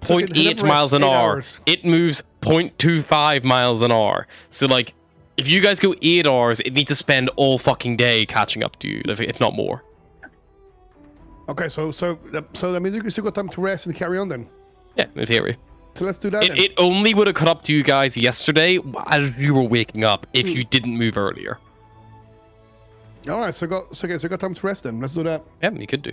So it can 0.8 rest miles an 8 hour. hours. It moves 0.25 miles an hour. So like, if you guys go 8 hours, it needs to spend all fucking day catching up to you, if not more. Okay, so that means you still got time to rest and carry on then. Yeah, in theory. So let's do that then. It only would have caught up to you guys yesterday as you were waking up if you didn't move earlier. All right, so got time to rest then. Let's do that. Yeah, you could do.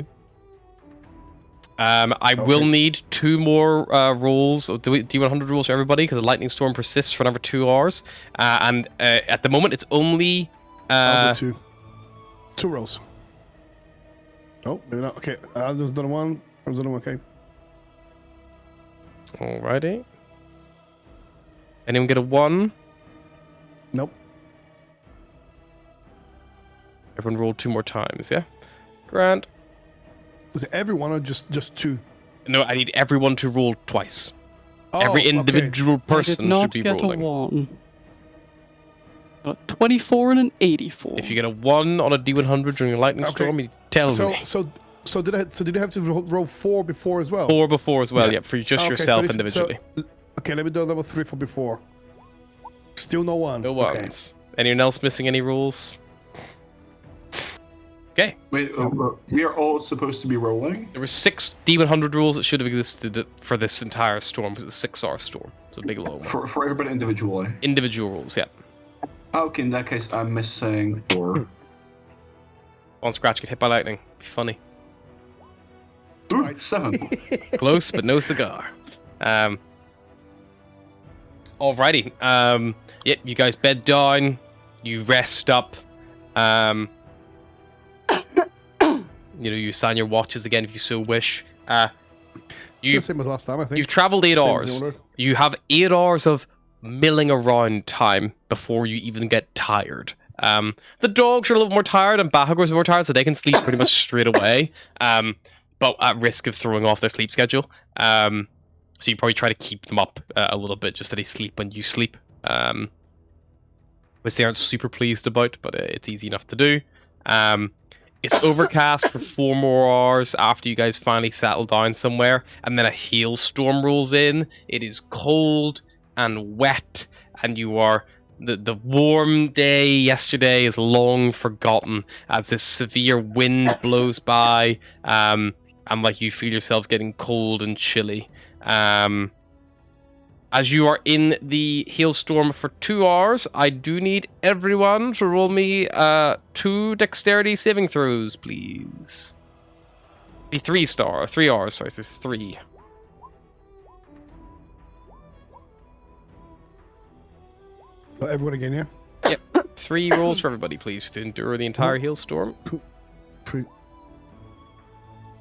I will need 2 more rolls. Do you want 100 rolls for everybody? Because the lightning storm persists for another 2 hours. And at the moment, it's only... I'll do 2 rolls. Oh, maybe not. Okay, I was done one. I was done one. Okay. Alrighty. Anyone get a 1? Nope. Everyone rolled 2 more times, yeah? Grand. Is it everyone or just 2? No, I need everyone to roll twice. Oh, Every okay. individual I did person not should be get rolling. a 1. A 24 and an 84. If you get a 1 on a D100 during a lightning Okay. storm, you tell me. So did I have to roll 4 before as well? 4 before as well, Yes. yeah, for just Okay, yourself this- individually. Okay, let me do level 3 for before. Still no 1. No Okay. ones. Anyone else missing any rules? Okay. Wait, we are all supposed to be rolling? There were 6 D100 rules that should have existed for this entire storm, because it's a 6-hour storm. It's a big long one. For everybody individually. Individual rules, yeah. Okay, in that case, I'm missing 4. One scratch get hit by lightning. Be funny. Ooh, 7. Close, but no cigar. Alrighty. Yep, you guys bed down. You rest up. You sign your watches again if you so wish. It's You the same as last time, I think. You've traveled 8 Same as hours. the order. You have 8 hours of milling around time before you even get tired. The dogs are a little more tired and Bahagor's more tired, so they can sleep pretty much straight away. But at risk of throwing off their sleep schedule. So you probably try to keep them up a little bit just so they sleep when you sleep. which they aren't super pleased about, but it's easy enough to do. It's overcast for 4 more hours after you guys finally settle down somewhere, and then a hailstorm rolls in. It is cold and wet, and you are... The warm day yesterday is long forgotten as this severe wind blows by, and like you feel yourselves getting cold and chilly. As you are in the hailstorm for 2 hours, I do need everyone to roll me 2 dexterity saving throws, please. Be 3 hours, sorry, so 3. Everyone again, yeah? Yep, 3 rolls for everybody, please, to endure the entire hailstorm. Pre-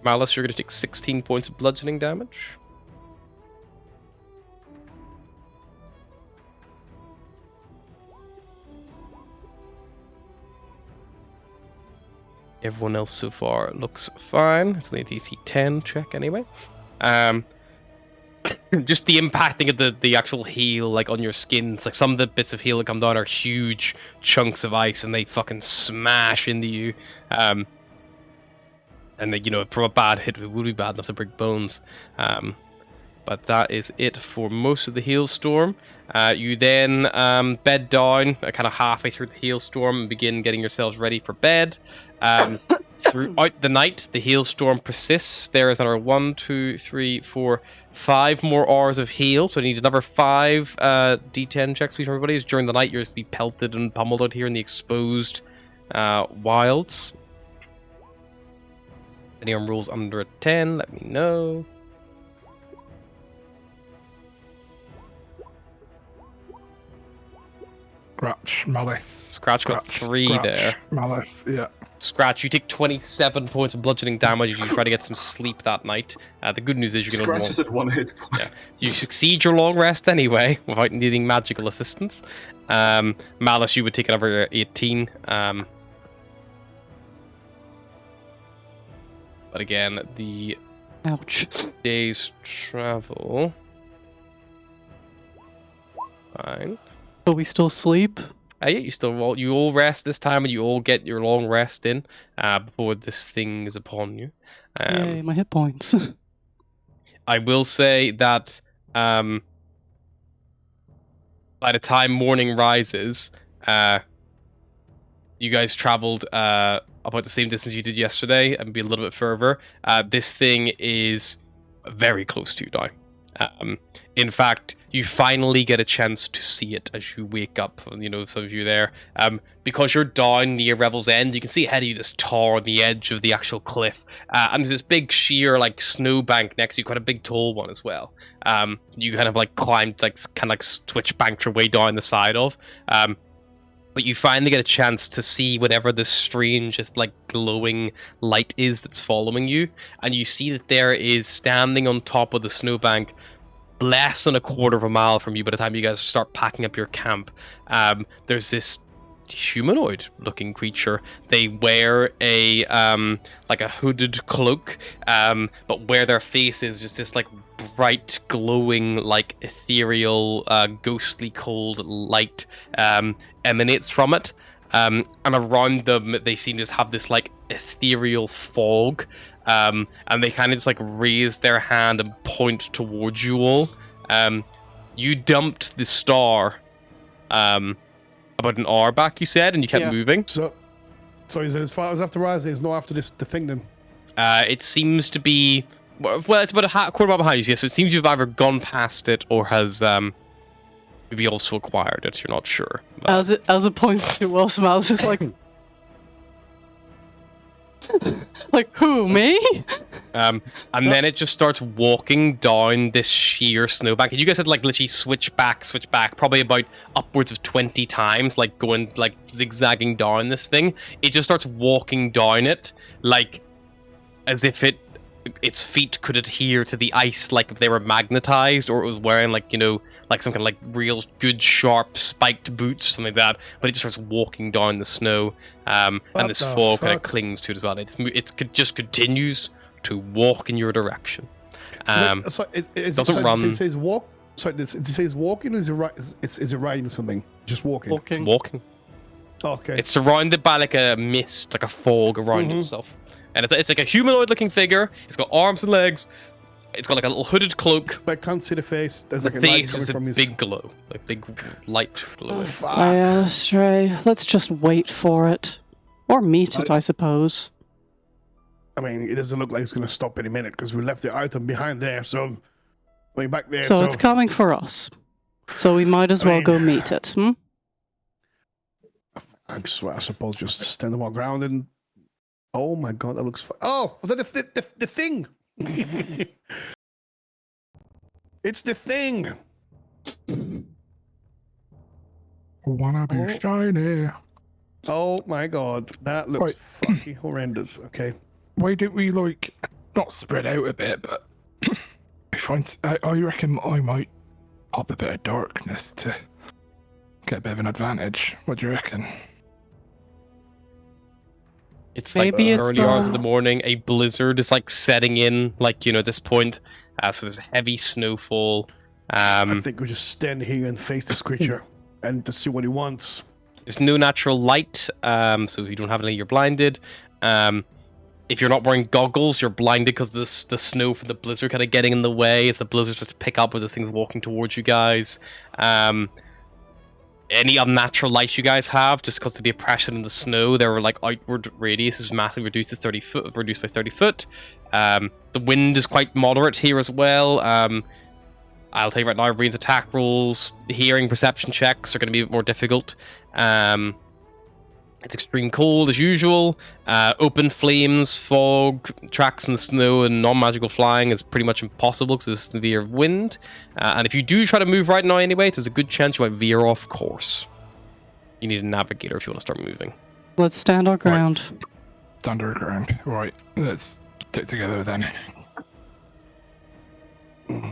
Malice, you're going to take 16 points of bludgeoning damage. Everyone else so far looks fine. It's only a DC 10 check anyway. Just the impacting of the actual hail, like, on your skin. It's like some of the bits of hail that come down are huge chunks of ice, and they fucking smash into you. And they, you know, from a bad hit, it would be bad enough to break bones. But that is it for most of the hailstorm. You then bed down kind of halfway through the hailstorm and begin getting yourselves ready for bed. Throughout the night, the hailstorm persists. There is another 1, 2, 3, 4, 5 more hours of hail, so I need another 5 D10 checks, please, from everybody. As during the night, you're just be pelted and pummeled out here in the exposed wilds. If anyone rolls under a 10, let me know. Scratch, Malice. Scratch got 3 there. Malice, yeah. Scratch, you take 27 points of bludgeoning damage as you try to get some sleep that night. The good news is you're going to... Scratch is at 1 hit point. Yeah. You succeed your long rest anyway, without needing magical assistance. Malice, you would take another 18. But again, the Ouch. day's travel... Fine. But we still sleep? Yeah, you all rest this time, and you all get your long rest in before this thing is upon you. Yay, my hit points. I will say that by the time morning rises, you guys traveled about the same distance you did yesterday, and be a little bit further. This thing is very close to you now. In fact, you finally get a chance to see it as you wake up. You know, some of you there. Because you're down near Revel's End, you can see ahead of you this tower on the edge of the actual cliff. And there's this big sheer, like, snowbank next to you, quite a big tall one as well. You kind of, like, climbed, like, kind of, like, switch banked your way down the side of. But you finally get a chance to see whatever this strange, like, glowing light is that's following you. And you see that there is, standing on top of the snowbank, less than a quarter of a mile from you by the time you guys start packing up your camp, there's this humanoid-looking creature. They wear a, like a hooded cloak, but where their face is just this, like, bright, glowing, like, ethereal, ghostly cold light emanates from it. And around them, they seem to just have this, like, ethereal fog. And they kind of just, like, raise their hand and point towards you all. You dumped the star about an hour back, you said, and you kept moving. So is it as far as after Rise, there's no after this the thing then? It seems to be... Well, it's about a quarter mile behind you, yes, so it seems you've either gone past it or has maybe also acquired it, you're not sure. As it points to us, Malice is like... like, who, me? And then it just starts walking down this sheer snowbank. And you guys had, like, literally switch back, probably about upwards of 20 times, like, going, like, zigzagging down this thing. It just starts walking down it, like, as if its feet could adhere to the ice, like if they were magnetized, or it was wearing, like, you know, like some kind of, like, real good sharp spiked boots or something like that. But it just starts walking down the snow, and this fog kind of clings to it as well. It just continues to walk in your direction. It doesn't run. It says walk. So it says walking, or is it riding something? Just walking. It's walking. Okay. It's surrounded by like a mist, like a fog around itself. And it's like a humanoid-looking figure. It's got arms and legs. It's got like a little hooded cloak. But I can't see the face. There's The like a light face coming is a from his... big glow, like big light glowing. Fuck. Stray. Let's just wait for it. Or meet it, I suppose. I mean, it doesn't look like it's going to stop any minute because we left the item behind there, so... Way back there, So it's coming for us. So we might as well go meet it, I suppose just stand on our ground and... Oh my god, that looks... Oh! Was that the thing? It's the thing! Wanna be shiny. Oh my god, that looks fucking horrendous. Okay. Why don't we, like, not spread out a bit, but I reckon I might pop a bit of darkness to get a bit of an advantage. What do you reckon? It's Maybe like it's early hours in the morning. A blizzard is like setting in, like, you know, at this point. So there's heavy snowfall. I think we just stand here and face this creature and to see what he wants. There's no natural light, so if you don't have any, you're blinded. If you're not wearing goggles, you're blinded because the snow from the blizzard kind of getting in the way as the blizzard starts to pick up as this thing's walking towards you guys. Any unnatural light you guys have, just because of the oppression in the snow, their like outward radius is massively reduced to reduced by 30 foot. The wind is quite moderate here as well. I'll tell you right now, Raine's attack rolls, hearing perception checks are going to be a bit more difficult. It's extreme cold as usual. Open flames, fog, tracks in the snow, and non-magical flying is pretty much impossible because there's severe wind. And if you do try to move right now anyway, there's a good chance you might veer off course. You need a navigator if you want to start moving. Let's stand our ground. It's underground. Right, let's stick together then.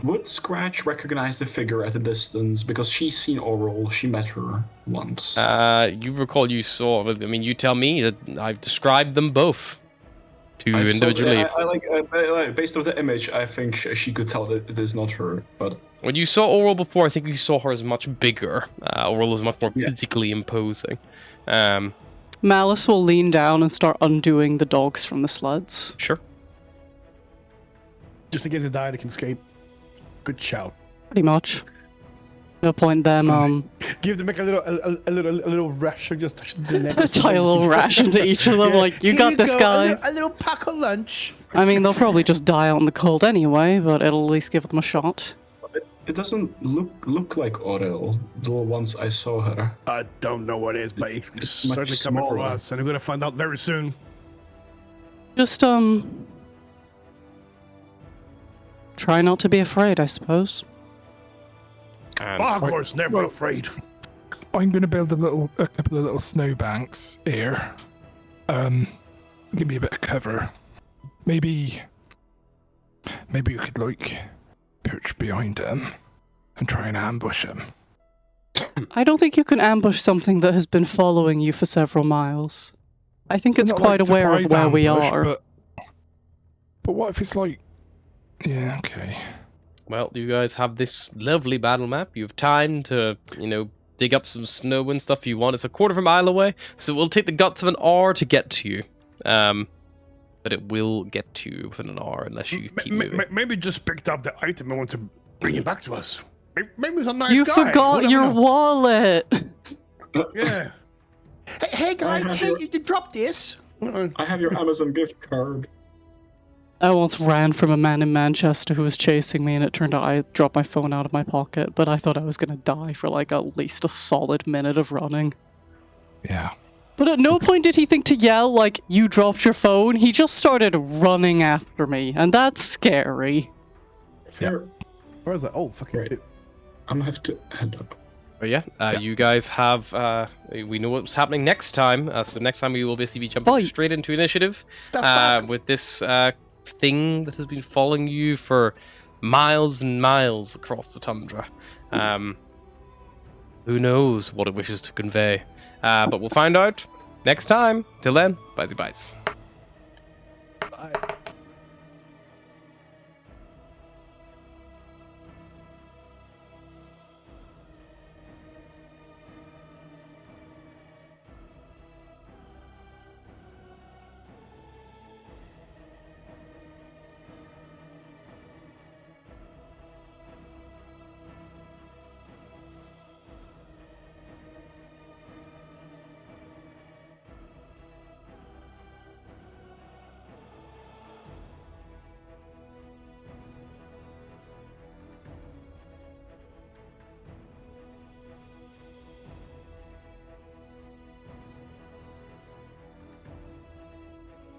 Would Scratch recognize the figure at a distance? Because she's seen Oral, she met her once. You recall you saw, I mean, you tell me that I've described them both to you individually. I like, based on the image, I think she could tell that it is not her, but... When you saw Oral before, I think you saw her as much bigger. Oral was much more physically imposing. Malice will lean down and start undoing the dogs from the sleds. Sure. Just in case they die, they can escape. Good shout. Pretty much. No point them, Give them like a little ration, just the neck. tie a little ration to each of them, like, you got this, guys. A little pack of lunch. I mean, they'll probably just die out in the cold anyway, but it'll at least give them a shot. It doesn't look like Aurel, the ones I saw her. I don't know what it is, but it's much certainly coming for smaller. us, and we're gonna find out very soon. Just, try not to be afraid, I suppose. Of course, never afraid. I'm going to build a couple of little snowbanks here. Give me a bit of cover. Maybe we could like perch behind them and try and ambush them. I don't think you can ambush something that has been following you for several miles. I think it's Not quite like aware of surprise where we ambush, are. But what if it's like... Yeah, okay. Well, you guys have this lovely battle map. You have time to, you know, dig up some snow and stuff you want. It's a quarter of a mile away, so it will take the guts of an hour to get to you. But it will get to you within an hour unless you keep moving. Maybe just picked up the item and want to bring it back to us. Maybe he's a nice You guy. forgot Who your knows? wallet! Yeah. Hey guys, hey, you dropped this. I have your Amazon gift card. I once ran from a man in Manchester who was chasing me, and it turned out I dropped my phone out of my pocket, but I thought I was going to die for like at least a solid minute of running. Yeah. But at no point did he think to yell, like, you dropped your phone. He just started running after me, and that's scary. Fair. Where is that? Oh, fucking Right. I'm gonna have to head up. But yeah, you guys have, we know what's happening next time. So next time we will basically be jumping Fight. straight into initiative The fuck? with this thing that has been following you for miles and miles across the tundra. Who knows what it wishes to convey. But we'll find out next time. Till then, bye-bye.